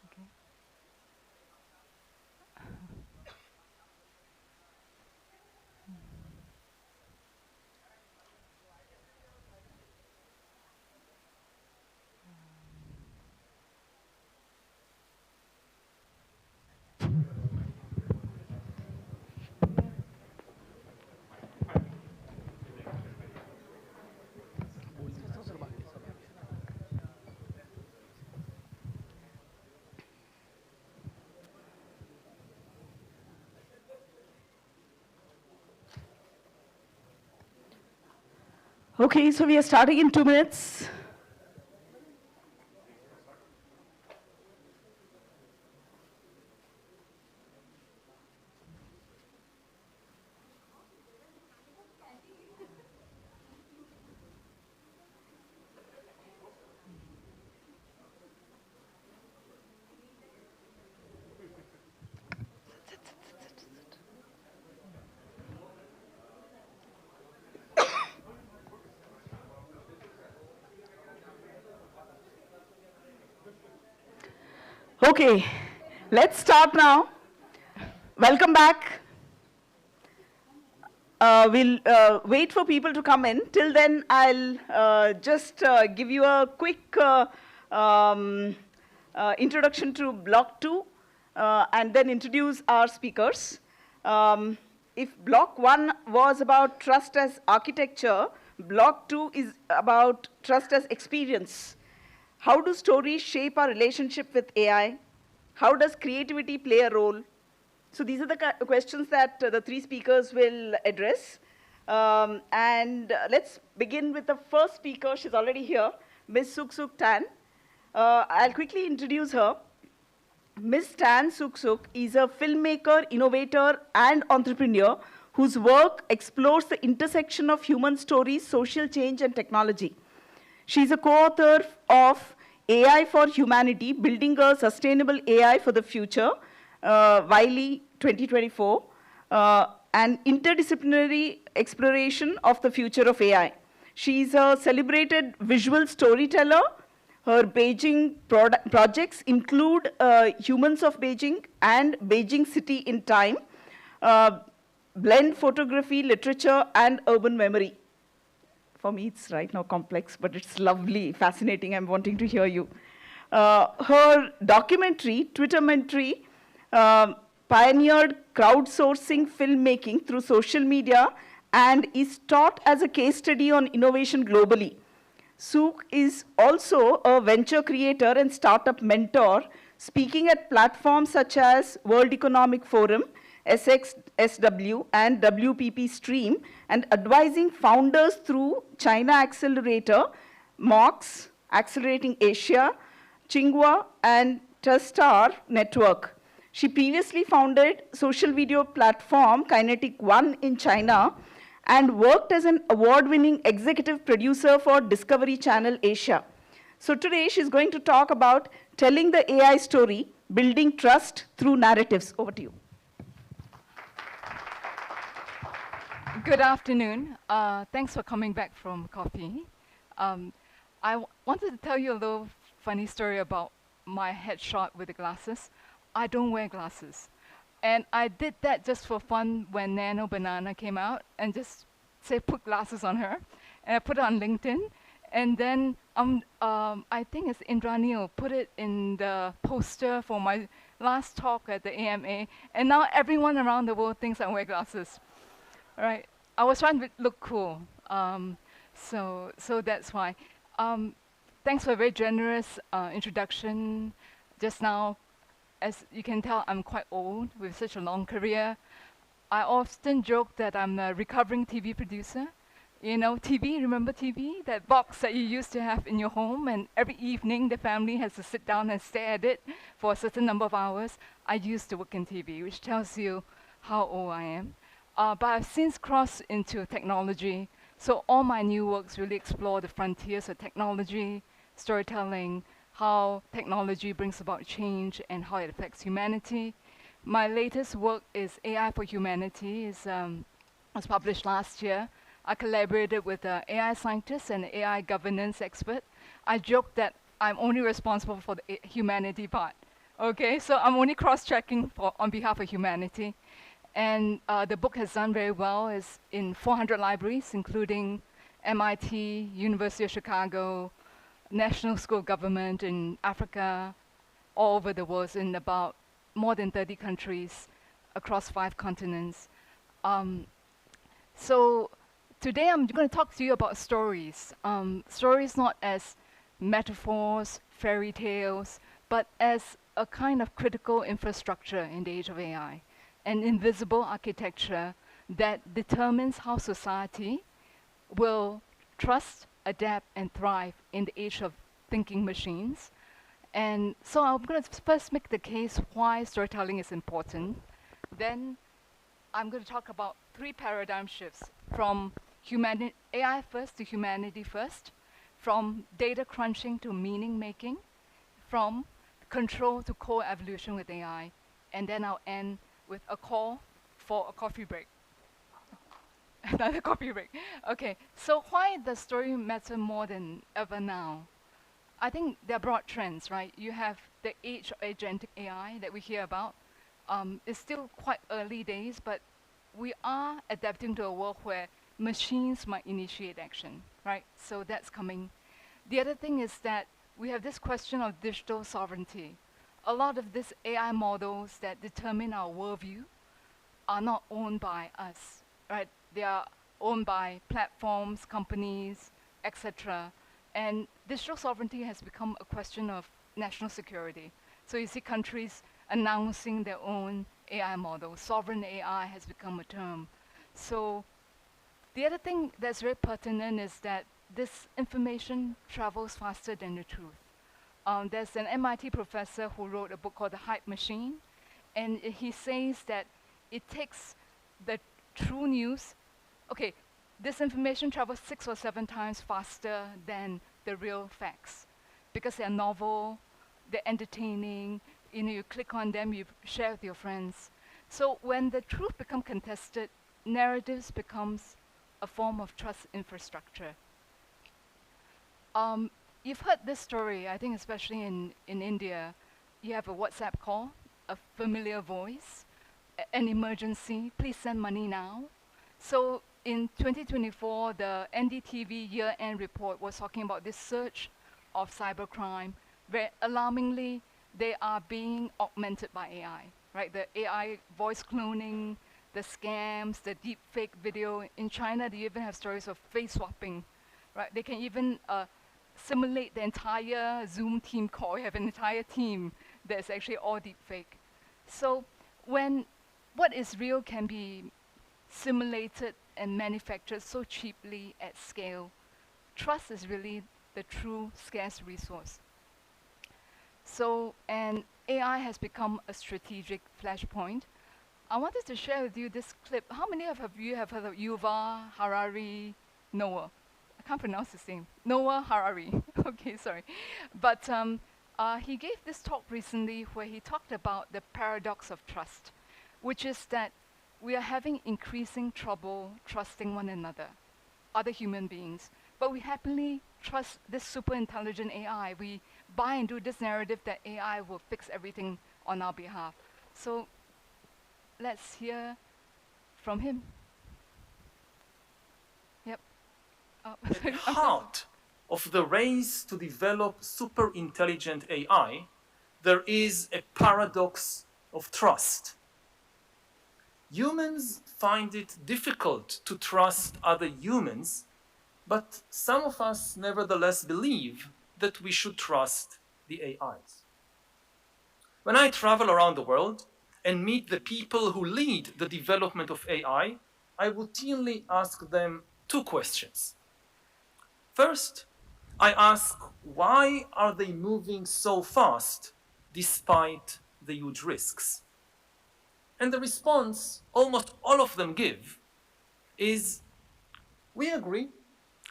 Okay. Okay, so we are starting in 2 minutes. Okay, let's start now. Welcome back. We'll wait for people to come in. Till then, I'll just give you a quick introduction to Block 2 and then introduce our speakers. If Block 1 was about trust as architecture, Block 2 is about trust as experience. How do stories shape our relationship with AI? How does creativity play a role? So these are the questions that the three speakers will address. Let's begin with the first speaker. She's already here, Ms. Suk Suk Tan. I'll quickly introduce her. Ms. Tan Suk Suk is a filmmaker, innovator, and entrepreneur whose work explores the intersection of human stories, social change, and technology. She's a co-author of AI for Humanity, Building a Sustainable AI for the Future, Wiley 2024, an interdisciplinary exploration of the future of AI. She's a celebrated visual storyteller. Her Beijing projects include Humans of Beijing and Beijing City in Time, blend photography, literature, and urban memory. For me, it's right now complex, but it's lovely, fascinating. I'm wanting to hear you. Her documentary, Twittermentary, pioneered crowdsourcing filmmaking through social media and is taught as a case study on innovation globally. Suk is also a venture creator and startup mentor, speaking at platforms such as World Economic Forum, SXSW, and WPP Stream, and advising founders through China Accelerator, MOX, Accelerating Asia, Tsinghua, and Testar Network. She previously founded social video platform Kinetic One in China and worked as an award-winning executive producer for Discovery Channel Asia. So today she's going to talk about telling the AI story, building trust through narratives. Over to you. Good afternoon. Thanks for coming back from coffee. I wanted to tell you a little funny story about my headshot with the glasses. I don't wear glasses. And I did that just for fun when Nano Banana came out and just say put glasses on her. And I put it on LinkedIn. And then I think it's Indranil put it in the poster for my last talk at the AMA. And now everyone around the world thinks I wear glasses. Right. I was trying to look cool. So that's why. Thanks for a very generous introduction just now. As you can tell, I'm quite old with such a long career. I often joke that I'm a recovering TV producer. You know, TV, remember TV? That box that you used to have in your home, and every evening the family has to sit down and stare at it for a certain number of hours. I used to work in TV, which tells you how old I am. But I've since crossed into technology, so all my new works really explore the frontiers of technology, storytelling, how technology brings about change and how it affects humanity. My latest work is AI for Humanity. It was published last year. I collaborated with an AI scientist and an AI governance expert. I joke that I'm only responsible for the humanity part. Okay, so I'm only cross-checking on behalf of humanity. And the book has done very well. It's in 400 libraries, including MIT, University of Chicago, National School of Government in Africa, all over the world, in about more than 30 countries across 5 continents. So today I'm going to talk to you about stories. Stories not as metaphors, fairy tales, but as a kind of critical infrastructure in the age of AI, an invisible architecture that determines how society will trust, adapt, and thrive in the age of thinking machines. And so I'm going to first make the case why storytelling is important. Then I'm going to talk about 3 paradigm shifts from AI first to humanity first, from data crunching to meaning making, from control to co-evolution with AI. And then I'll end with a call for a coffee break. Another coffee break. Okay, so why does story matter more than ever now? I think there are broad trends, right? You have the age of agentic AI that we hear about. It's still quite early days, but we are adapting to a world where machines might initiate action, right? So that's coming. The other thing is that we have this question of digital sovereignty. A lot of these AI models that determine our worldview are not owned by us, right? They are owned by platforms, companies, etc. And digital sovereignty has become a question of national security. So you see countries announcing their own AI models. Sovereign AI has become a term. So the other thing that's very pertinent is that this information travels faster than the truth. There's an MIT professor who wrote a book called The Hype Machine, and he says that it takes the true news. Okay, this information travels 6 or 7 times faster than the real facts because they're novel, they're entertaining, you click on them, you share with your friends. So when the truth becomes contested, narratives becomes a form of trust infrastructure. You've heard this story, I think especially in India. You have a WhatsApp call, a familiar voice, an emergency, please send money now. So in 2024, the NDTV year-end report was talking about this surge of cybercrime, where alarmingly, they are being augmented by AI, right? The AI voice cloning, the scams, the deep fake video. In China, they even have stories of face swapping, right? They can even simulate the entire Zoom team call. You have an entire team that's actually all deep fake. So when what is real can be simulated and manufactured so cheaply at scale, trust is really the true scarce resource. So, and AI has become a strategic flashpoint. I wanted to share with you this clip. How many of you have heard of Yuval Harari Noah? I can't pronounce his name. Noah Harari. Okay, sorry. But he gave this talk recently where he talked about the paradox of trust, which is that we are having increasing trouble trusting one another, other human beings. But we happily trust this super intelligent AI. We buy into this narrative that AI will fix everything on our behalf. So let's hear from him. Yep. At the heart of the race to develop super intelligent AI, there is a paradox of trust. Humans find it difficult to trust other humans, but some of us nevertheless believe that we should trust the AIs. When I travel around the world and meet the people who lead the development of AI, I routinely ask them two questions. First, I ask, why are they moving so fast despite the huge risks? And the response almost all of them give is, we agree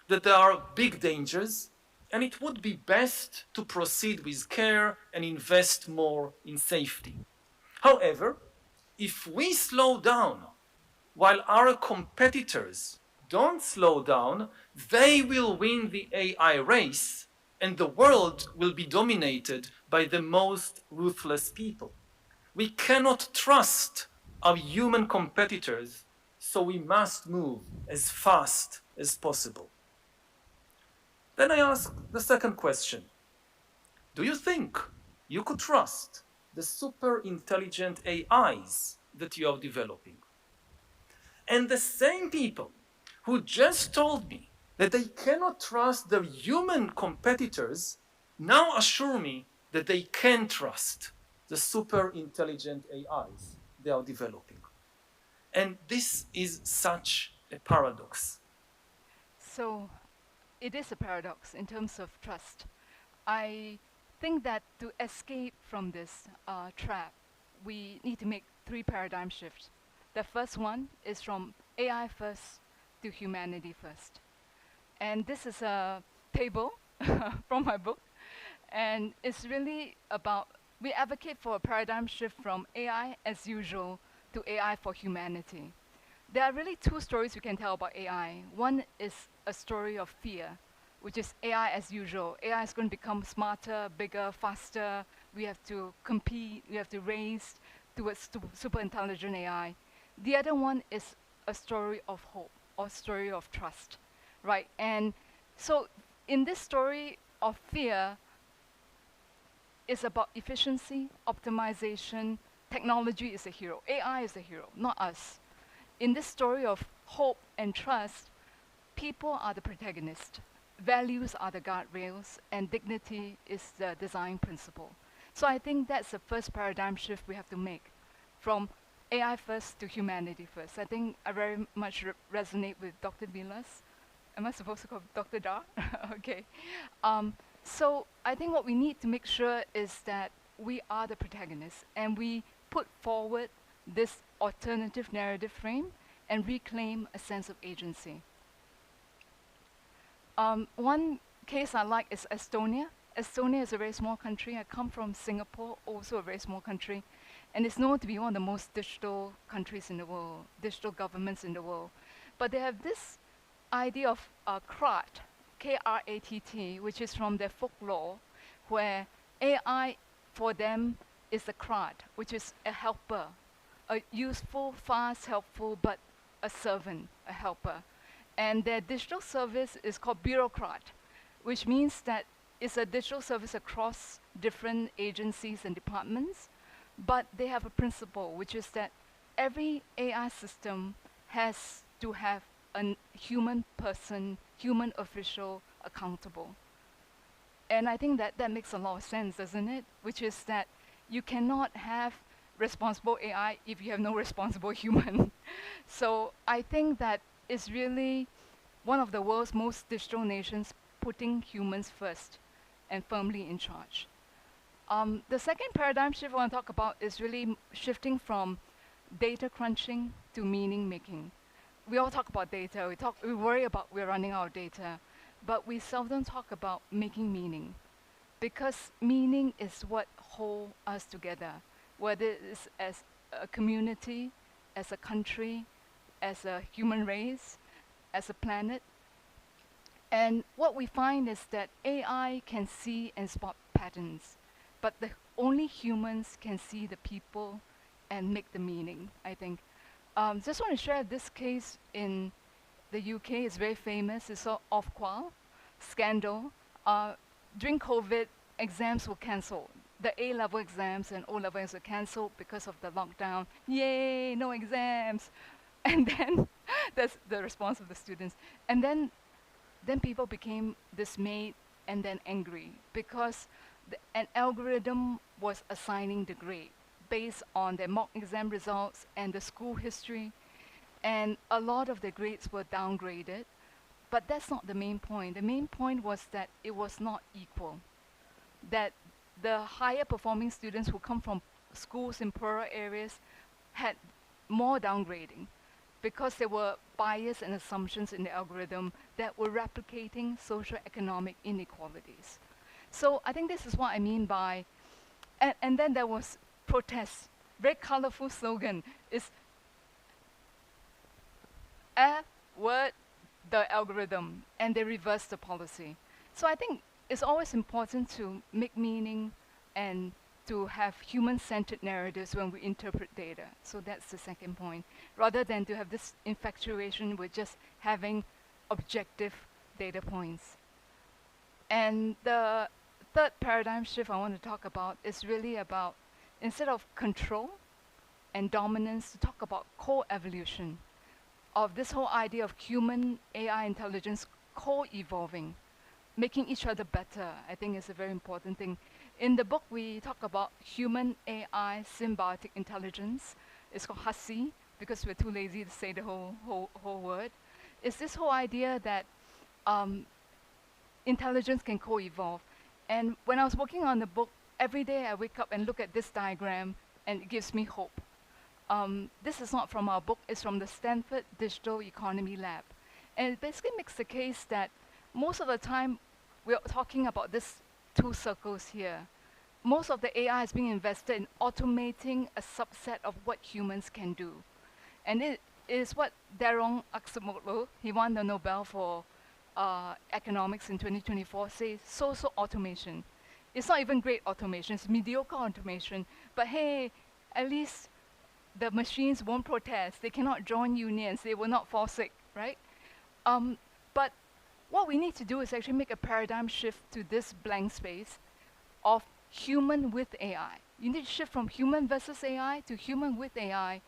that there are big dangers and it would be best to proceed with care and invest more in safety. However, if we slow down while our competitors don't slow down, they will win the AI race and the world will be dominated by the most ruthless people. We cannot trust our human competitors, so we must move as fast as possible. Then I ask the second question. Do you think you could trust the super intelligent AIs that you are developing? And the same people who just told me that they cannot trust their human competitors now assure me that they can trust the super intelligent AIs they are developing. And this is such a paradox. So it is a paradox in terms of trust. I think that to escape from this trap, we need to make three paradigm shifts. The first one is from AI first to humanity first. And this is a table from my book. And it's really about, we advocate for a paradigm shift from AI as usual to AI for humanity. There are really two stories we can tell about AI. One is a story of fear, which is AI as usual. AI is going to become smarter, bigger, faster. We have to compete, we have to race towards super intelligent AI. The other one is a story of hope or story of trust, right? And so in this story of fear, it's about efficiency, optimization. Technology is a hero. AI is a hero, not us. In this story of hope and trust, people are the protagonist. Values are the guardrails, and dignity is the design principle. So I think that's the first paradigm shift we have to make, from AI first to humanity first. I think I very much resonate with Dr. Vilas. Am I supposed to call Dr. Dar? Okay. So I think what we need to make sure is that we are the protagonists and we put forward this alternative narrative frame and reclaim a sense of agency. One case I like is Estonia. Estonia is a very small country. I come from Singapore, also a very small country. And it's known to be one of the most digital countries in the world, digital governments in the world. But they have this idea of KRAT, K-R-A-T-T, which is from their folklore, where AI for them is a KRAT, which is a helper, a useful, fast, helpful, but a servant, a helper. And their digital service is called bureaucrat, which means that it's a digital service across different agencies and departments, but they have a principle, which is that every AI system has to have a human person, human official accountable. And I think that that makes a lot of sense, doesn't it? Which is that you cannot have responsible AI if you have no responsible human. So I think that it's really one of the world's most digital nations putting humans first and firmly in charge. The second paradigm shift I want to talk about is really shifting from data crunching to meaning making. We all talk about data, we worry about we're running out of data, but we seldom talk about making meaning, because meaning is what holds us together, whether it's as a community, as a country, as a human race, as a planet. And what we find is that AI can see and spot patterns, but only humans can see the people and make the meaning, I think. Just want to share this case in the UK. It's very famous. It's called Ofqual scandal. During COVID, exams were cancelled. The A-level exams and O-level exams were cancelled because of the lockdown. Yay, no exams. And then that's the response of the students. And then people became dismayed and then angry because an algorithm was assigning the grade based on their mock exam results and the school history. And a lot of the grades were downgraded. But that's not the main point. The main point was that it was not equal. That the higher performing students who come from schools in poorer areas had more downgrading because there were bias and assumptions in the algorithm that were replicating socio-economic inequalities. So I think this is what I mean by, and then there was protests. Very colorful slogan is word the algorithm, and they reversed the policy. So I think it's always important to make meaning and to have human-centered narratives when we interpret data. So that's the second point, rather than to have this infatuation with just having objective data points. And the third paradigm shift I want to talk about is really about, instead of control and dominance, to talk about co-evolution of this whole idea of human AI intelligence co-evolving, making each other better, I think is a very important thing. In the book, we talk about human AI symbiotic intelligence. It's called HASI, because we're too lazy to say the whole word. It's this whole idea that intelligence can co-evolve. And when I was working on the book, every day I wake up and look at this diagram, and it gives me hope. This is not from our book, it's from the Stanford Digital Economy Lab. And it basically makes the case that most of the time we're talking about these two circles here. Most of the AI is being invested in automating a subset of what humans can do. And it is what Daron Aksamoto, he won the Nobel for economics in 2024, says social automation. It's not even great automation, it's mediocre automation, but hey, at least the machines won't protest, they cannot join unions, they will not fall sick, right? But what we need to do is actually make a paradigm shift to this blank space of human with AI. You need to shift from human versus AI to human with AI,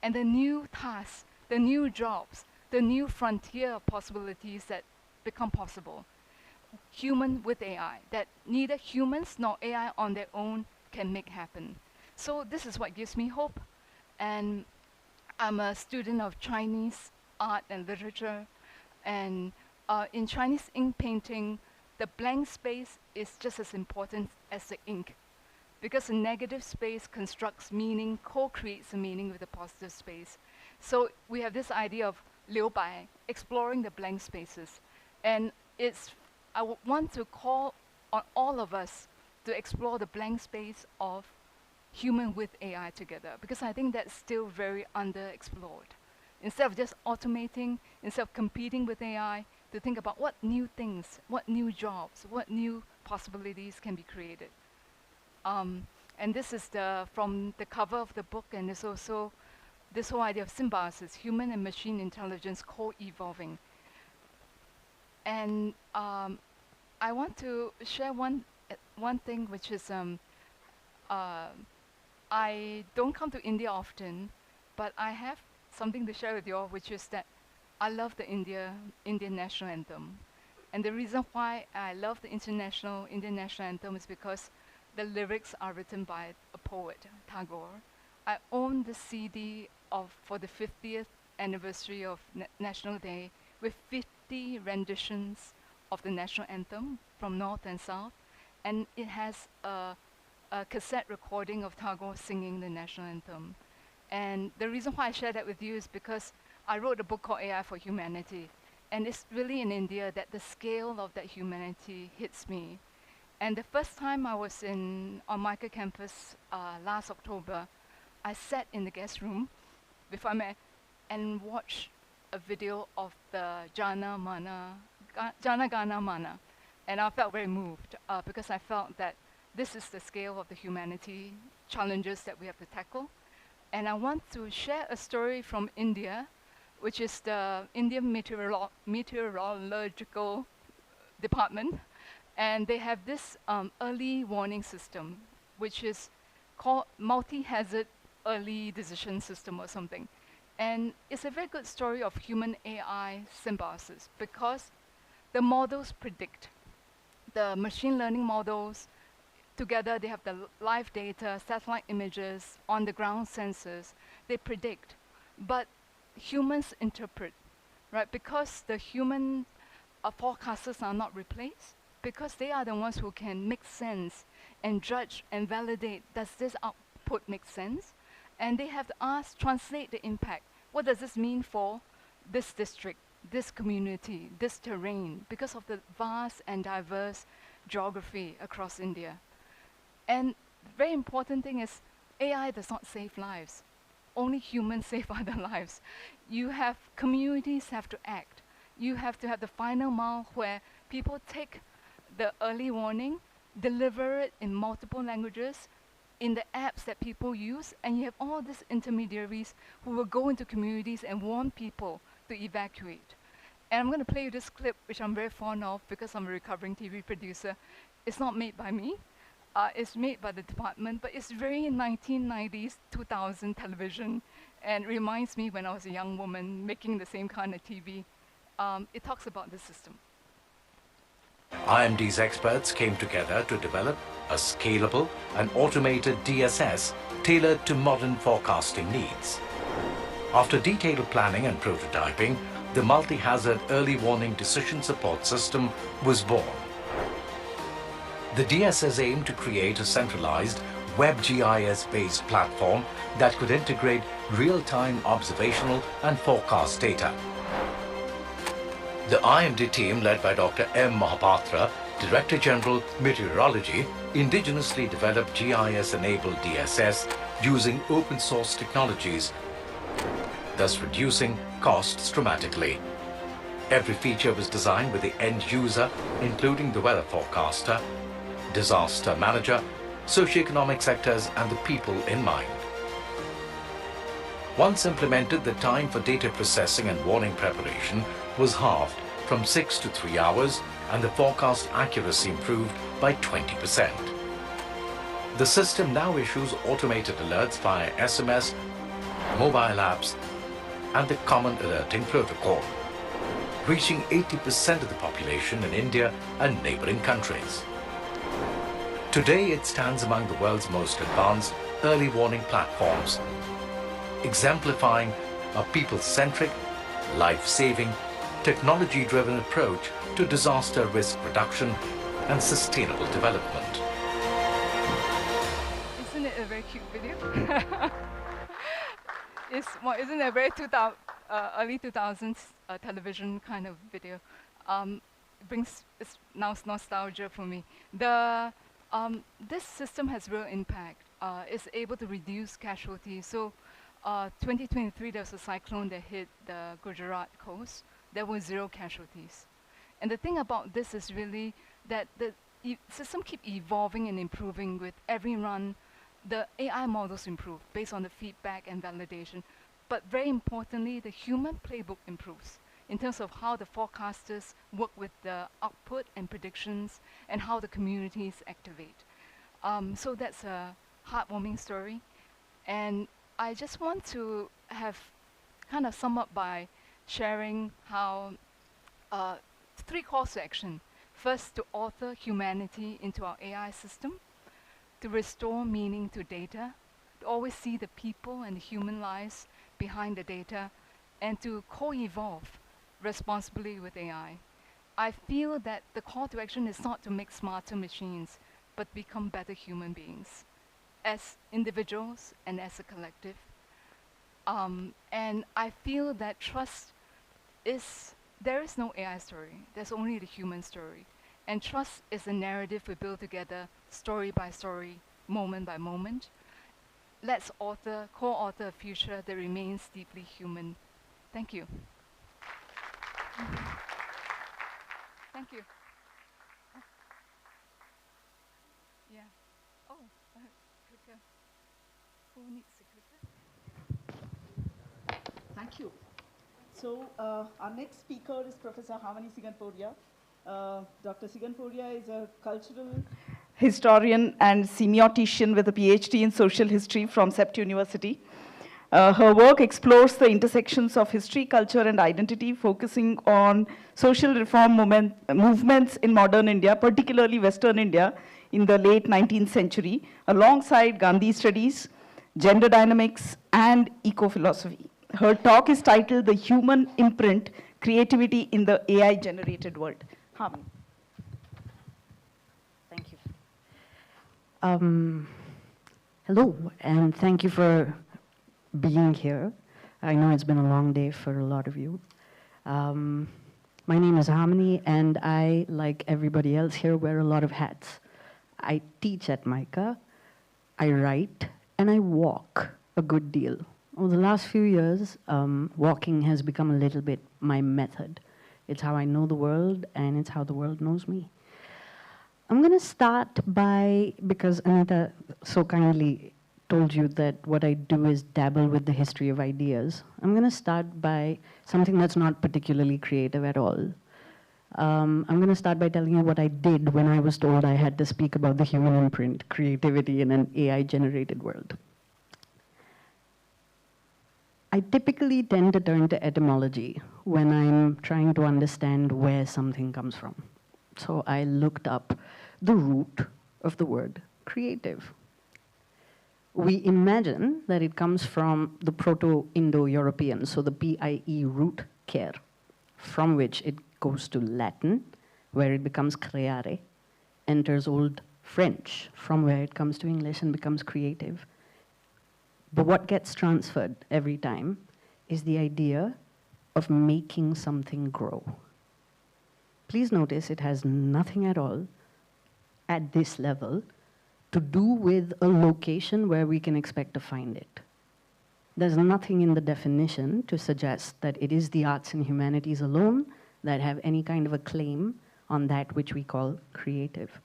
and the new tasks, the new jobs, the new frontier of possibilities that become possible. Human with AI, that neither humans nor AI on their own can make happen. So this is what gives me hope. And I'm a student of Chinese art and literature, and in Chinese ink painting, the blank space is just as important as the ink, because the negative space constructs meaning, co-creates a meaning with the positive space. So we have this idea of Liu Bai, exploring the blank spaces. And I want to call on all of us to explore the blank space of human with AI together, because I think that's still very underexplored. Instead of just automating, instead of competing with AI, to think about what new things, what new jobs, what new possibilities can be created. And this is from the cover of the book, and it's also this whole idea of symbiosis, human and machine intelligence co-evolving. And I want to share one thing, which is I don't come to India often, but I have something to share with you all, which is that I love the Indian national anthem. And the reason why I love the Indian national anthem is because the lyrics are written by a poet, Tagore. I own the CD for the 50th anniversary of National Day with 50 renditions of the national anthem from North and South. And it has a cassette recording of Tagore singing the national anthem. And the reason why I share that with you is because I wrote a book called AI for Humanity. And it's really in India that the scale of that humanity hits me. And the first time I was on MICA campus last October, I sat in the guest room if I may, and watch a video of the Jana Gana Mana. And I felt very moved because I felt that this is the scale of the humanity challenges that we have to tackle. And I want to share a story from India, which is the Indian Meteorological Department. And they have this early warning system, which is called multi-hazard early decision system or something. And it's a very good story of human AI symbiosis because the models predict. The machine learning models, together they have the live data, satellite images, on-the-ground sensors, they predict. But humans interpret, right? Because the human forecasters are not replaced, because they are the ones who can make sense and judge and validate, does this output make sense? And they have to ask, translate the impact. What does this mean for this district, this community, this terrain, because of the vast and diverse geography across India? And very important thing is, AI does not save lives. Only humans save other lives. You have, communities have to act. You have to have the final mile where people take the early warning, deliver it in multiple languages, in the apps that people use, and you have all these intermediaries who will go into communities and warn people to evacuate. And I'm going to play you this clip, which I'm very fond of because I'm a recovering TV producer. It's not made by me. It's made by the department, but it's very 1990s, 2000 television, and reminds me when I was a young woman making the same kind of TV. It talks about this system. IMD's experts came together to develop a scalable and automated DSS tailored to modern forecasting needs. After detailed planning and prototyping, the multi-hazard early warning decision support system was born. The DSS aimed to create a centralized WebGIS-based platform that could integrate real-time observational and forecast data. The IMD team, led by Dr. M. Mohapatra, Director General Meteorology, indigenously developed GIS-enabled DSS using open-source technologies, thus reducing costs dramatically. Every feature was designed with the end user, including the weather forecaster, disaster manager, socioeconomic sectors, and the people in mind. Once implemented, the time for data processing and warning preparation was halved from 6 to 3 hours, and the forecast accuracy improved by 20%. The system now issues automated alerts via SMS, mobile apps, and the Common Alerting Protocol, reaching 80% of the population in India and neighboring countries. Today, it stands among the world's most advanced early warning platforms, exemplifying a people-centric, life-saving, technology-driven approach to disaster risk reduction and sustainable development. Isn't it a very cute video? Isn't it a very early 2000s television kind of video? It's now nostalgia for me. This system has real impact. It's able to reduce casualties. So 2023, there was a cyclone that hit the Gujarat coast. There were 0 casualties. And the thing about this is really that the system keeps evolving and improving with every run. The AI models improve based on the feedback and validation. But very importantly, the human playbook improves in terms of how the forecasters work with the output and predictions and how the communities activate. So that's a heartwarming story. And I just want to have kind of sum up by sharing how 3 calls to action. First, to author humanity into our AI system, to restore meaning to data, to always see the people and the human lives behind the data, and to co-evolve responsibly with AI. I feel that the call to action is not to make smarter machines, but become better human beings as individuals and as a collective. And I feel that there is no AI story, there's only the human story. And trust is a narrative we build together, story by story, moment by moment. let's co-author a future that remains deeply human. Thank you. Thank you. Yeah. Oh, clicker. Who needs the clicker? Thank you. So our next speaker is Professor Hamani Siganporia. Dr. Siganporia is a cultural historian and semiotician with a PhD in social history from Sept University. Her work explores the intersections of history, culture, and identity, focusing on social reform movements in modern India, particularly Western India, in the late 19th century, alongside Gandhi studies, gender dynamics, and eco-philosophy. Her talk is titled The Human Imprint, Creativity in the AI-Generated World. Harmony. Thank you. Hello, and thank you for being here. I know it's been a long day for a lot of you. My name is Hamani, and I, like everybody else here, wear a lot of hats. I teach at MICA, I write, and I walk a good deal. Over the last few years, walking has become a little bit my method. It's how I know the world, and it's how the world knows me. I'm going to start by, because Anita so kindly told you that what I do is dabble with the history of ideas. I'm going to start by something that's not particularly creative at all. I'm going to start by telling you what I did when I was told I had to speak about the human imprint, creativity in an AI-generated world. I typically tend to turn to etymology when I'm trying to understand where something comes from. So I looked up the root of the word creative. We imagine that it comes from the Proto-Indo-European, so the PIE root care, from which it goes to Latin, where it becomes creare, enters Old French, from where it comes to English and becomes creative. But what gets transferred every time is the idea of making something grow. Please notice it has nothing at all at this level to do with a location where we can expect to find it. There's nothing in the definition to suggest that it is the arts and humanities alone that have any kind of a claim on that which we call creative.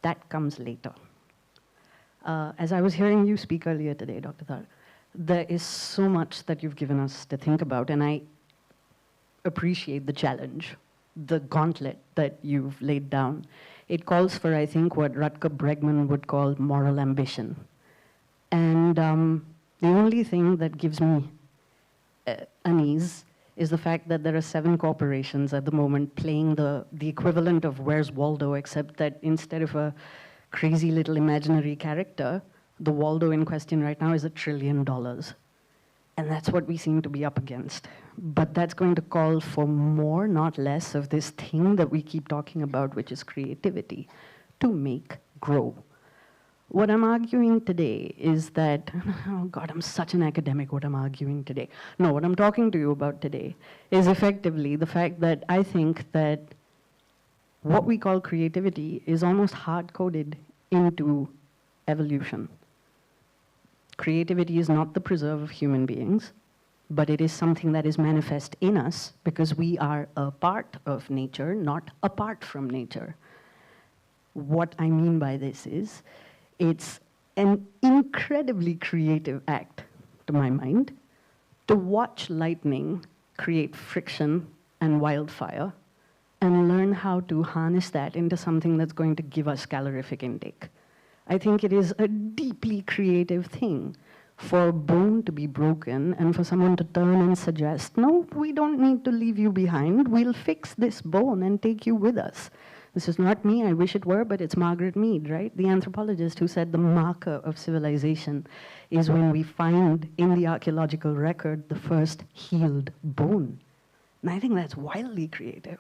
That comes later. As I was hearing you speak earlier today, Dr. Thar, there is so much that you've given us to think about, and I appreciate the challenge, the gauntlet that you've laid down. It calls for, I think, what Rutger Bregman would call moral ambition. And the only thing that gives me unease is the fact that there are 7 corporations at the moment playing the equivalent of Where's Waldo, except that instead of a crazy little imaginary character, the Waldo in question right now is $1 trillion. And that's what we seem to be up against. But that's going to call for more, not less, of this thing that we keep talking about, which is creativity, to make grow. What I'm arguing today is that, oh God, I'm such an academic, what I'm arguing today. No, what I'm talking to you about today is effectively the fact that I think that what we call creativity is almost hard-coded into evolution. Creativity is not the preserve of human beings, but it is something that is manifest in us because we are a part of nature, not apart from nature. What I mean by this is, it's an incredibly creative act, to my mind, to watch lightning create friction and wildfire and learn how to harness that into something that's going to give us calorific intake. I think it is a deeply creative thing for a bone to be broken and for someone to turn and suggest, no, we don't need to leave you behind. We'll fix this bone and take you with us. This is not me, I wish it were, but it's Margaret Mead, right? The anthropologist who said the marker of civilization is when we find in the archaeological record the first healed bone. And I think that's wildly creative.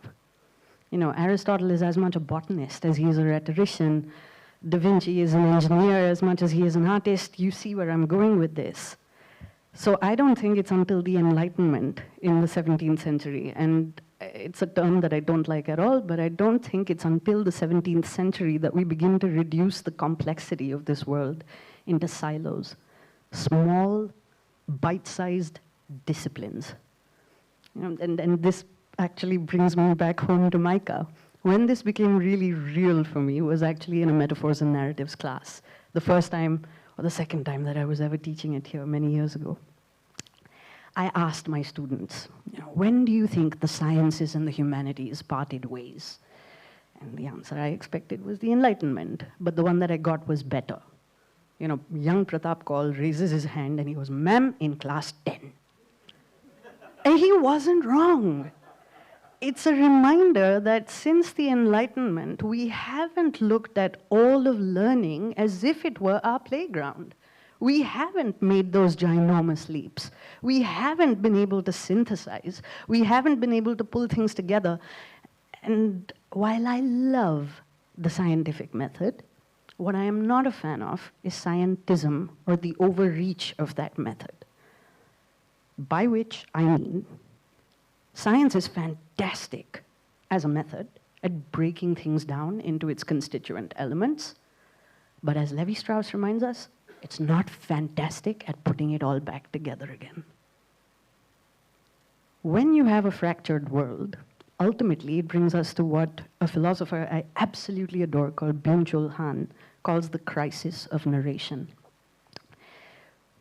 You know, Aristotle is as much a botanist as he is a rhetorician. Da Vinci is an engineer as much as he is an artist. You see where I'm going with this. So I don't think it's until the Enlightenment in the 17th century, and it's a term that I don't like at all, but I don't think it's until the 17th century that we begin to reduce the complexity of this world into silos, small, bite-sized disciplines. And this actually brings me back home to MICA. When this became really real for me was actually in a metaphors and narratives class, the first time or the second time that I was ever teaching it here many years ago. I asked my students, when do you think the sciences and the humanities parted ways? And the answer I expected was the Enlightenment, but the one that I got was better. Young Pratap Kaul raises his hand and he goes, "Ma'am, in class 10. And he wasn't wrong. It's a reminder that since the Enlightenment, we haven't looked at all of learning as if it were our playground. We haven't made those ginormous leaps. We haven't been able to synthesize. We haven't been able to pull things together. And while I love the scientific method, what I am not a fan of is scientism or the overreach of that method. By which I mean, science is fantastic as a method at breaking things down into its constituent elements, but as Levi-Strauss reminds us, it's not fantastic at putting it all back together again. When you have a fractured world, ultimately it brings us to what a philosopher I absolutely adore called Byung-Chul Han calls the crisis of narration.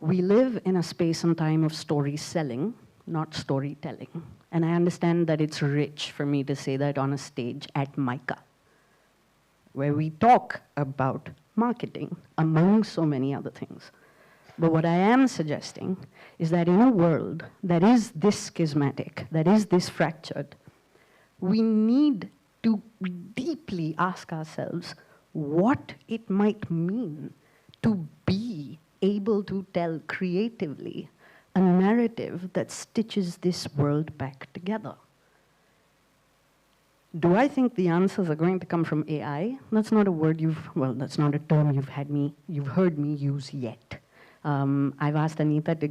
We live in a space and time of story selling, not storytelling. And I understand that it's rich for me to say that on a stage at MICA, where we talk about marketing, among so many other things. But what I am suggesting is that in a world that is this schismatic, that is this fractured, we need to deeply ask ourselves what it might mean to be able to tell creatively a narrative that stitches this world back together. Do I think the answers are going to come from AI? That's not a word that's not a term you've heard me use yet. I've asked Anita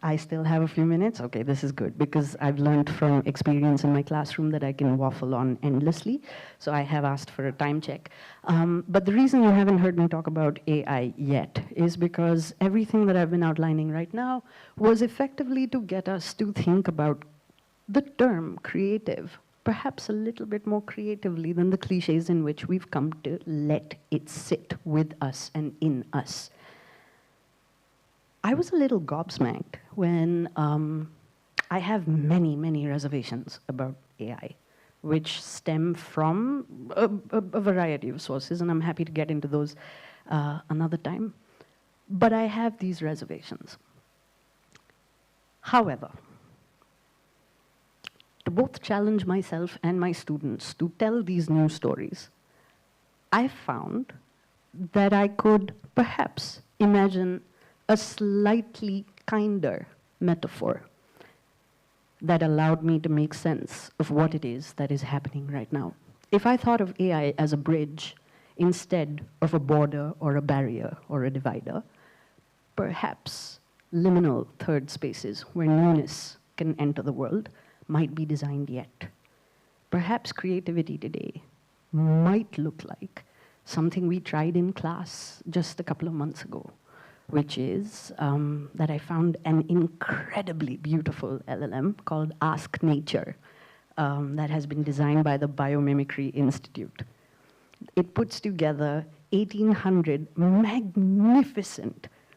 I still have a few minutes? Okay, this is good, because I've learned from experience in my classroom that I can waffle on endlessly, so I have asked for a time check. But the reason you haven't heard me talk about AI yet is because everything that I've been outlining right now was effectively to get us to think about the term creative, perhaps a little bit more creatively than the cliches in which we've come to let it sit with us and in us. I was a little gobsmacked when I have many, many reservations about AI, which stem from a variety of sources, and I'm happy to get into those another time. But I have these reservations. However, to both challenge myself and my students to tell these new stories, I found that I could perhaps imagine a slightly kinder metaphor that allowed me to make sense of what it is that is happening right now. If I thought of AI as a bridge instead of a border or a barrier or a divider, perhaps liminal third spaces where newness can enter the world might be designed yet. Perhaps creativity today might look like something we tried in class just a couple of months ago, which is that I found an incredibly beautiful LLM called Ask Nature that has been designed by the Biomimicry Institute. It puts together 1,800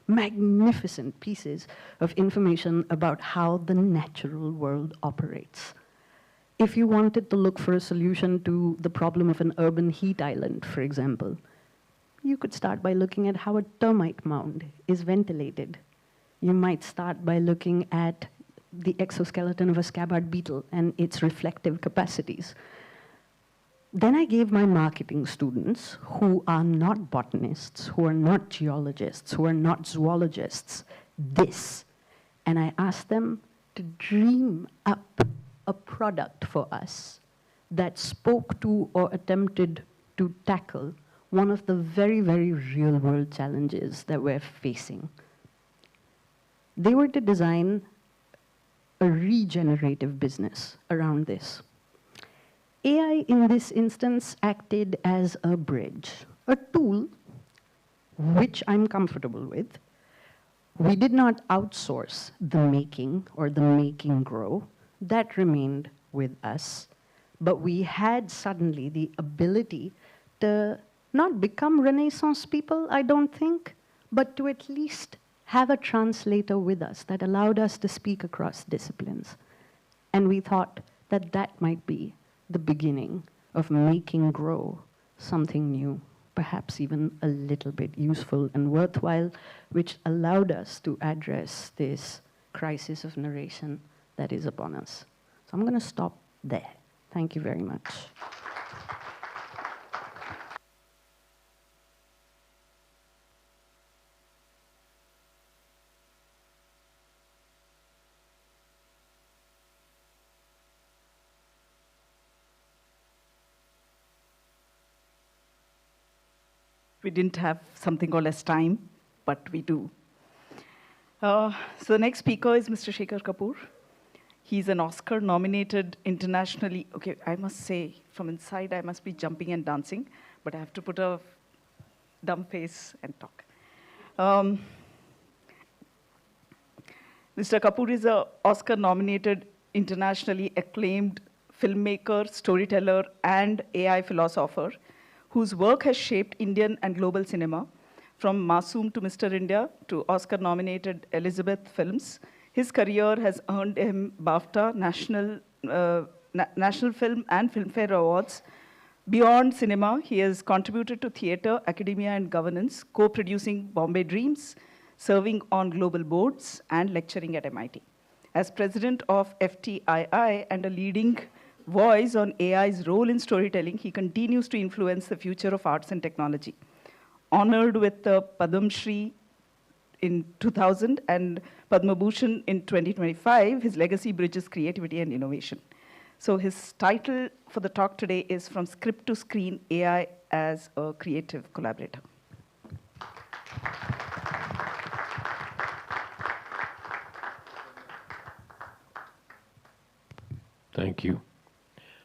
magnificent pieces of information about how the natural world operates. If you wanted to look for a solution to the problem of an urban heat island, for example, you could start by looking at how a termite mound is ventilated. You might start by looking at the exoskeleton of a scabbard beetle and its reflective capacities. Then I gave my marketing students, who are not botanists, who are not geologists, who are not zoologists, this. And I asked them to dream up a product for us that spoke to or attempted to tackle one of the very, very real world challenges that we're facing. They were to design a regenerative business around this. AI in this instance acted as a bridge, a tool which I'm comfortable with. We did not outsource the making or the making grow. That remained with us. But we had suddenly the ability to not become Renaissance people, I don't think, but to at least have a translator with us that allowed us to speak across disciplines. And we thought that that might be the beginning of making grow something new, perhaps even a little bit useful and worthwhile, which allowed us to address this crisis of narration that is upon us. So I'm going to stop there. Thank you very much. We didn't have something called as time, but we do. So the next speaker is Mr. Shekhar Kapoor. He's an Oscar-nominated internationally, okay, I must say, from inside I must be jumping and dancing, but I have to put a dumb face and talk. Mr. Kapoor is an Oscar-nominated, internationally acclaimed filmmaker, storyteller, and AI philosopher, whose work has shaped Indian and global cinema, from Masoom to Mr. India to Oscar-nominated Elizabeth films. His career has earned him BAFTA, National Film and Filmfare Awards. Beyond cinema, he has contributed to theater, academia, and governance, co-producing Bombay Dreams, serving on global boards, and lecturing at MIT. As president of FTII and a leading voice on AI's role in storytelling, he continues to influence the future of arts and technology. Honored with the Padma Shri in 2000 and Padma Bhushan in 2025, his legacy bridges creativity and innovation. So his title for the talk today is From Script to Screen, AI as a Creative Collaborator. Thank you.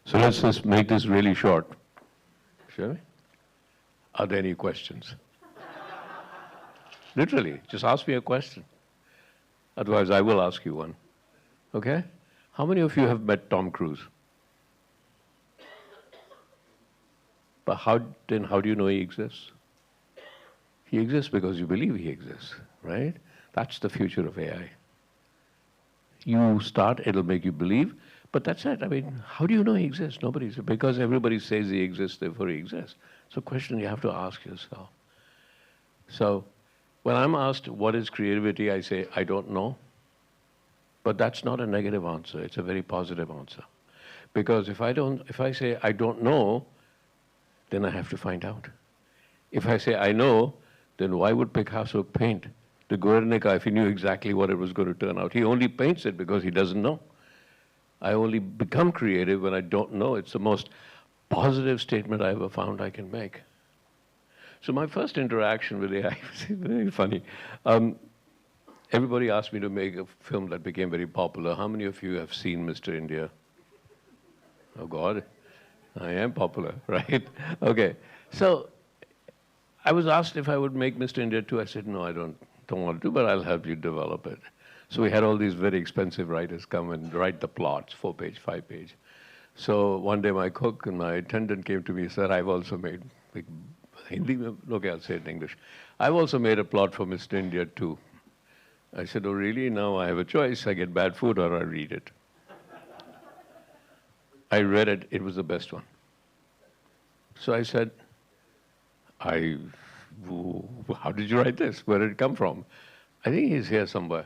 So let's just make this really short, shall we? Are there any questions? Literally, just ask me a question. Otherwise, I will ask you one. Okay? How many of you have met Tom Cruise? But how do you know he exists? He exists because you believe he exists, right? That's the future of AI. You start, it'll make you believe, but that's it. I mean, how do you know he exists? Nobody's, because everybody says he exists, therefore he exists. So question you have to ask yourself. So when I'm asked what is creativity, I say, I don't know. But that's not a negative answer. It's a very positive answer. Because if I say I don't know, then I have to find out. If I say I know, then why would Picasso paint the Guernica if he knew exactly what it was going to turn out? He only paints it because he doesn't know. I only become creative when I don't know. It's the most positive statement I ever found I can make. So my first interaction with AI was very funny. Everybody asked me to make a film that became very popular. How many of you have seen Mr. India? Oh, God. I am popular, right? Okay. So I was asked if I would make Mr. India 2. I said, no, I don't want to, but I'll help you develop it. So we had all these very expensive writers come and write the plots, 4-page, 5-page. So one day my cook and my attendant came to me, sir, I've also made, Hindi, okay, I'll say it in English. I've also made a plot for Mr. India 2. I said, oh, really? Now I have a choice. I get bad food or I read it. I read it. It was the best one. So I said, how did you write this? Where did it come from? I think he's here somewhere.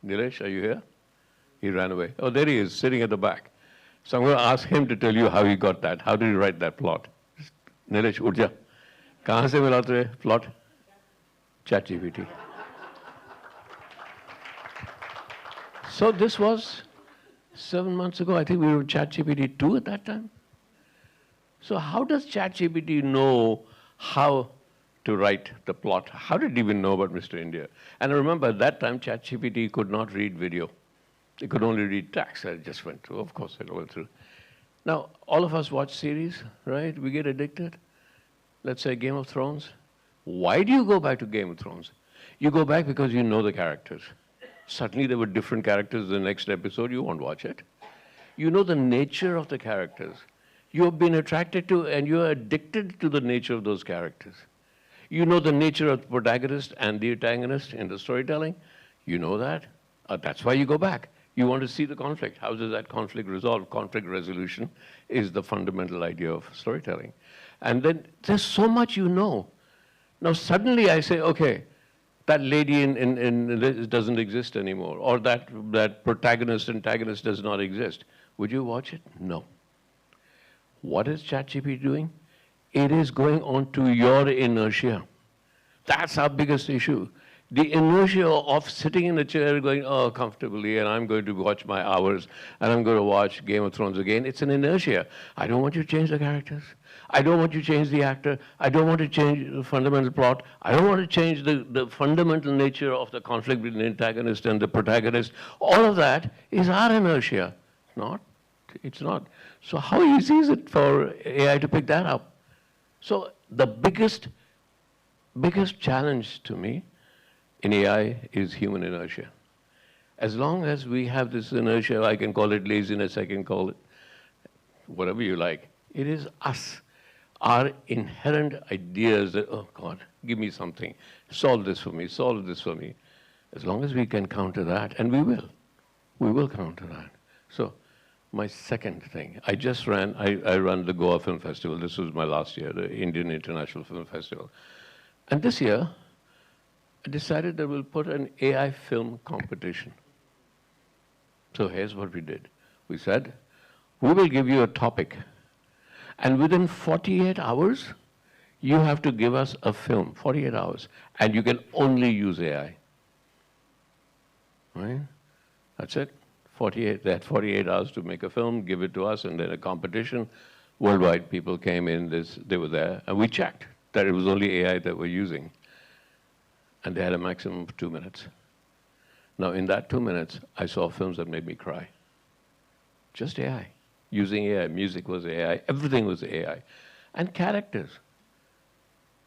Nilesh, are you here? He ran away. Oh, there he is, sitting at the back. So I'm going to ask him to tell you how he got that. How did he write that plot? Nilesh, उठ जा. कहाँ से मिला तुझे plot? ChatGPT. So this was 7 months ago. I think we were ChatGPT 2 at that time. So how does ChatGPT know how to write the plot? How did it even know about Mr. India? And I remember at that time, ChatGPT could not read video. It could only read text. I just went through. Of course, I went through. Now, all of us watch series, right? We get addicted. Let's say Game of Thrones. Why do you go back to Game of Thrones? You go back because you know the characters. Suddenly there were different characters in the next episode, you won't watch it. You know the nature of the characters. You have been attracted to and you are addicted to the nature of those characters. You know the nature of the protagonist and the antagonist in the storytelling. You know that. That's why you go back. You want to see the conflict. How does that conflict resolve? Conflict resolution is the fundamental idea of storytelling. And then there's so much you know. Now suddenly I say, okay, that lady in this doesn't exist anymore, or that protagonist, antagonist does not exist. Would you watch it? No. What is ChatGPT doing? It is going on to your inertia. That's our biggest issue. The inertia of sitting in a chair going, oh, comfortably, and I'm going to watch my hours, and I'm going to watch Game of Thrones again. It's an inertia. I don't want you to change the characters. I don't want you to change the actor. I don't want to change the fundamental plot. I don't want to change the fundamental nature of the conflict between the antagonist and the protagonist. All of that is our inertia. Not. It's not. So how easy is it for AI to pick that up? So the biggest challenge to me in AI is human inertia. As long as we have this inertia, I can call it laziness, I can call it whatever you like. It is us, our inherent ideas that, oh God, give me something, solve this for me, solve this for me. As long as we can counter that, and we will counter that. So my second thing, I run the Goa Film Festival. This was my last year, the Indian International Film Festival. And this year, I decided that we'll put an AI film competition. So here's what we did. We said, we will give you a topic, and within 48 hours, you have to give us a film, 48 hours, and you can only use AI. Right? That's it. They had 48 hours to make a film, give it to us, and then a competition. Worldwide, people came in, they were there, and we checked that it was only AI that we're using. And they had a maximum of 2 minutes. Now, in that 2 minutes, I saw films that made me cry. Just AI. Using AI. Music was AI. Everything was AI. And characters.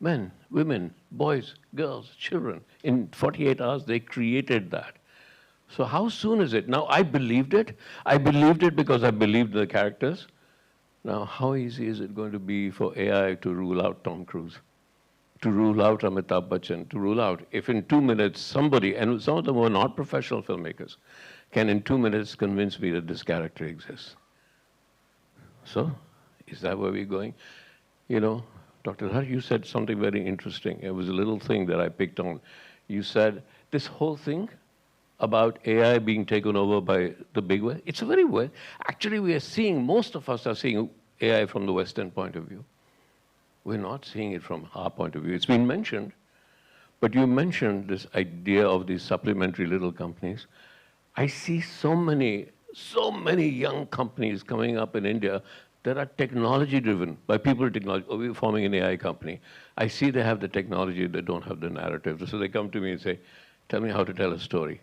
Men, women, boys, girls, children. In 48 hours, they created that. So how soon is it? Now, I believed it. I believed it because I believed the characters. Now, how easy is it going to be for AI to rule out Tom Cruise? To rule out Amitabh Bachchan, to rule out, if in 2 minutes somebody, and some of them were not professional filmmakers, can in 2 minutes convince me that this character exists. So, is that where we're going? You know, Dr. Har, you said something very interesting. It was a little thing that I picked on. You said, this whole thing about AI being taken over by the big way, it's a very well, actually we are seeing, most of us are seeing AI from the Western point of view. We're not seeing it from our point of view. It's been mentioned, but you mentioned this idea of these supplementary little companies. I see so many young companies coming up in India that are technology-driven, by people with technology. Oh, we're forming an AI company. I see they have the technology, they don't have the narrative. So they come to me and say, tell me how to tell a story.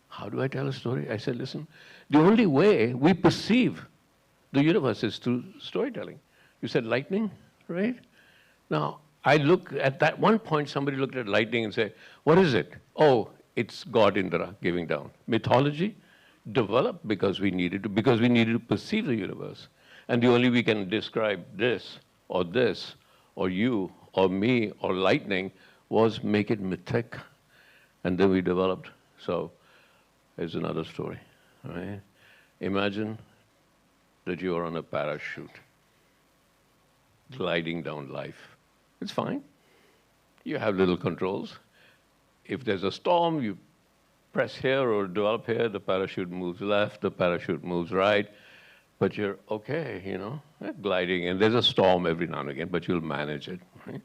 How do I tell a story? I said, listen, the only way we perceive the universe is through storytelling. You said lightning, right? Now, I look at that one point, somebody looked at lightning and said, what is it? Oh, it's God Indra giving down. Mythology developed because we needed to perceive the universe. And the only way we can describe this, or you, or me, or lightning, was make it mythic. And then we developed. So, here's another story. Right? Imagine that you are on a parachute, gliding down life. It's fine. You have little controls. If there's a storm, you press here or develop here, the parachute moves left, the parachute moves right, but you're okay, you know, gliding. And there's a storm every now and again, but you'll manage it. Right?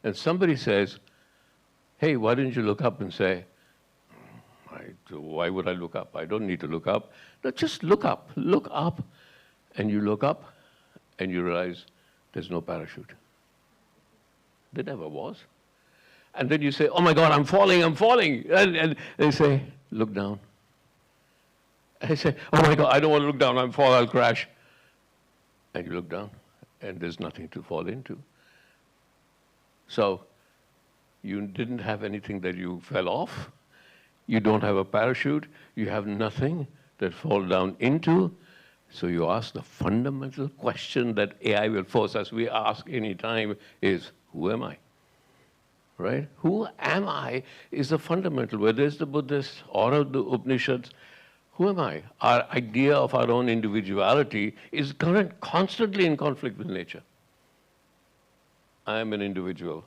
And somebody says, hey, why didn't you look up and say, why would I look up? I don't need to look up. No, just look up. Look up. And you look up and you realize there's no parachute. There never was. And then you say, oh my God, I'm falling. And they say, look down. And I say, oh my God, I don't want to look down. I'll crash. And you look down and there's nothing to fall into. So You didn't have anything that you fell off. You don't have a parachute. You have nothing that fall down into. So you ask the fundamental question that AI will force us. We ask any time is, who am I? Right? Who am I is the fundamental. Whether it's the Buddhist or the Upanishads, who am I? Our idea of our own individuality is constantly in conflict with nature. I am an individual.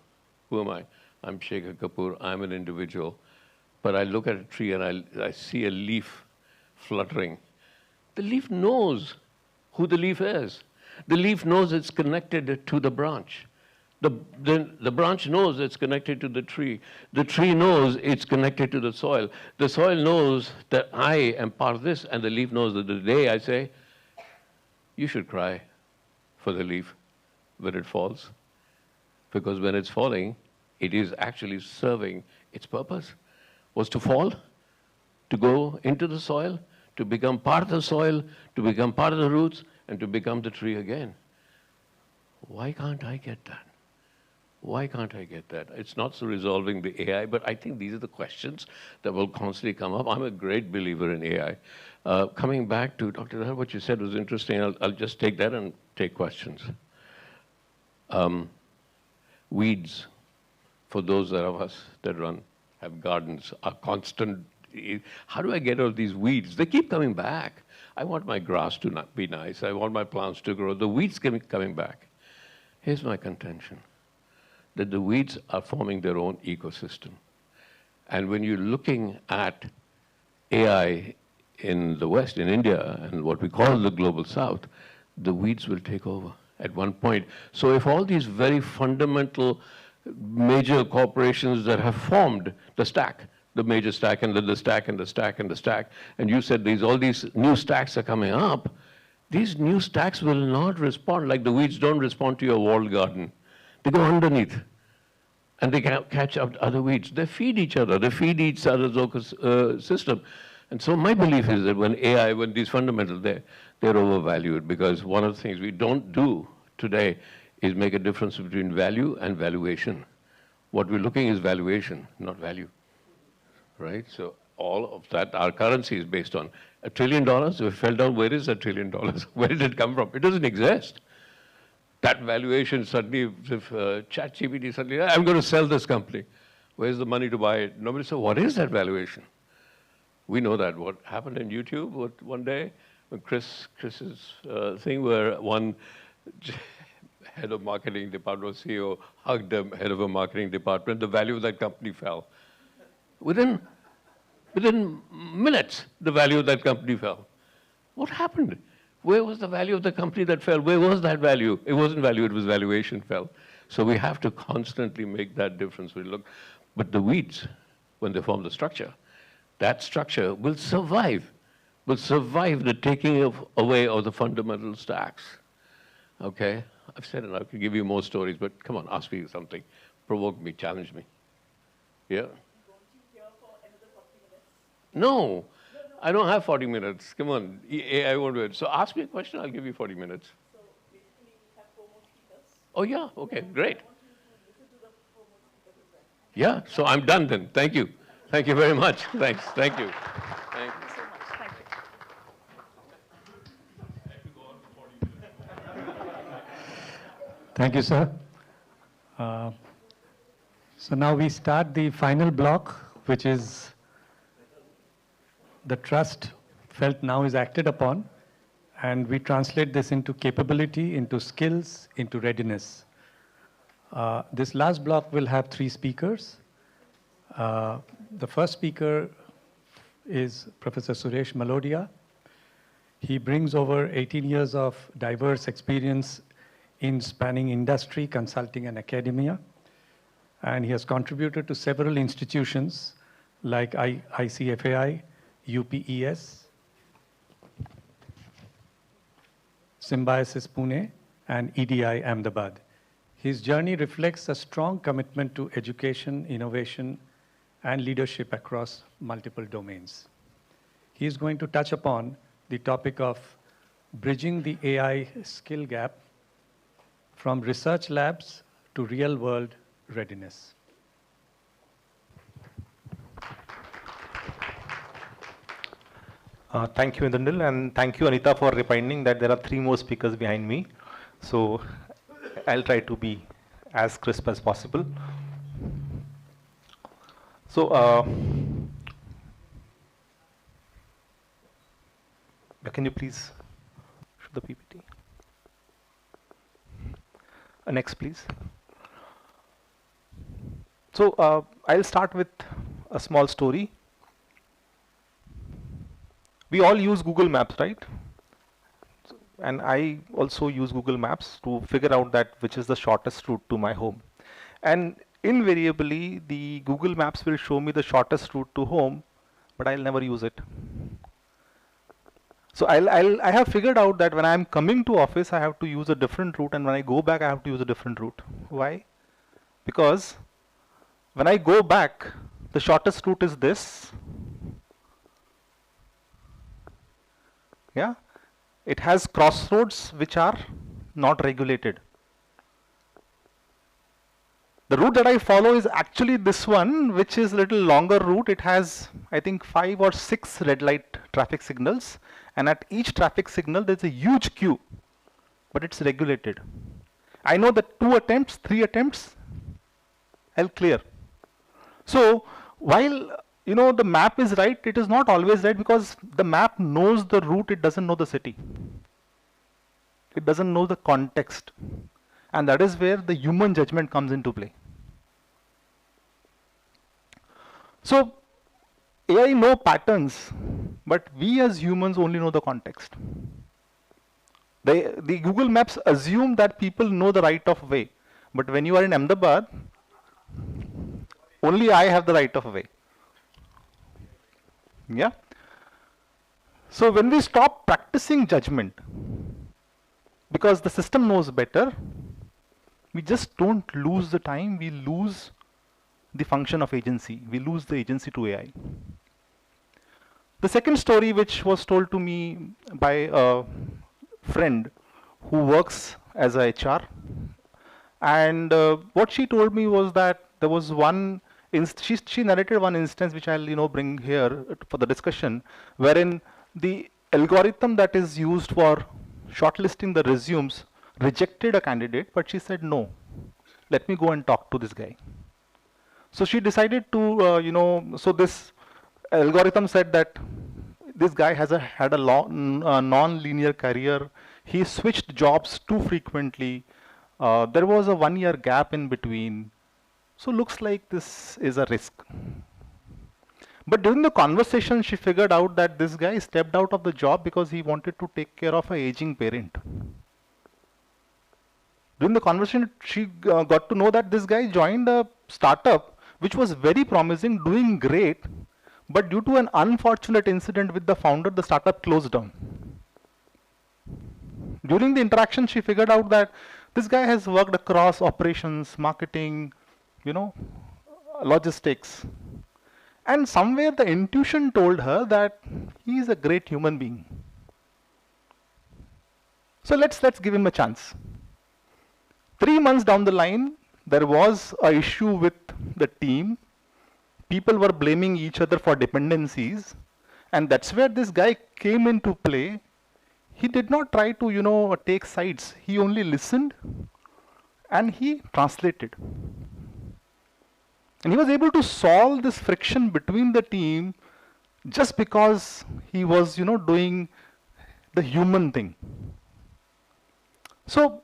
Who am I? I'm Shekhar Kapoor. I'm an individual. But I look at a tree and I see a leaf fluttering. The leaf knows who the leaf is. The leaf knows it's connected to the branch. The branch knows it's connected to the tree. The tree knows it's connected to the soil. The soil knows that I am part of this, and the leaf knows that the day I say, you should cry for the leaf when it falls. Because when it's falling, it is actually serving its purpose. Was to fall, to go into the soil, to become part of the soil, to become part of the roots, and to become the tree again. Why can't I get that? Why can't I get that? It's not so resolving the AI, but I think these are the questions that will constantly come up. I'm a great believer in AI. Coming back to Dr. Dhar, what you said was interesting. I'll just take that and take questions. Weeds, for those of us that have gardens, are constant. How do I get all these weeds? They keep coming back. I want my grass to not be nice. I want my plants to grow. The weeds keep coming back. Here's my contention, that the weeds are forming their own ecosystem. And when you're looking at AI in the West, in India, and what we call the global South, the weeds will take over at one point. So if all these very fundamental major corporations that have formed the stack, the major stack, and then the stack, and the stack, and the stack, and you said all these new stacks are coming up, these new stacks will not respond, like the weeds don't respond to your walled garden. They go underneath, and they catch up other weeds. They feed each other. They feed each other's ecosystem. And so my belief is that when these fundamentals, they're overvalued, because one of the things we don't do today is make a difference between value and valuation. What we're looking is valuation, not value, right? So all of that, our currency is based on $1 trillion. If it fell down, where is $1 trillion? Where did it come from? It doesn't exist. That valuation suddenly, if ChatGPT suddenly, I'm going to sell this company. Where's the money to buy it? Nobody said, what is that valuation? We know that. What happened in YouTube one day, when Chris's thing where one head of marketing department, CEO, hugged the head of a marketing department, the value of that company fell. Within minutes, the value of that company fell. What happened? Where was the value of the company that fell? Where was that value? It wasn't value, it was valuation fell. So we have to constantly make that difference. But the weeds, when they form the structure, that structure will survive the taking away of the fundamental stacks. Okay? I've said it, I could give you more stories, but come on, ask me something. Provoke me, challenge me. Yeah? No, I don't have 40 minutes. Come on, I won't do it. So ask me a question, I'll give you 40 minutes. So basically we have 4 more speakers. Oh yeah, okay, great. Yeah, so I'm done then. Thank you. Thank you very much. Thanks. Thank you. Thank you so much. Thank you. Thank you, sir. So now we start the final block, which is the trust felt now is acted upon, and we translate this into capability, into skills, into readiness. This last block will have 3 speakers. The first speaker is Professor Suresh Malodia. He brings over 18 years of diverse experience in spanning industry, consulting, and academia. And he has contributed to several institutions like ICFAI, UPES, Symbiosis Pune, and EDI Ahmedabad. His journey reflects a strong commitment to education, innovation, and leadership across multiple domains. He is going to touch upon the topic of bridging the AI skill gap from research labs to real-world readiness. Thank you, Indranil, and thank you, Anita, for reminding that there are 3 more speakers behind me. So I'll try to be as crisp as possible. So, can you please show the PPT? Next, please. So I'll start with a small story. We all use Google Maps, right? And I also use Google Maps to figure out that which is the shortest route to my home. And invariably, the Google Maps will show me the shortest route to home, but I'll never use it. So I have figured out that when I'm coming to office, I have to use a different route, and when I go back, I have to use a different route. Why? Because when I go back, the shortest route is this. Yeah, it has crossroads which are not regulated. The route that I follow is actually this one, which is a little longer route. It has, I think, 5 or 6 red light traffic signals, and at each traffic signal there's a huge queue, but it's regulated. I know that 2 attempts, 3 attempts, I'll clear. So while the map is right, it is not always right, because the map knows the route, it doesn't know the city. It doesn't know the context. And that is where the human judgment comes into play. So AI know patterns, but we as humans only know the context. The Google Maps assume that people know the right of way, but when you are in Ahmedabad, only I have the right of way. Yeah. So when we stop practicing judgment, because the system knows better, we just don't lose the time, we lose the function of agency. We lose the agency to AI. The second story, which was told to me by a friend who works as a HR, and what she told me was that there was one, she narrated one instance which I'll bring here for the discussion, wherein the algorithm that is used for shortlisting the resumes rejected a candidate, but she said, no, let me go and talk to this guy. So she decided to, so this algorithm said that this guy had a non-linear career. He switched jobs too frequently. There was a 1-year gap in between. So looks like this is a risk. But during the conversation, she figured out that this guy stepped out of the job because he wanted to take care of an aging parent. During the conversation, she got to know that this guy joined a startup which was very promising, doing great, but due to an unfortunate incident with the founder, the startup closed down. During the interaction, she figured out that this guy has worked across operations, marketing, logistics. And somewhere the intuition told her that he is a great human being. So let's give him a chance. 3 months down the line, there was an issue with the team. People were blaming each other for dependencies, and that's where this guy came into play. He did not try to, take sides. He only listened and he translated. And he was able to solve this friction between the team just because he was, doing the human thing. So,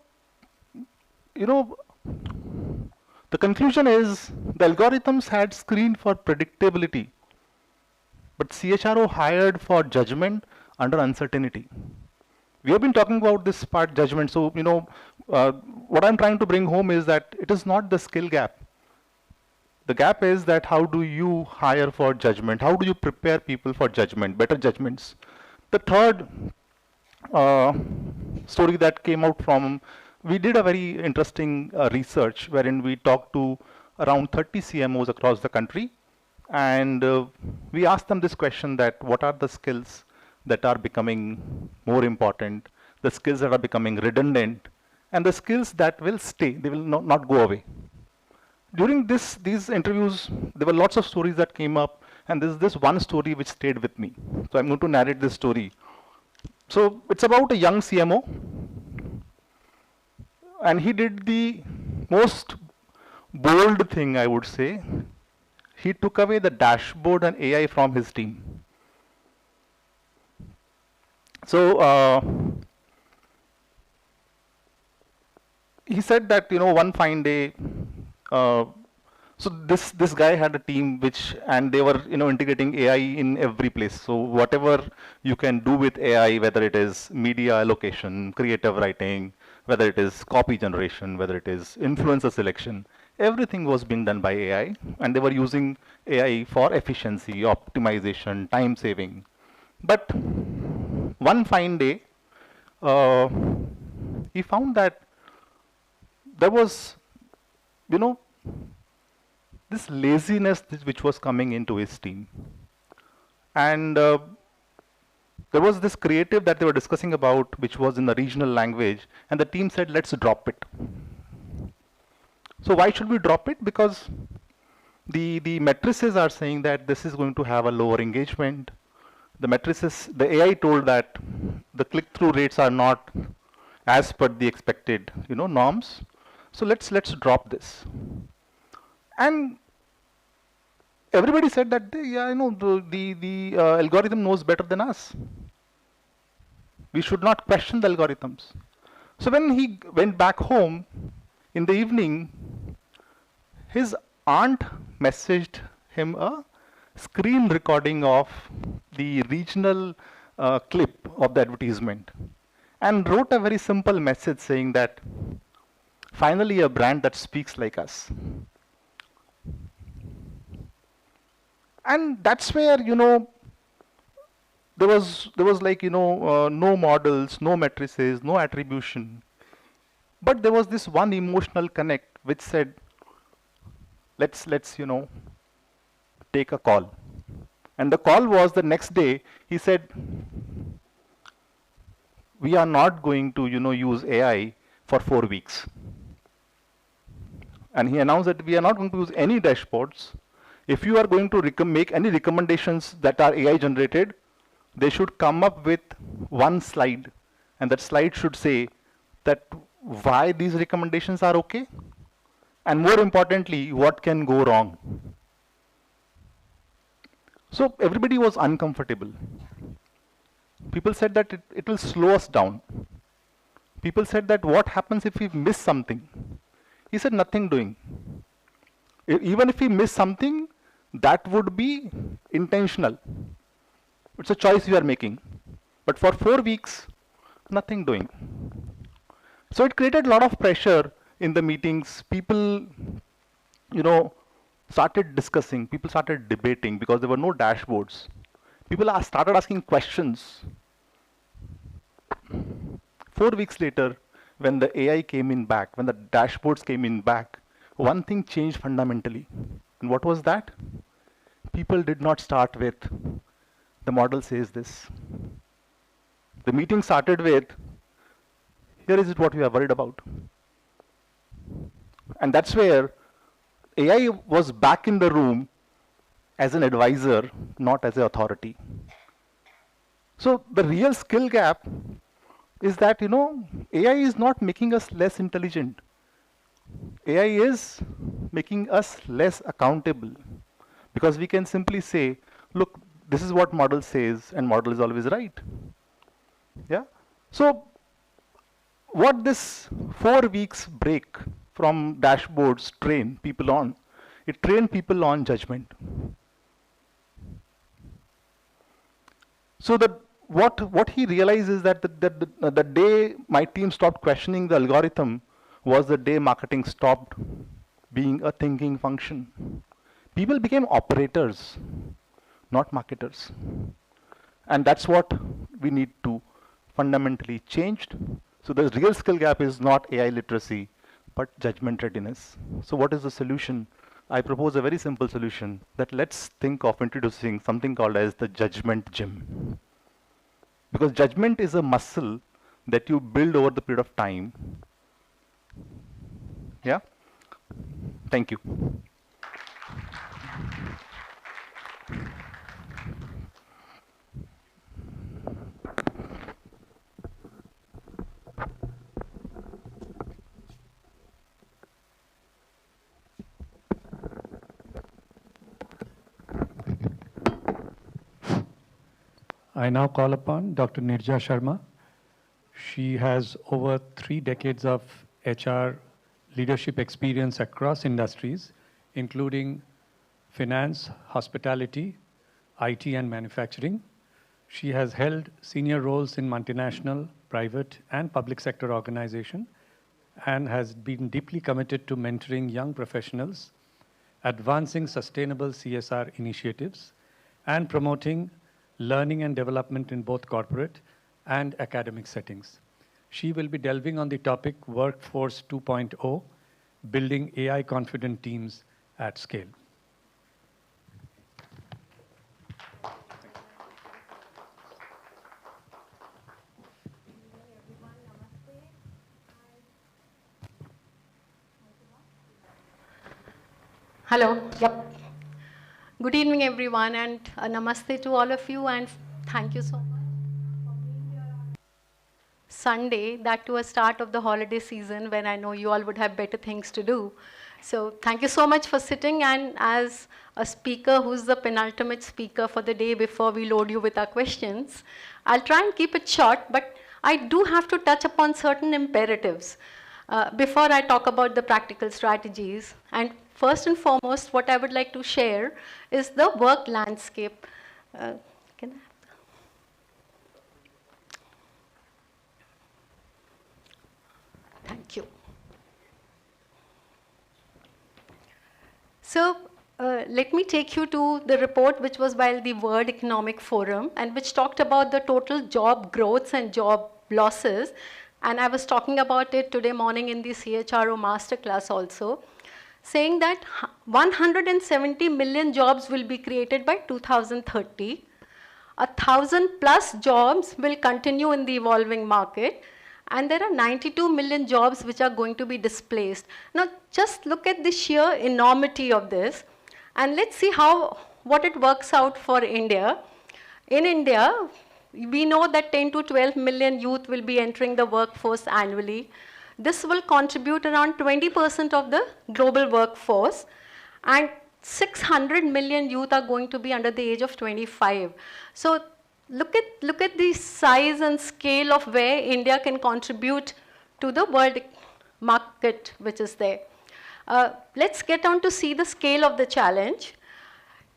the conclusion is the algorithms had screened for predictability, but CHRO hired for judgment under uncertainty. We have been talking about this part, judgment. So, what I'm trying to bring home is that it is not the skill gap. The gap is that how do you hire for judgment? How do you prepare people for judgment, better judgments? The third story that came out from, we did a very interesting research wherein we talked to around 30 CMOs across the country, and we asked them this question, that what are the skills that are becoming more important, the skills that are becoming redundant, and the skills that will stay, they will not go away. During these interviews, there were lots of stories that came up And this is this one story which stayed with me. So I'm going to narrate this story. So it's about a young CMO, and he did the most bold thing, I would say. He took away the dashboard and AI from his team. So he said that, one fine day, so this guy had a team and they were, integrating AI in every place. So whatever you can do with AI, whether it is media allocation, creative writing, whether it is copy generation, whether it is influencer selection, everything was being done by AI, and they were using AI for efficiency, optimization, time saving. But one fine day, he found that there was, this laziness which was coming into his team. And there was this creative that they were discussing about, which was in the regional language, and the team said, let's drop it. So why should we drop it? Because the matrices are saying that this is going to have a lower engagement. The matrices, the AI told that the click-through rates are not as per the expected, norms. So let's drop this. And everybody said that, yeah, the algorithm knows better than us. We should not question the algorithms. So when he went back home in the evening, his aunt messaged him a screen recording of the regional clip of the advertisement and wrote a very simple message saying that, finally a brand that speaks like us. And that's where, there was like, no models, no matrices, no attribution. But there was this one emotional connect which said, let's take a call. And the call was the next day. He said, we are not going to, use AI for 4 weeks. And he announced that we are not going to use any dashboards. If you are going to make any recommendations that are AI generated, they should come up with one slide. And that slide should say that why these recommendations are okay. And more importantly, what can go wrong. So everybody was uncomfortable. People said that it will slow us down. People said that what happens if we miss something? He said nothing doing. Even if we miss something, that would be intentional. It's a choice we are making. But for 4 weeks, nothing doing. So it created a lot of pressure in the meetings. People, started discussing. People started debating because there were no dashboards. People started asking questions. 4 weeks later, when the AI came in back, when the dashboards came in back, one thing changed fundamentally. And what was that? People did not start with, the model says this. The meeting started with, here is what we are worried about. And that's where AI was back in the room as an advisor, not as an authority. So the real skill gap is that, AI is not making us less intelligent. AI is making us less accountable. Because we can simply say, look, this is what model says, and model is always right. Yeah. So what this 4 weeks break from dashboards train people on, it trained people on judgment. So that what he realized is that the day my team stopped questioning the algorithm was the day marketing stopped being a thinking function. People became operators, not marketers. And that's what we need to fundamentally change. So the real skill gap is not AI literacy, but judgment readiness. So what is the solution? I propose a very simple solution, that let's think of introducing something called as the judgment gym. Because judgment is a muscle that you build over the period of time. Yeah? Thank you. I now call upon Dr. Nirja Sharma. She has over 3 decades of HR leadership experience across industries, including finance, hospitality, IT, and manufacturing. She has held senior roles in multinational, private, and public sector organizations and has been deeply committed to mentoring young professionals, advancing sustainable CSR initiatives, and promoting learning and development in both corporate and academic settings. She will be delving on the topic Workforce 2.0, building AI-confident teams at scale. Hello. Yep. Good evening, everyone, and namaste to all of you, and thank you so much for being here on Sunday, that to a start of the holiday season when I know you all would have better things to do. So thank you so much for sitting, and as a speaker who's the penultimate speaker for the day before we load you with our questions, I'll try and keep it short, but I do have to touch upon certain imperatives before I talk about the practical strategies. And first and foremost, what I would like to share is the work landscape. Thank you. So let me take you to the report which was by the World Economic Forum and which talked about the total job growths and job losses. And I was talking about it today morning in the CHRO masterclass also, saying that 170 million jobs will be created by 2030. 1,000+ jobs will continue in the evolving market, and there are 92 million jobs which are going to be displaced. Now, just look at the sheer enormity of this, and let's see what it works out for India. In India, we know that 10 to 12 million youth will be entering the workforce annually. This will contribute around 20% of the global workforce, and 600 million youth are going to be under the age of 25. So look at the size and scale of where India can contribute to the world market which is there. Let's get on to see the scale of the challenge.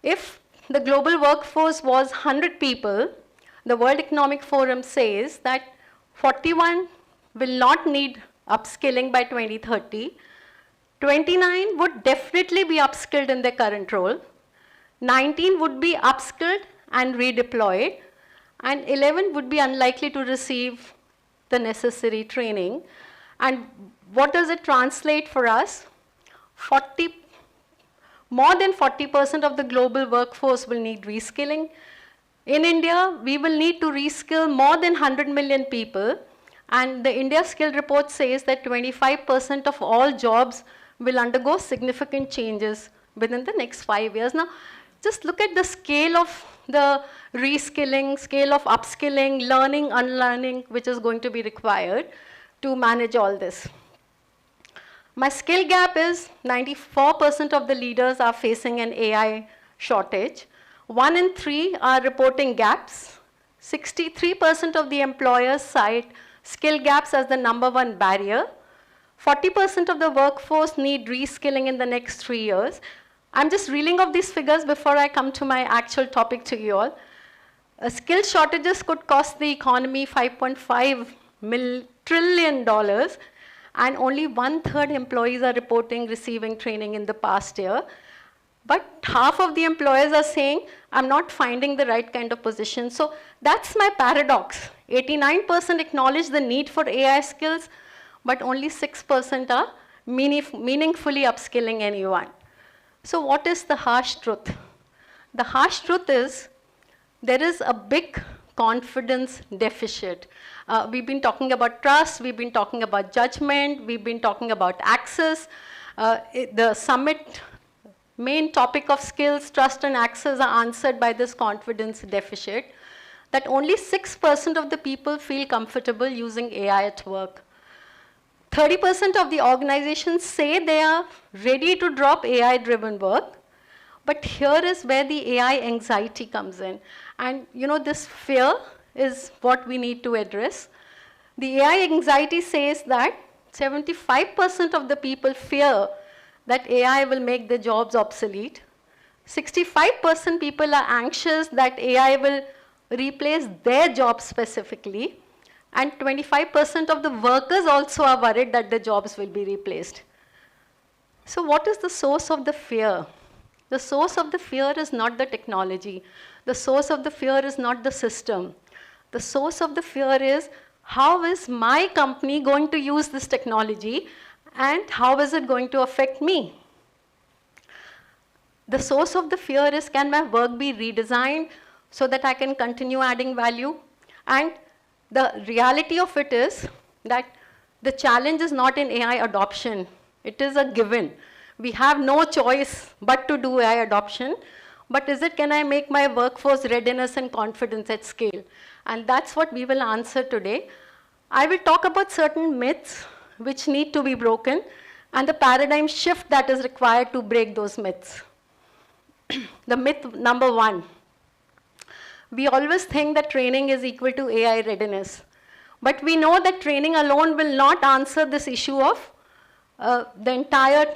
If the global workforce was 100 people, the World Economic Forum says that 41 will not need upskilling by 2030. 29 would definitely be upskilled in their current role. 19 would be upskilled and redeployed. And 11 would be unlikely to receive the necessary training. And what does it translate for us? More than 40% of the global workforce will need reskilling. In India, we will need to reskill more than 100 million people. And the India Skill Report says that 25% of all jobs will undergo significant changes within the next 5 years. Now, just look at the scale of the reskilling, scale of upskilling, learning, unlearning, which is going to be required to manage all this. My skill gap is 94% of the leaders are facing an AI shortage. 1 in 3 are reporting gaps. 63% of the employers cite skill gaps as the #1 barrier. 40% of the workforce need reskilling in the next 3 years. I'm just reeling off these figures before I come to my actual topic to you all. Skill shortages could cost the economy $5.5 trillion, and only 1/3 employees are reporting receiving training in the past year. But half of the employers are saying, I'm not finding the right kind of position. So that's my paradox. 89% acknowledge the need for AI skills, but only 6% are meaningfully upskilling anyone. So what is the harsh truth? The harsh truth is there is a big confidence deficit. We've been talking about trust, we've been talking about judgment, we've been talking about access. The summit main topic of skills, trust, and access are answered by this confidence deficit, that only 6% of the people feel comfortable using AI at work. 30% of the organizations say they are ready to drop AI-driven work, but here is where the AI anxiety comes in. And you know, this fear is what we need to address. The AI anxiety says that 75% of the people fear that AI will make their jobs obsolete. 65% people are anxious that AI will replace their jobs specifically. And 25% of the workers also are worried that their jobs will be replaced. So what is the source of the fear? The source of the fear is not the technology. The source of the fear is not the system. The source of the fear is, how is my company going to use this technology and how is it going to affect me? The source of the fear is, can my work be redesigned so that I can continue adding value? And the reality of it is that the challenge is not in AI adoption. It is a given. We have no choice but to do AI adoption. But is it, can I make my workforce readiness and confidence at scale? And that's what we will answer today. I will talk about certain myths which need to be broken and the paradigm shift that is required to break those myths. The myth number 1. We always think that training is equal to AI readiness. But we know that training alone will not answer this issue of the entire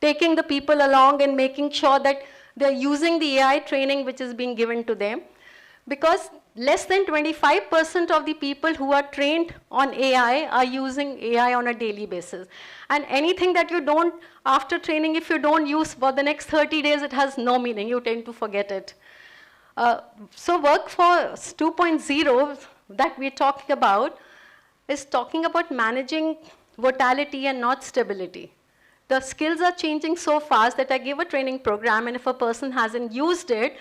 taking the people along and making sure that they're using the AI training which is being given to them. Because less than 25% of the people who are trained on AI are using AI on a daily basis. And anything that you don't, after training, if you don't use for the next 30 days, it has no meaning. You tend to forget it. So Workforce 2.0 that we're talking about is talking about managing volatility and not stability. The skills are changing so fast that I give a training program, and if a person hasn't used it,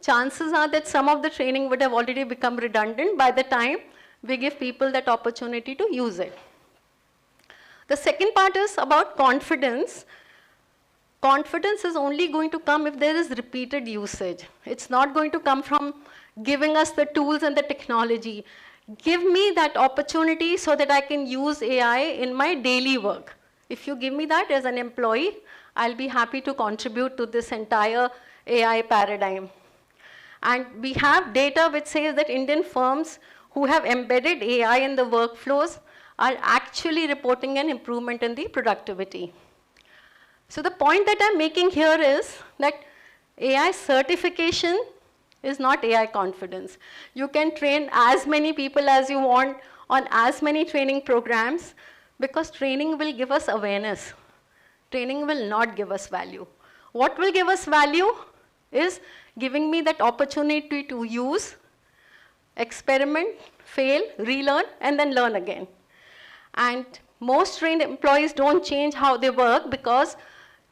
chances are that some of the training would have already become redundant by the time we give people that opportunity to use it. The second part is about confidence. Confidence is only going to come if there is repeated usage. It's not going to come from giving us the tools and the technology. Give me that opportunity so that I can use AI in my daily work. If you give me that as an employee, I'll be happy to contribute to this entire AI paradigm. And we have data which says that Indian firms who have embedded AI in the workflows are actually reporting an improvement in the productivity. So the point that I'm making here is that AI certification is not AI confidence. You can train as many people as you want on as many training programs, because training will give us awareness. Training will not give us value. What will give us value is giving me that opportunity to use, experiment, fail, relearn, and then learn again. And most trained employees don't change how they work, because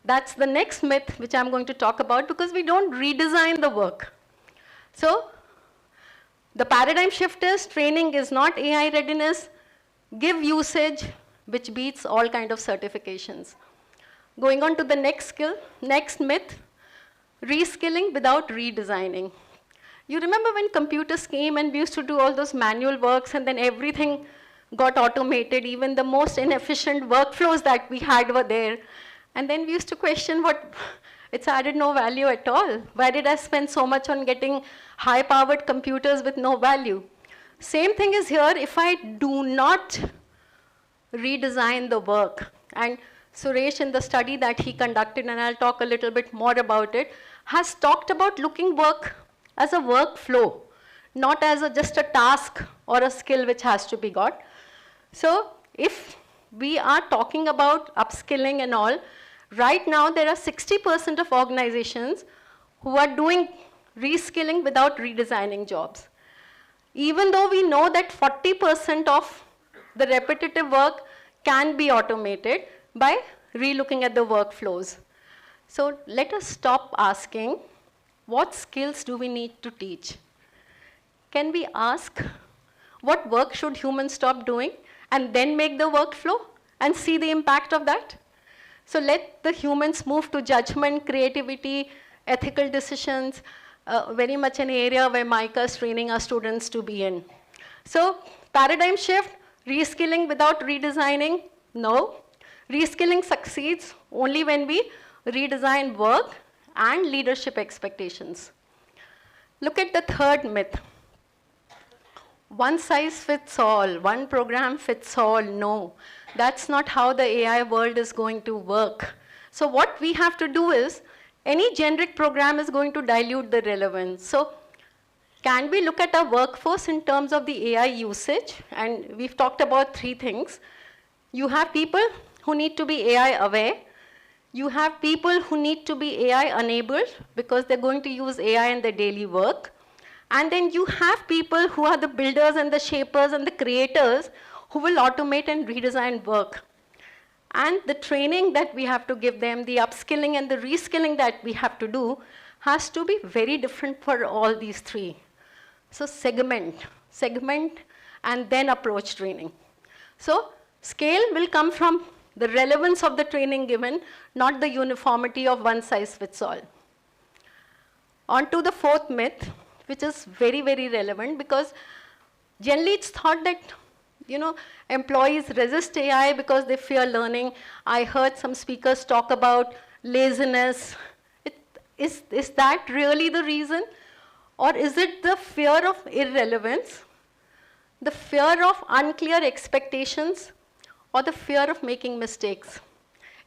that's the next myth which I'm going to talk about, because we don't redesign the work. So the paradigm shift is training is not AI readiness. Give usage, which beats all kind of certifications. Going on to the next myth, reskilling without redesigning. You remember when computers came and we used to do all those manual works, and then everything got automated, even the most inefficient workflows that we had were there. And then we used to question it's added no value at all. Why did I spend so much on getting high-powered computers with no value? Same thing is here if I do not redesign the work. And Suresh, in the study that he conducted, and I'll talk a little bit more about it, has talked about looking work as a workflow, not as just a task or a skill which has to be got. So if we are talking about upskilling and all, right now there are 60% of organizations who are doing reskilling without redesigning jobs. Even though we know that 40% of the repetitive work can be automated by relooking at the workflows. So let us stop asking, what skills do we need to teach? Can we ask, what work should humans stop doing, and then make the workflow and see the impact of that? So let the humans move to judgment, creativity, ethical decisions, very much an area where MICA is training our students to be in. So paradigm shift, reskilling without redesigning, no. Reskilling succeeds only when we redesign work and leadership expectations. Look at the third myth. One size fits all, one program fits all. No, that's not how the AI world is going to work. So what we have to do is, any generic program is going to dilute the relevance. So can we look at our workforce in terms of the AI usage? And we've talked about 3 things. You have people who need to be AI aware. You have people who need to be AI enabled because they're going to use AI in their daily work. And then you have people who are the builders and the shapers and the creators who will automate and redesign work. And the training that we have to give them, the upskilling and the reskilling that we have to do has to be very different for all these 3. So segment, and then approach training. So scale will come from the relevance of the training given, not the uniformity of one size fits all. On to the 4th myth, which is very, very relevant, because generally it's thought that, employees resist AI because they fear learning. I heard some speakers talk about laziness. Is that really the reason? Or is it the fear of irrelevance, the fear of unclear expectations, or the fear of making mistakes?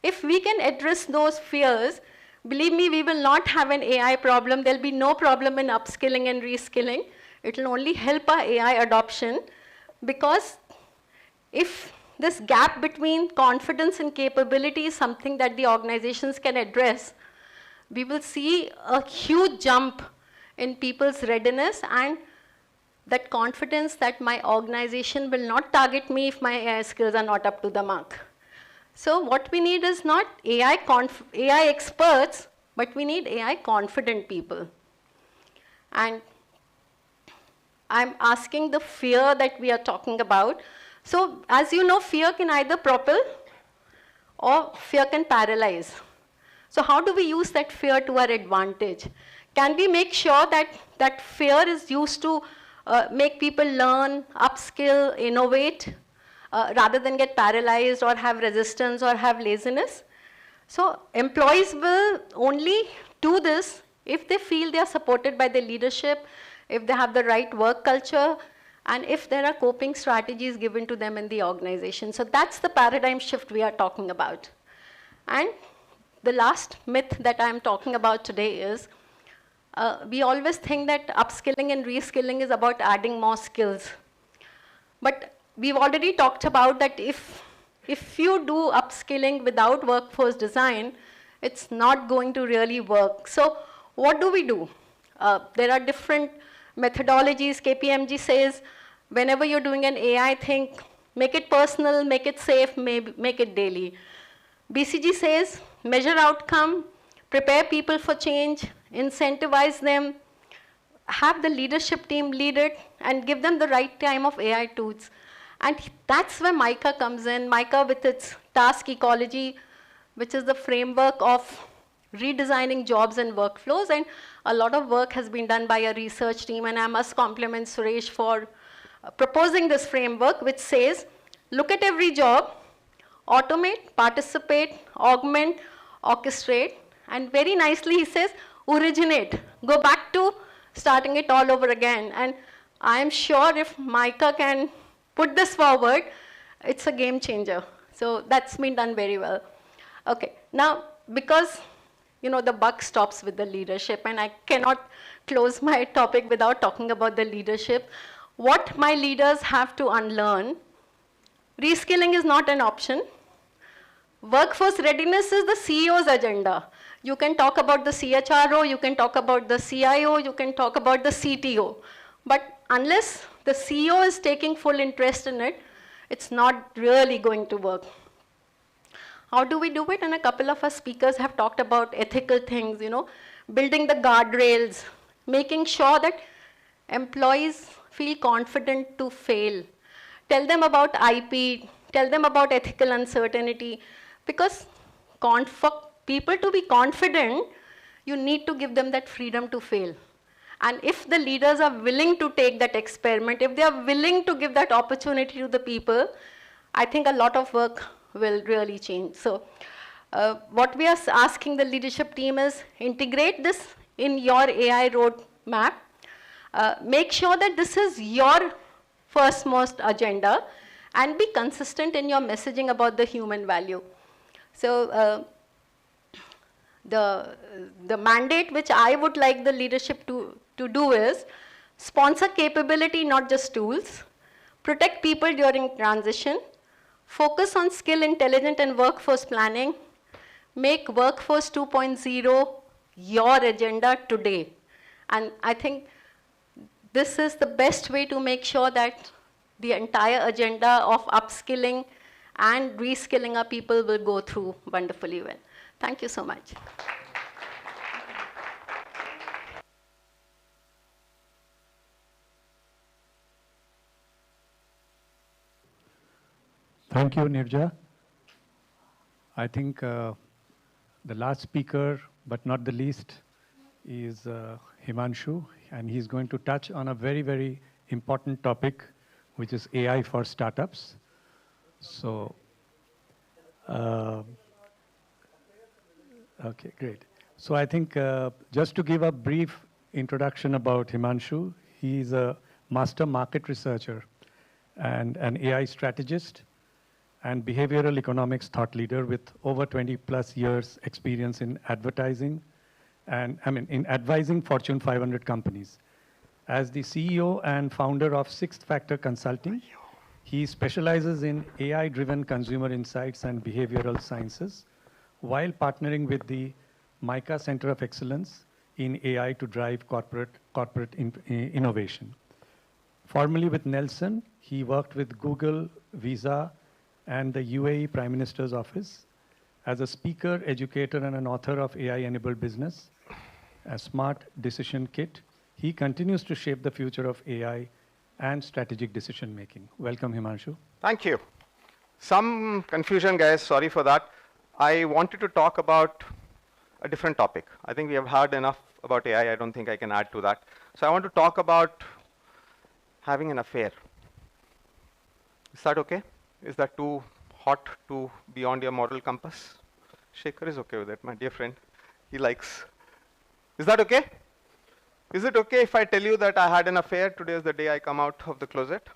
If we can address those fears, believe me, we will not have an AI problem. There'll be no problem in upskilling and reskilling. It will only help our AI adoption, because if this gap between confidence and capability is something that the organizations can address, we will see a huge jump in people's readiness and that confidence that my organization will not target me if my AI skills are not up to the mark. So what we need is not AI experts, but we need AI confident people. And I'm asking the fear that we are talking about. So as you know, fear can either propel or fear can paralyze. So how do we use that fear to our advantage? Can we make sure that that fear is used to make people learn, upskill, innovate, rather than get paralyzed or have resistance or have laziness? So employees will only do this if they feel they are supported by the leadership, if they have the right work culture, and if there are coping strategies given to them in the organization. So that's the paradigm shift we are talking about. And the last myth that I'm talking about today is, we always think that upskilling and reskilling is about adding more skills. But we've already talked about that if you do upskilling without workforce design, it's not going to really work. So what do we do? There are different methodologies. KPMG says, whenever you're doing an AI thing, make it personal, make it safe, make it daily. BCG says, measure outcome, prepare people for change, incentivize them, have the leadership team lead it, and give them the right time of AI tools. And that's where MICA comes in. MICA with its task ecology, which is the framework of redesigning jobs and workflows. And a lot of work has been done by a research team, and I must compliment Suresh for proposing this framework, which says, look at every job, automate, participate, augment, orchestrate, and very nicely he says, originate. Go back to starting it all over again. And I'm sure if MICA can put this forward, it's a game changer. So that's been done very well. Okay, now because the buck stops with the leadership, and I cannot close my topic without talking about the leadership. What my leaders have to unlearn, reskilling is not an option. Workforce readiness is the CEO's agenda. You can talk about the CHRO, you can talk about the CIO, you can talk about the CTO. But unless the CEO is taking full interest in it, it's not really going to work. How do we do it? And a couple of our speakers have talked about ethical things, building the guardrails, making sure that employees feel confident to fail. Tell them about IP, tell them about ethical uncertainty, because for people to be confident, you need to give them that freedom to fail. And if the leaders are willing to take that experiment, if they are willing to give that opportunity to the people, I think a lot of work will really change. So what we are asking the leadership team is integrate this in your AI roadmap. Make sure that this is your firstmost agenda and be consistent in your messaging about the human value. So the mandate which I would like the leadership to do is sponsor capability, not just tools, protect people during transition, focus on skill, intelligent, and workforce planning, make Workforce 2.0 your agenda today. And I think this is the best way to make sure that the entire agenda of upskilling and reskilling our people will go through wonderfully well. Thank you so much. Thank you, Nirja. I think the last speaker, but not the least, is Himanshu, and he's going to touch on a very, very important topic, which is AI for startups. So, okay, great. So I think just to give a brief introduction about Himanshu, he's a master market researcher and an AI strategist and behavioral economics thought leader with over 20 plus years experience in advertising and in advising Fortune 500 companies. As the CEO and founder of Sixth Factor Consulting, he specializes in AI-driven consumer insights and behavioral sciences while partnering with the MICA Center of Excellence in AI to drive corporate innovation. Formerly with Nelson, he worked with Google, Visa, and the UAE Prime Minister's Office as a speaker, educator, and an author of AI-enabled business, a smart decision kit. He continues to shape the future of AI and strategic decision making. Welcome, Himanshu. Thank you. Some confusion, guys, sorry for that. I wanted to talk about a different topic. I think we have heard enough about AI. I don't think I can add to that. So I want to talk about having an affair. Is that okay? Is that too hot, too beyond your moral compass? Shekhar is okay with it, my dear friend. He likes. Is that okay? Is it okay if I tell you that I had an affair? Today is the day I come out of the closet.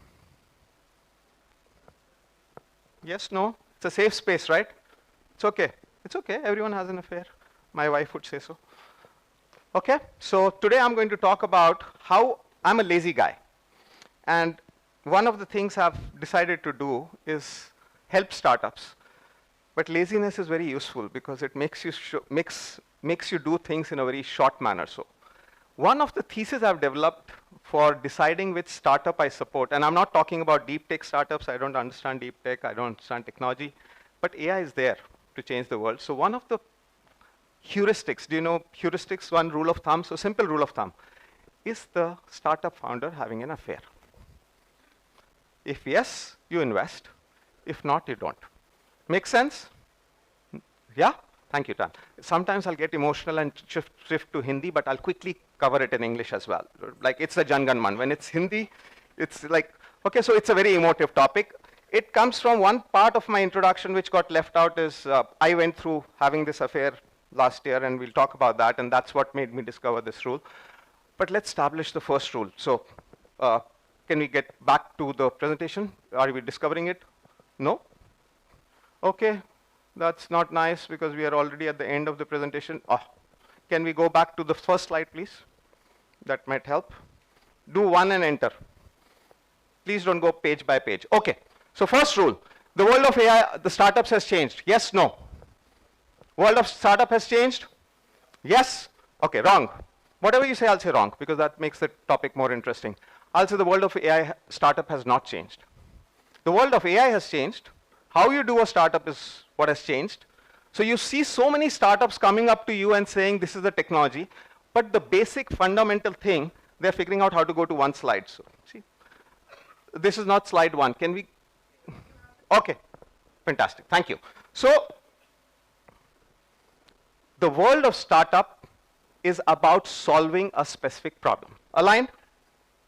Yes, no? It's a safe space, right? It's okay. It's okay. Everyone has an affair. My wife would say so. Okay? So today I'm going to talk about how I'm a lazy guy. And one of the things I've decided to do is help startups. But laziness is very useful because it makes you do things in a very short manner. So one of the theses I've developed for deciding which startup I support, and I'm not talking about deep tech startups, I don't understand deep tech, I don't understand technology, but AI is there to change the world. So one of the heuristics, do you know heuristics, one rule of thumb? So simple rule of thumb, is the startup founder having an affair? If yes, you invest. If not, you don't. Make sense? Yeah? Thank you, Tan. Sometimes I'll get emotional and shift to Hindi, but I'll quickly cover it in English as well. Like it's a Janganman. When it's Hindi, it's like, okay, so it's a very emotive topic. It comes from one part of my introduction which got left out is I went through having this affair last year, and we'll talk about that, and that's what made me discover this rule. But let's establish the first rule. So can we get back to the presentation? Are we discovering it? No? Okay, that's not nice because we are already at the end of the presentation. Can we go back to the first slide, please? That might help. Do one and enter. Please don't go page by page. Okay, so first rule. The world of AI, the startups has changed. Yes, no? World of startup has changed? Yes? Okay, wrong. Whatever you say, I'll say wrong because that makes the topic more interesting. I'll say the world of AI startup has not changed. The world of AI has changed. How you do a startup is what has changed. So you see so many startups coming up to you and saying this is the technology, but the basic fundamental thing, they're figuring out how to go to one slide. So see, this is not slide one. Can we? Okay, fantastic, thank you. So the world of startup is about solving a specific problem. Aligned?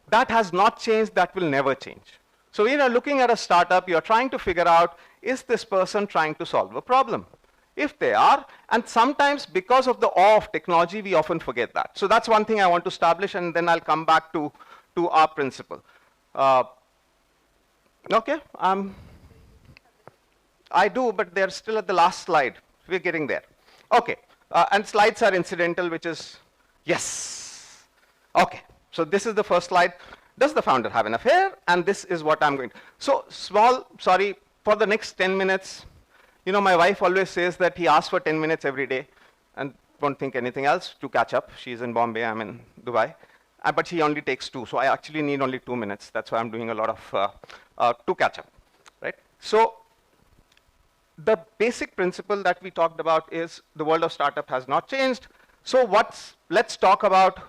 That has not changed, that will never change. So when you're looking at a startup, you're trying to figure out, is this person trying to solve a problem? If they are, and sometimes because of the awe of technology, we often forget that. So that's one thing I want to establish, and then I'll come back to our principle. Okay, I do, but they're still at the last slide. We're getting there. Okay, and slides are incidental, which is, yes. Okay, so this is the first slide. Does the founder have an affair? And this is what I'm going to. So sorry, for the next 10 minutes, you know, my wife always says that he asks for 10 minutes every day and won't think anything else to catch up. She's in Bombay, I'm in Dubai. But she only takes 2, so I actually need only 2 minutes. That's why I'm doing a lot of to catch up, right? So the basic principle that we talked about is the world of startup has not changed. So let's talk about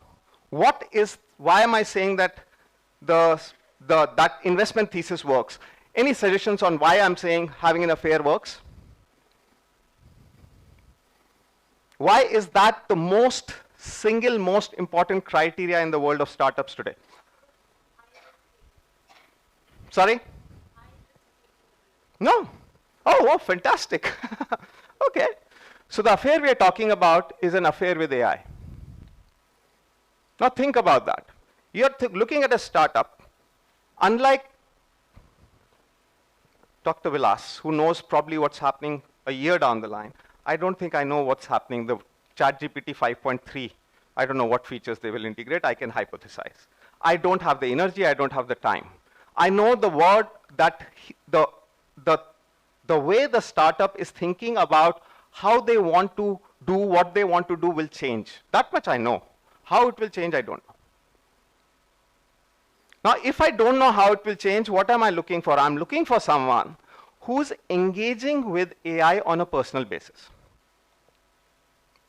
why am I saying that that investment thesis works? Any suggestions on why I'm saying having an affair works? Why is that the single most important criteria in the world of startups today? Sorry? No? Oh, fantastic. Okay. So the affair we are talking about is an affair with AI. Now think about that. You're looking at a startup, unlike Dr. Vilas, who knows probably what's happening a year down the line. I don't think I know what's happening. The ChatGPT 5.3, I don't know what features they will integrate. I can hypothesize. I don't have the energy. I don't have the time. I know the word that the way the startup is thinking about how they want to do what they want to do will change. That much I know. How it will change, I don't know. Now, if I don't know how it will change, what am I looking for? I'm looking for someone who's engaging with AI on a personal basis.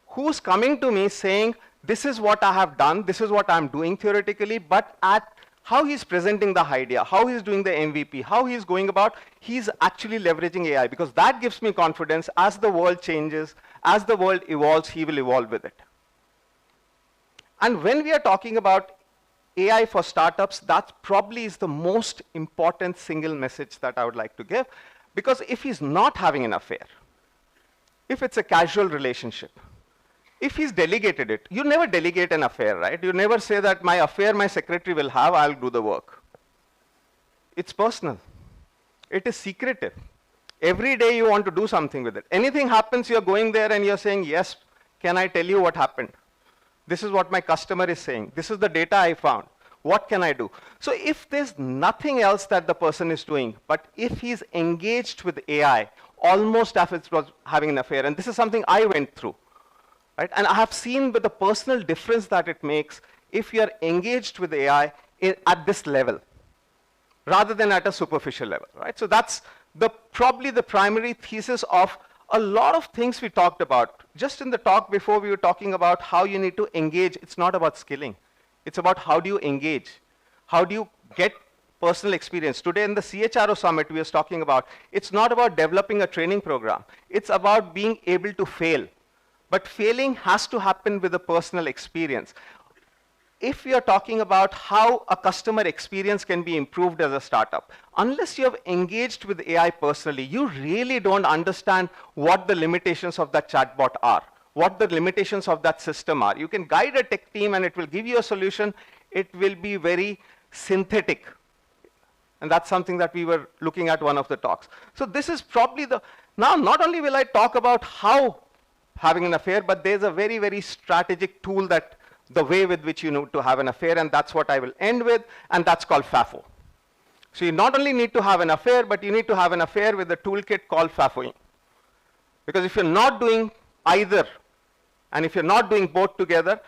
Who's coming to me saying, this is what I have done, this is what I'm doing theoretically, but at how he's presenting the idea, how he's doing the MVP, how he's going about, he's actually leveraging AI, because that gives me confidence as the world changes, as the world evolves, he will evolve with it. And when we are talking about AI for startups, that probably is the most important single message that I would like to give, because if he's not having an affair, if it's a casual relationship, if he's delegated it, you never delegate an affair, right? You never say that my affair my secretary will have, I'll do the work. It's personal. It is secretive. Every day you want to do something with it. Anything happens, you're going there and you're saying, yes, can I tell you what happened? This is what my customer is saying. This is the data I found. What can I do? So if there's nothing else that the person is doing, but if he's engaged with AI, almost as if it was having an affair, and this is something I went through, right? And I have seen with the personal difference that it makes if you're engaged with AI at this level, rather than at a superficial level, right? So that's probably the primary thesis of a lot of things we talked about. Just in the talk before, we were talking about how you need to engage. It's not about skilling. It's about how do you engage? How do you get personal experience? Today in the CHRO summit, we were talking about, it's not about developing a training program. It's about being able to fail. But failing has to happen with a personal experience. If we are talking about how a customer experience can be improved as a startup, unless you have engaged with AI personally, you really don't understand what the limitations of that chatbot are, what the limitations of that system are. You can guide a tech team and it will give you a solution. It will be very synthetic. And that's something that we were looking at one of the talks. So this is probably now not only will I talk about how having an affair, but there's a very, very strategic tool that the way with which you need to have an affair, and that's what I will end with, and that's called FAFO. So you not only need to have an affair, but you need to have an affair with a toolkit called FAFOing. Because if you're not doing either, and if you're not doing both together,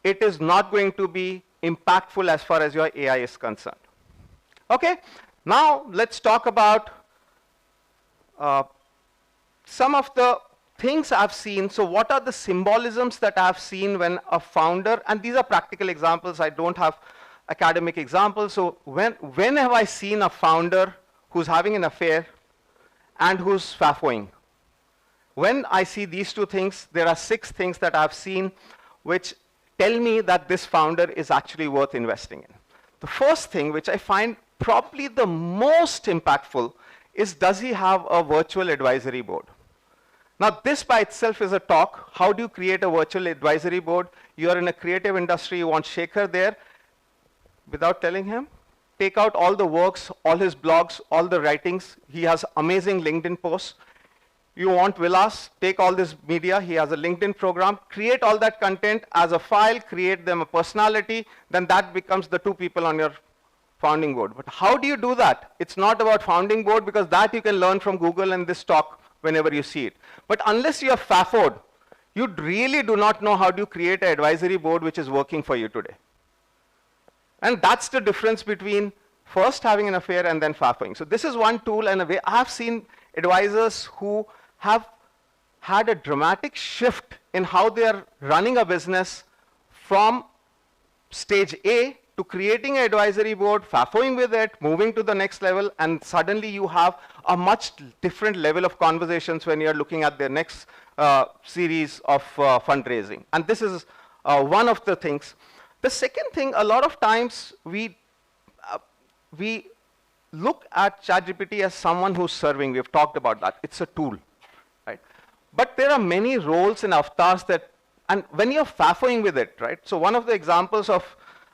it is not going to be impactful as far as your AI is concerned. Okay, now let's talk about some of the things I've seen. So what are the symbolisms that I've seen when a founder, and these are practical examples, I don't have academic examples. So when have I seen a founder who's having an affair and who's FAFOing? when I see these two things, there are 6 things that I've seen which tell me that this founder is actually worth investing in. The first thing, which I find probably the most impactful, is does he have a virtual advisory board? Now, this by itself is a talk. How do you create a virtual advisory board? You are in a creative industry, you want Shekhar there. Without telling him, take out all the works, all his blogs, all the writings. He has amazing LinkedIn posts. You want Vilas, take all this media, he has a LinkedIn program, create all that content as a file, create them a personality, then that becomes the 2 people on your founding board. But how do you do that? It's not about founding board, because that you can learn from Google and this talk whenever you see it. But unless you are FAFO'd, you really do not know how to create an advisory board which is working for you today. And that's the difference between first having an affair and then FAFOing. So this is one tool and a way. I have seen advisors who have had a dramatic shift in how they are running a business from stage A to creating an advisory board, FAFOing with it, moving to the next level, and suddenly you have a much different level of conversations when you're looking at their next series of fundraising. And this is one of the things. The second thing, a lot of times we look at ChatGPT as someone who's serving. We've talked about that. It's a tool, right? But there are many roles and avatars that, and when you're FAFOing with it, right? So one of the examples of,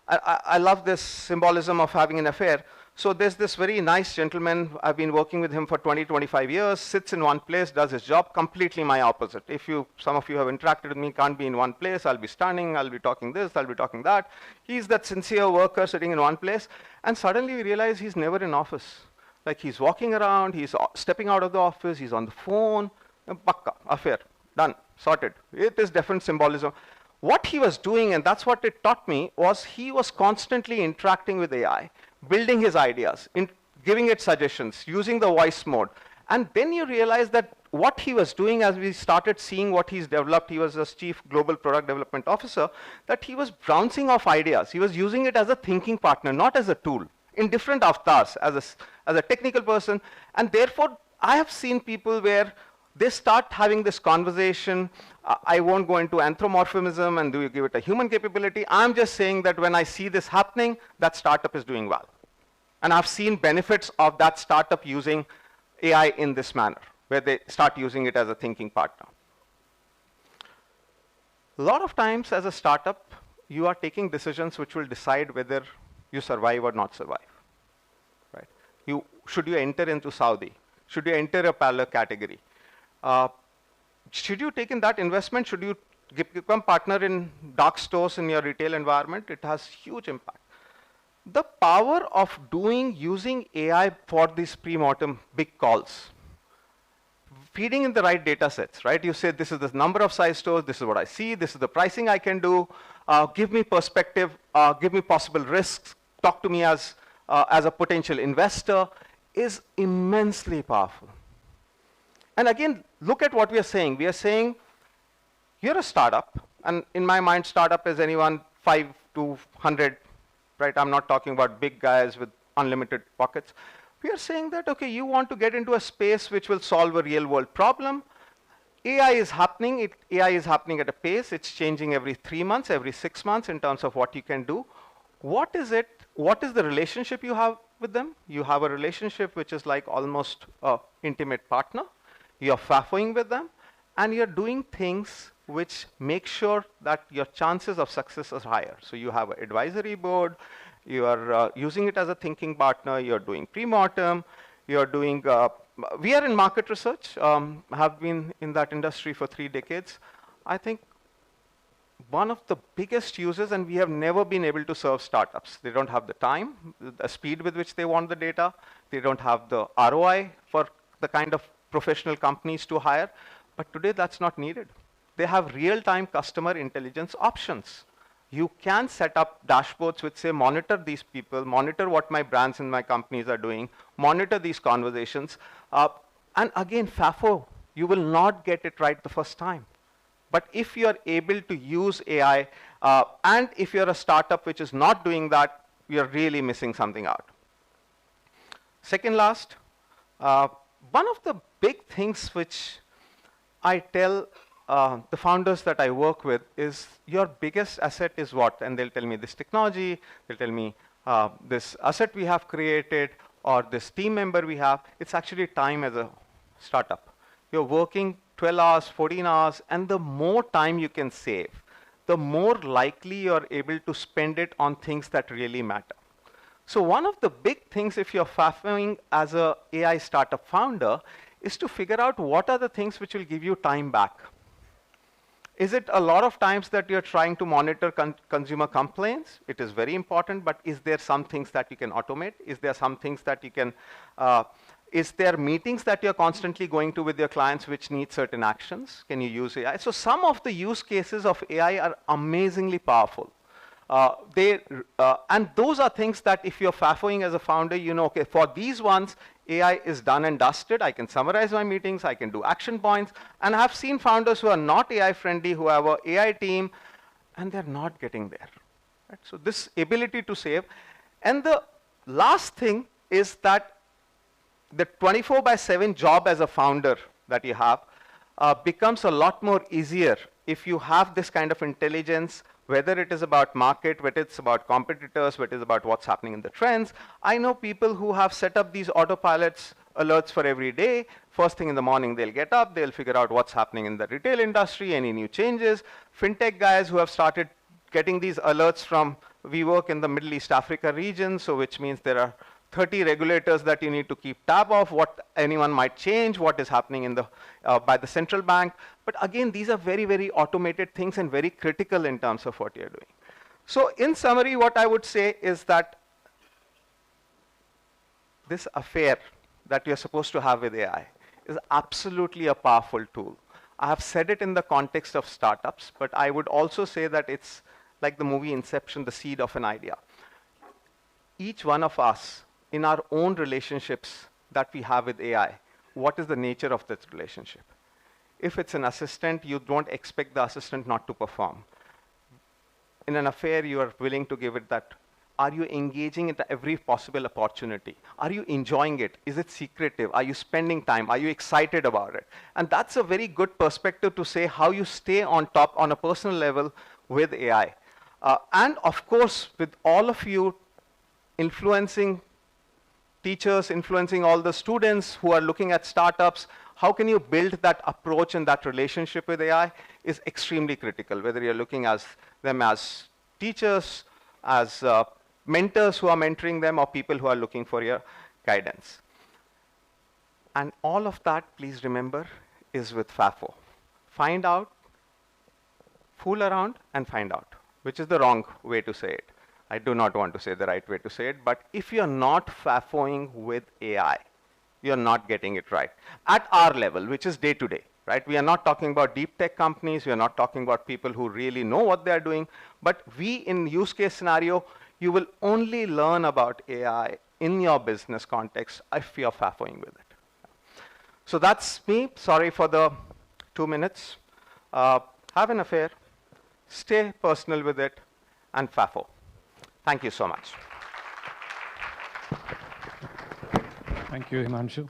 I love this symbolism of having an affair. So there's this very nice gentleman, I've been working with him for 20, 25 years, sits in one place, does his job, completely my opposite. If some of you have interacted with me, can't be in one place, I'll be standing, I'll be talking this, I'll be talking that. He's that sincere worker sitting in one place, and suddenly we realize he's never in office. Like he's walking around, he's stepping out of the office, he's on the phone, pakka, affair, done, sorted. It is different symbolism. What he was doing, and that's what it taught me, was he was constantly interacting with AI, building his ideas, giving it suggestions, using the voice mode. And then you realize that what he was doing, as we started seeing what he's developed, he was a chief global product development officer, that he was bouncing off ideas. He was using it as a thinking partner, not as a tool, in different avatars, as a technical person. And therefore, I have seen people where they start having this conversation. I won't go into anthropomorphism and do you give it a human capability. I'm just saying that when I see this happening, that startup is doing well. And I've seen benefits of that startup using AI in this manner, where they start using it as a thinking partner. A lot of times as a startup, you are taking decisions which will decide whether you survive or not survive. Right? Should you enter into Saudi? Should you enter a parallel category? Should you take in that investment? Should you become partner in dark stores in your retail environment? It has huge impact. The power of using AI for these pre-mortem big calls, feeding in the right data sets, right? You say, this is the number of size stores, this is what I see, this is the pricing I can do, give me perspective, give me possible risks, talk to me as a potential investor, is immensely powerful. And again, look at what we are saying. We are saying, you're a startup, and in my mind, startup is anyone 5 to 100, right? I'm not talking about big guys with unlimited pockets. We are saying that, okay, you want to get into a space which will solve a real world problem. AI is happening. AI is happening at a pace. It's changing every 3 months, every 6 months in terms of what you can do. What is it? What is the relationship you have with them? You have a relationship which is like almost an intimate partner. You're FAFOing with them, and you're doing things which make sure that your chances of success are higher. So you have an advisory board, you are using it as a thinking partner, you're doing pre-mortem, you're doing, we are in market research, have been in that industry for 3 decades. I think one of the biggest uses, and we have never been able to serve startups. They don't have the time, the speed with which they want the data, they don't have the ROI for the kind of professional companies to hire, but today that's not needed. They have real-time customer intelligence options. You can set up dashboards which say, monitor these people, monitor what my brands and my companies are doing, monitor these conversations. And again, FAFO, you will not get it right the first time. But if you're able to use AI, and if you're a startup which is not doing that, you're really missing something out. Second last, one of the big things which I tell the founders that I work with is your biggest asset is what? And they'll tell me this technology, they'll tell me this asset we have created or this team member we have. It's actually time as a startup. You're working 12 hours, 14 hours, and the more time you can save, the more likely you're able to spend it on things that really matter. So one of the big things if you're faffing as a AI startup founder is to figure out what are the things which will give you time back. Is it a lot of times that you're trying to monitor consumer complaints? It is very important, but is there some things that you can automate? Is there some things that you can, is there meetings that you're constantly going to with your clients which need certain actions? Can you use AI? So some of the use cases of AI are amazingly powerful. And those are things that if you're faffing as a founder, you know, okay, for these ones, AI is done and dusted. I can summarize my meetings. I can do action points. And I've seen founders who are not AI friendly, who have an AI team, and they're not getting there. Right? So this ability to save. And the last thing is that the 24/7 job as a founder that you have becomes a lot more easier if you have this kind of intelligence, whether it is about market, whether it's about competitors, whether it's about what's happening in the trends. I know people who have set up these autopilots alerts for every day. First thing in the morning, they'll get up, they'll figure out what's happening in the retail industry, any new changes. Fintech guys who have started getting these alerts from, we work in the Middle East Africa region, so which means there are 30 regulators that you need to keep tab of, what anyone might change, what is happening in the, by the central bank. But again, these are very, very automated things and very critical in terms of what you're doing. So in summary, what I would say is that this affair that you're supposed to have with AI is absolutely a powerful tool. I have said it in the context of startups, but I would also say that it's like the movie Inception, the seed of an idea. Each one of us, in our own relationships that we have with AI, what is the nature of that relationship? If it's an assistant, you don't expect the assistant not to perform. In an affair, you are willing to give it that. Are you engaging at every possible opportunity? Are you enjoying it? Is it secretive? Are you spending time? Are you excited about it? And that's a very good perspective to say how you stay on top on a personal level with AI. And of course, with all of you influencing teachers, influencing all the students who are looking at startups, how can you build that approach and that relationship with AI is extremely critical, whether you're looking at them as teachers, as mentors who are mentoring them, or people who are looking for your guidance. And all of that, please remember, is with FAFO. Find out, fool around, and find out, which is the wrong way to say it. I do not want to say the right way to say it, but if you're not FAFOing with AI, you're not getting it right. At our level, which is day to day, right? We are not talking about deep tech companies, we are not talking about people who really know what they're doing, but we in use case scenario, you will only learn about AI in your business context if you're FAFOing with it. So that's me, sorry for the 2 minutes. Have an affair, stay personal with it, and FAFO. Thank you so much. Thank you, Himanshu.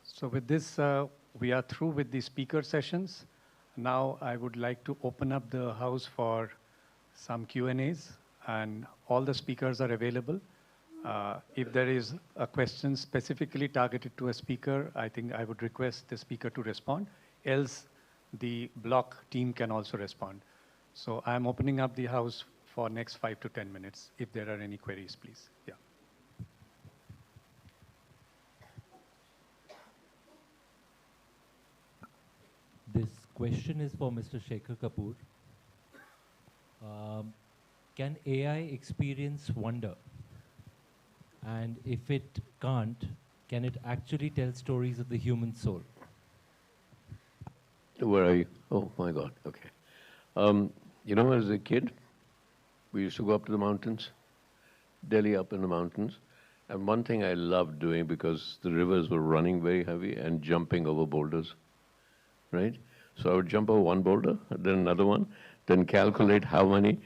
So with this, we are through with the speaker sessions. Now I would like to open up the house for some Q&As, and all the speakers are available. If there is a question specifically targeted to a speaker, I think I would request the speaker to respond, else the block team can also respond. So I'm opening up the house for next 5 to 10 minutes. If there are any queries, please. Yeah. This question is for Mr. Shekhar Kapoor. Can AI experience wonder? And if it can't, can it actually tell stories of the human soul? Where are you? Oh my God, okay. You know, as a kid, we used to go up to the mountains, Delhi up in the mountains, and one thing I loved doing, because the rivers were running very heavy, and jumping over boulders, right? So I would jump over one boulder, then another one, then calculate how many,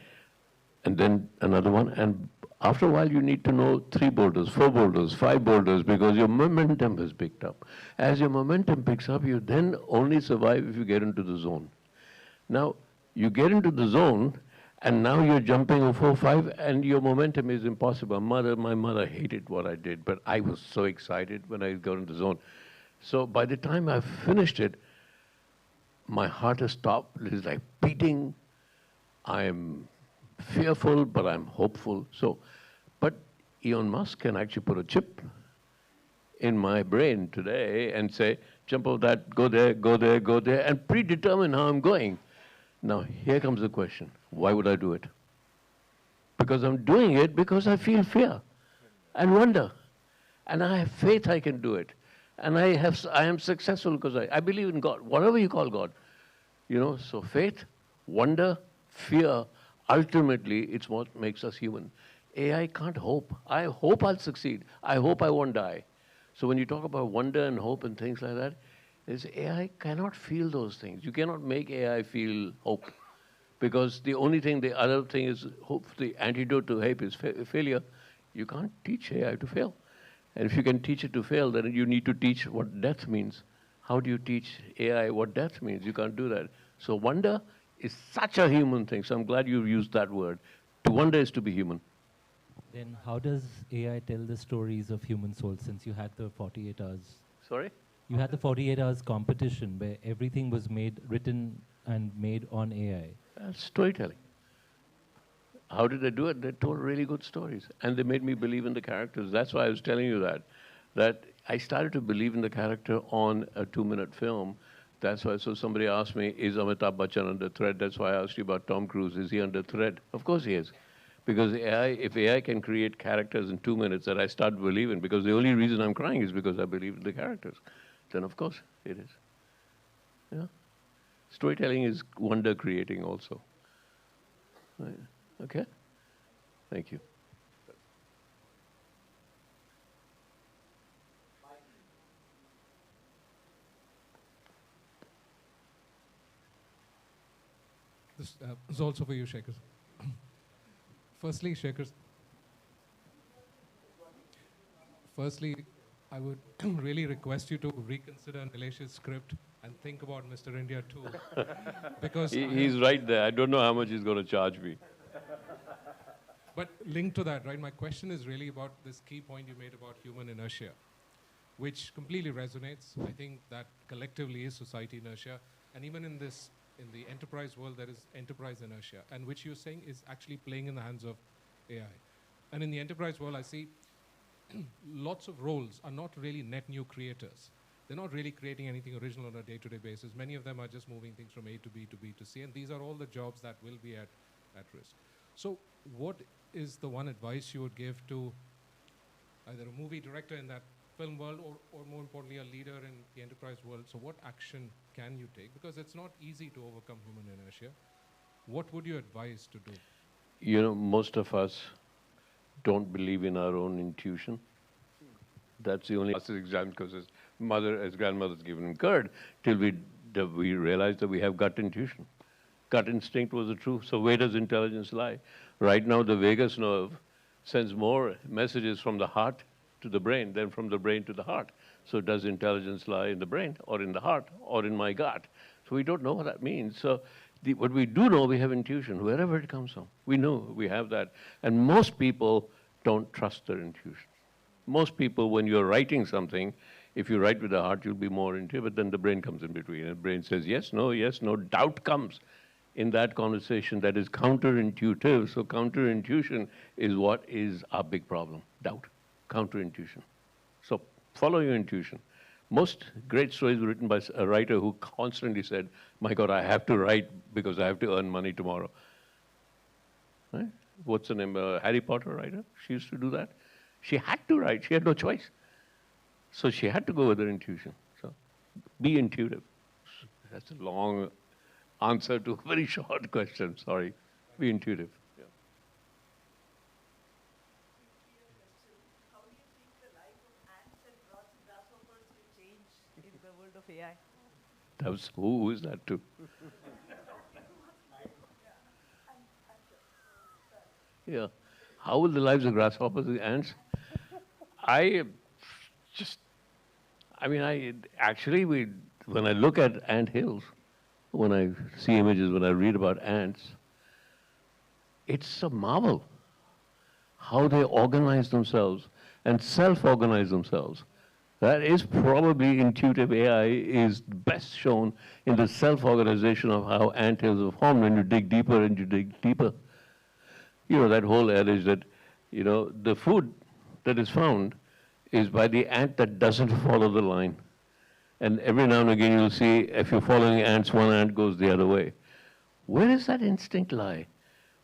and then another one, and After a while, you need to know 3 boulders, 4 boulders, 5 boulders, because your momentum has picked up. As your momentum picks up, you then only survive if you get into the zone. Now, you get into the zone, and now you're jumping over 4, 5, and your momentum is impossible. My mother hated what I did, but I was so excited when I got into the zone. So by the time I finished it, my heart has stopped. It's like beating. I'm fearful, but I'm hopeful. So, but Elon Musk can actually put a chip in my brain today and say, jump over that, go there, go there, go there, and predetermine how I'm going. Now, here comes the question. Why would I do it? Because I'm doing it because I feel fear and wonder. And I have faith I can do it. And I am successful because I believe in God, whatever you call God. You know, so faith, wonder, fear, ultimately, it's what makes us human. AI can't hope. I hope I'll succeed. I hope I won't die. So when you talk about wonder and hope and things like that, is AI cannot feel those things. You cannot make AI feel hope. Because the only thing, the other thing is hope, the antidote to hope is failure. You can't teach AI to fail. And if you can teach it to fail, then you need to teach what death means. How do you teach AI what death means? You can't do that. So wonder is such a human thing. So I'm glad you used that word. To wonder is to be human. Then how does AI tell the stories of human souls, since you had the 48 hours? Sorry? You had the 48 hours competition where everything was written and made on AI. Storytelling. How did they do it? They told really good stories. And they made me believe in the characters. That's why I was telling you that I started to believe in the character on a 2-minute film. That's why, so somebody asked me, is Amitabh Bachchan under threat? That's why I asked you about Tom Cruise. Is he under threat? Of course he is. Because if AI can create characters in 2 minutes that I start believing, because the only reason I'm crying is because I believe in the characters, then of course it is. Yeah. Storytelling is wonder creating also. Right. Okay? Thank you. This is also for you, Shekhar. Firstly, I would really request you to reconsider Nilesh's script and think about Mr. India too. Because he's right there. I don't know how much he's going to charge me. But linked to that, right, my question is really about this key point you made about human inertia, which completely resonates. I think that collectively is society inertia. And even in the enterprise world, there is enterprise inertia, and which you're saying is actually playing in the hands of AI. And in the enterprise world, I see lots of roles are not really net new creators. They're not really creating anything original on a day-to-day basis. Many of them are just moving things from A to B to B to C, and these are all the jobs that will be at risk. So what is the one advice you would give to either a movie director in that film world or more importantly, a leader in the enterprise world? So what action can you take? Because it's not easy to overcome human inertia. What would you advise to do? You know, most of us don't believe in our own intuition. That's the only exam, because his grandmother's given him curd till we realize that we have gut intuition. Gut instinct was the truth. So where does intelligence lie? Right now, the vagus nerve sends more messages from the heart to the brain than from the brain to the heart. So does intelligence lie in the brain or in the heart or in my gut? So we don't know what that means. So what we do know, we have intuition, wherever it comes from. We know we have that. And most people don't trust their intuition. Most people, when you're writing something, if you write with the heart, you'll be more into it, but then the brain comes in between. And the brain says, yes, no, doubt comes in that conversation that is counterintuitive. So counterintuition is what is our big problem, doubt, counterintuition. So follow your intuition. Most great stories were written by a writer who constantly said, my God, I have to write because I have to earn money tomorrow. Right? What's the name? Harry Potter writer? She used to do that. She had to write. She had no choice. So she had to go with her intuition. So be intuitive. That's a long answer to a very short question. Sorry. Be intuitive. Yeah. How do you think the life of ants and grasshoppers will change in the world of AI? That was, who is that to? Yeah. How will the lives of grasshoppers and ants? I just, I mean, when I look at ant hills, when I see images, when I read about ants, it's a marvel how they organize themselves and self-organize themselves. That is probably intuitive AI is best shown in the self-organization of how ant hills are formed when you dig deeper and you dig deeper. You know, that whole adage that, you know, the food that is found is by the ant that doesn't follow the line. And every now and again you'll see if you're following ants, one ant goes the other way. Where does that instinct lie?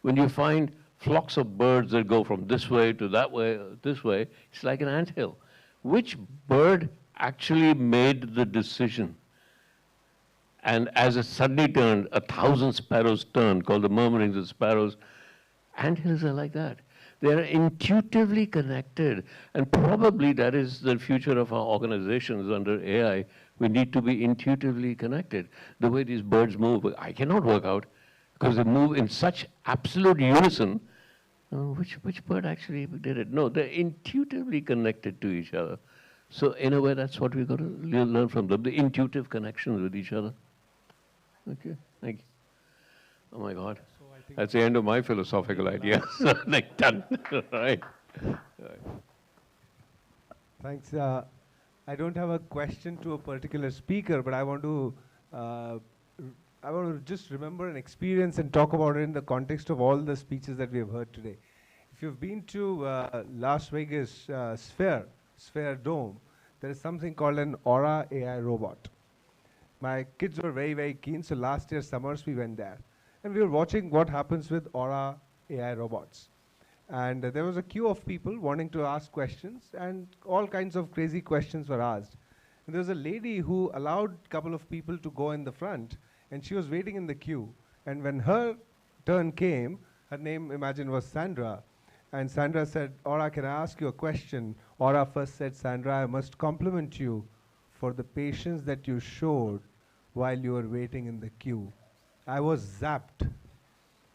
When you find flocks of birds that go from this way to that way, this way, it's like an anthill. Which bird actually made the decision? And as it suddenly turned, 1,000 sparrows turned, called the murmurings of sparrows. Anthills are like that. They are intuitively connected. And probably that is the future of our organizations under AI. We need to be intuitively connected. The way these birds move, I cannot work out because they move in such absolute unison. Which bird actually did it? No, they're intuitively connected to each other. So in a way, that's what we've got to learn from them, the intuitive connections with each other. Okay, thank you. Oh my God. That's the end of my philosophical ideas. Like, done. Right. Thanks. I don't have a question to a particular speaker, but I want to just remember an experience and talk about it in the context of all the speeches that we have heard today. If you've been to Las Vegas Sphere Dome, there is something called an Aura AI robot. My kids were very, very keen, so last year summers we went there. And we were watching what happens with Aura AI robots. And there was a queue of people wanting to ask questions, and all kinds of crazy questions were asked. And there was a lady who allowed a couple of people to go in the front, and she was waiting in the queue. And when her turn came, her name, imagine, was Sandra. And Sandra said, Aura, can I ask you a question? Aura first said, Sandra, I must compliment you for the patience that you showed while you were waiting in the queue. I was zapped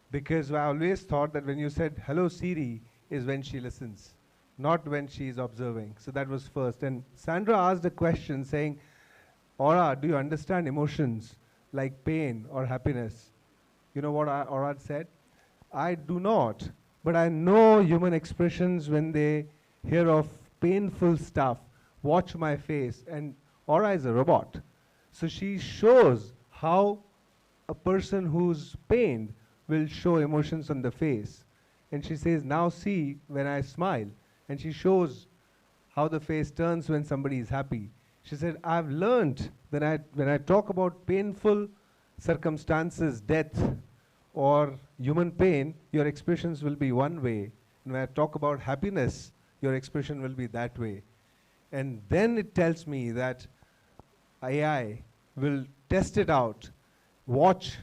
because I always thought that when you said, hello Siri, is when she listens, not when she is observing. So that was first. And Sandra asked a question saying, Aura, do you understand emotions like pain or happiness? You know what Aura said? I do not, but I know human expressions when they hear of painful stuff. Watch my face. And Aura is a robot. So she shows how a person who's pained will show emotions on the face. And she says, now see when I smile. And she shows how the face turns when somebody is happy. She said, I've learned that when I talk about painful circumstances, death, or human pain, your expressions will be one way. And when I talk about happiness, your expression will be that way. And then it tells me that AI will test it out, watch,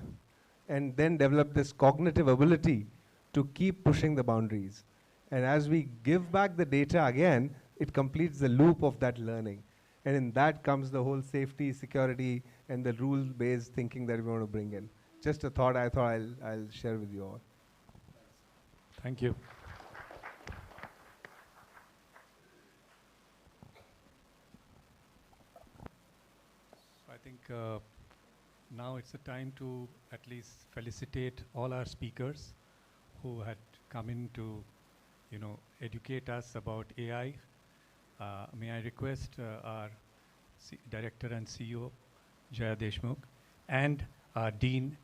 and then develop this cognitive ability to keep pushing the boundaries. And as we give back the data again, it completes the loop of that learning. And in that comes the whole safety, security, and the rule-based thinking that we want to bring in. Just a thought I thought I'll share with you all. Thank you. I think now it's the time to at least felicitate all our speakers who had come in to, educate us about AI. May I request our Director and CEO, Jaya Deshmukh, and our Dean,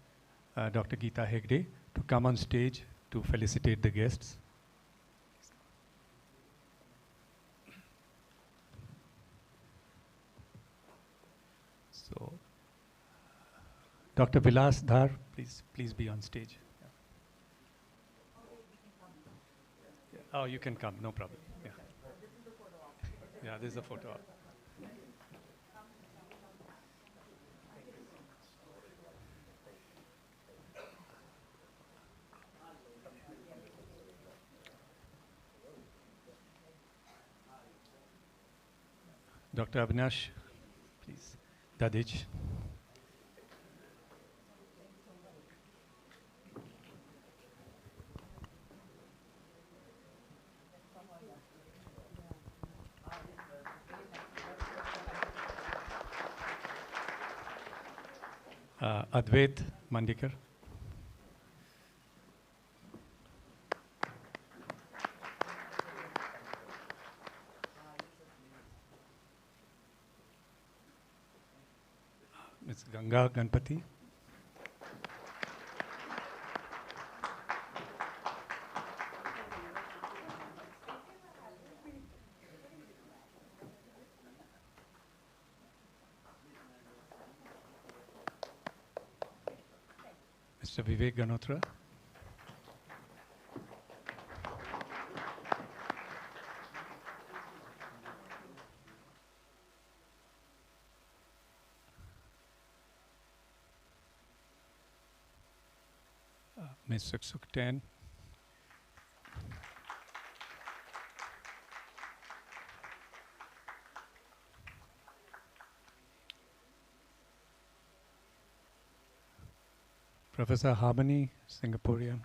Dr. Geeta Hegde, to come on stage to felicitate the guests. So, Dr. Vilas Dhar, please be on stage. Yeah. Oh, you can come, no problem. Yeah, yeah, this is a photo op. Dr. Avinash, please. Dadij. Advait Mandikar. Ms. Ganga Ganpati. Mr. Vivek Ganotra. Ms. Suksukten. Professor Harmony, Singaporean.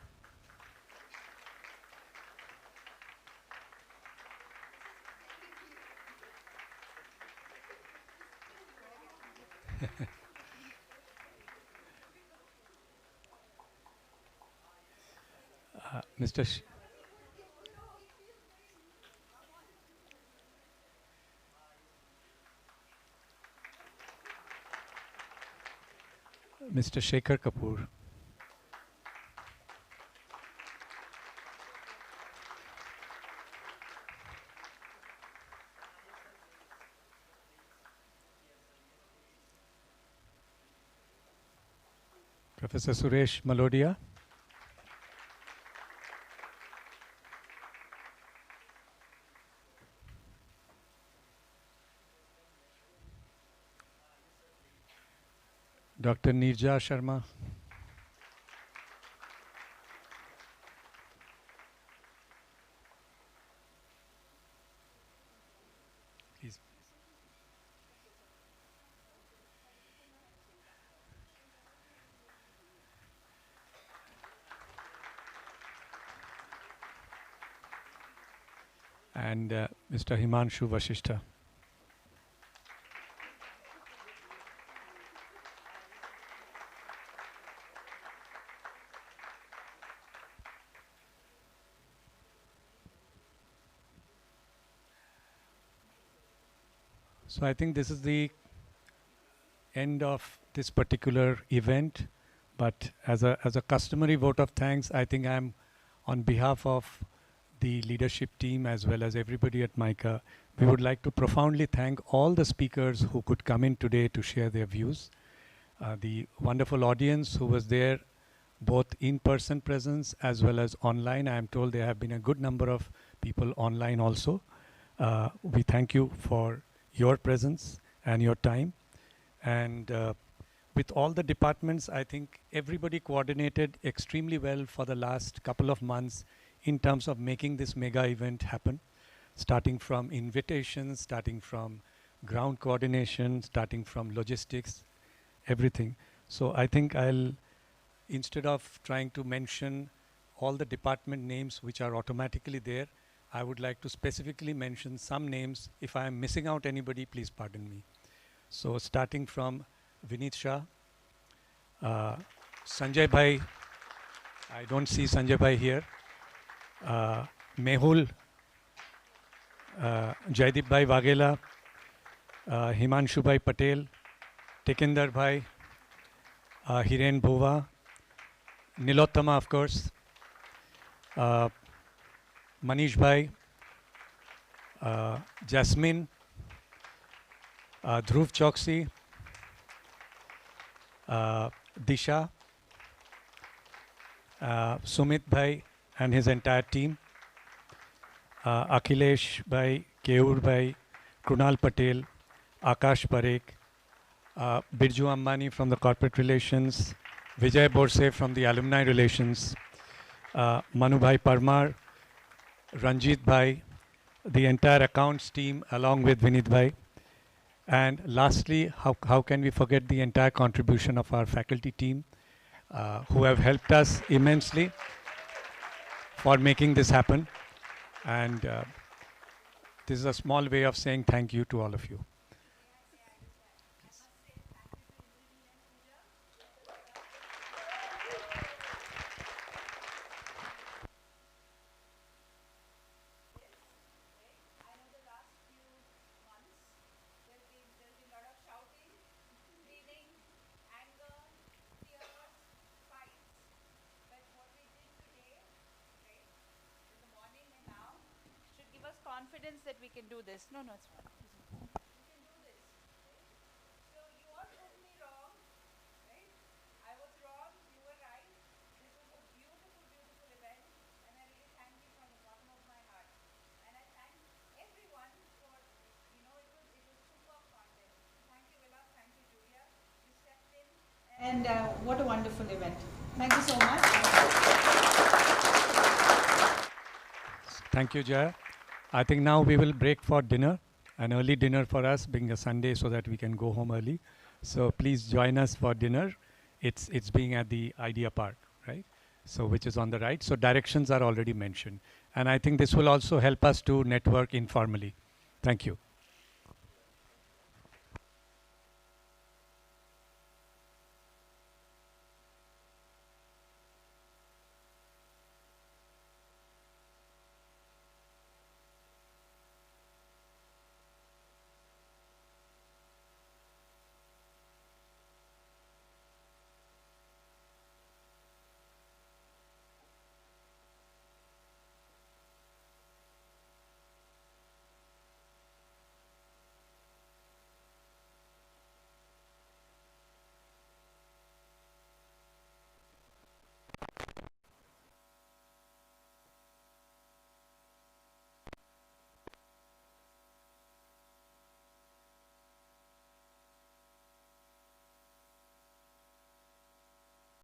Mr. Mr. Shekhar Kapoor. Professor Suresh Malodia. Dr. Nirja Sharma. Please. And Mr. Himanshu Vashishta. So I think this is the end of this particular event, but as a customary vote of thanks, I think I'm on behalf of the leadership team as well as everybody at MICA, we would like to profoundly thank all the speakers who could come in today to share their views. The wonderful audience who was there, both in-person presence as well as online. I am told there have been a good number of people online also. We thank you for your presence and your time. And with all the departments, I think everybody coordinated extremely well for the last couple of months in terms of making this mega event happen, starting from invitations, starting from ground coordination, starting from logistics, everything. So I think I'll, instead of trying to mention all the department names which are automatically there, I would like to specifically mention some names. If I am missing out anybody, please pardon me. So starting from Vineet Shah, Sanjay Bhai, I don't see Sanjay Bhai here, Mehul, Jaideep Bhai Waghela, Himanshu Bhai Patel, Tekendar Bhai, Hiren Bhova, Nilottama, of course, Manish Bhai, Jasmine, Dhruv Choksi, Disha, Sumit Bhai and his entire team, Akhilesh Bhai, Keur Bhai, Krunal Patel, Akash Parekh, Birju Ambani from the corporate relations, Vijay Borse from the alumni relations, Manu Bhai Parmar, Ranjit Bhai, the entire accounts team along with Vinit Bhai. And lastly, how can we forget the entire contribution of our faculty team who have helped us immensely for making this happen. And this is a small way of saying thank you to all of you. evidence that we can do this. No, no, it's fine. And what a wonderful event. Thank you so much. Thank you, Jaya. I think now we will break for dinner, an early dinner for us, being a Sunday, so that we can go home early. So please join us for dinner. It's being at the Idea Park, right? So which is on the right. So directions are already mentioned. And I think this will also help us to network informally. Thank you.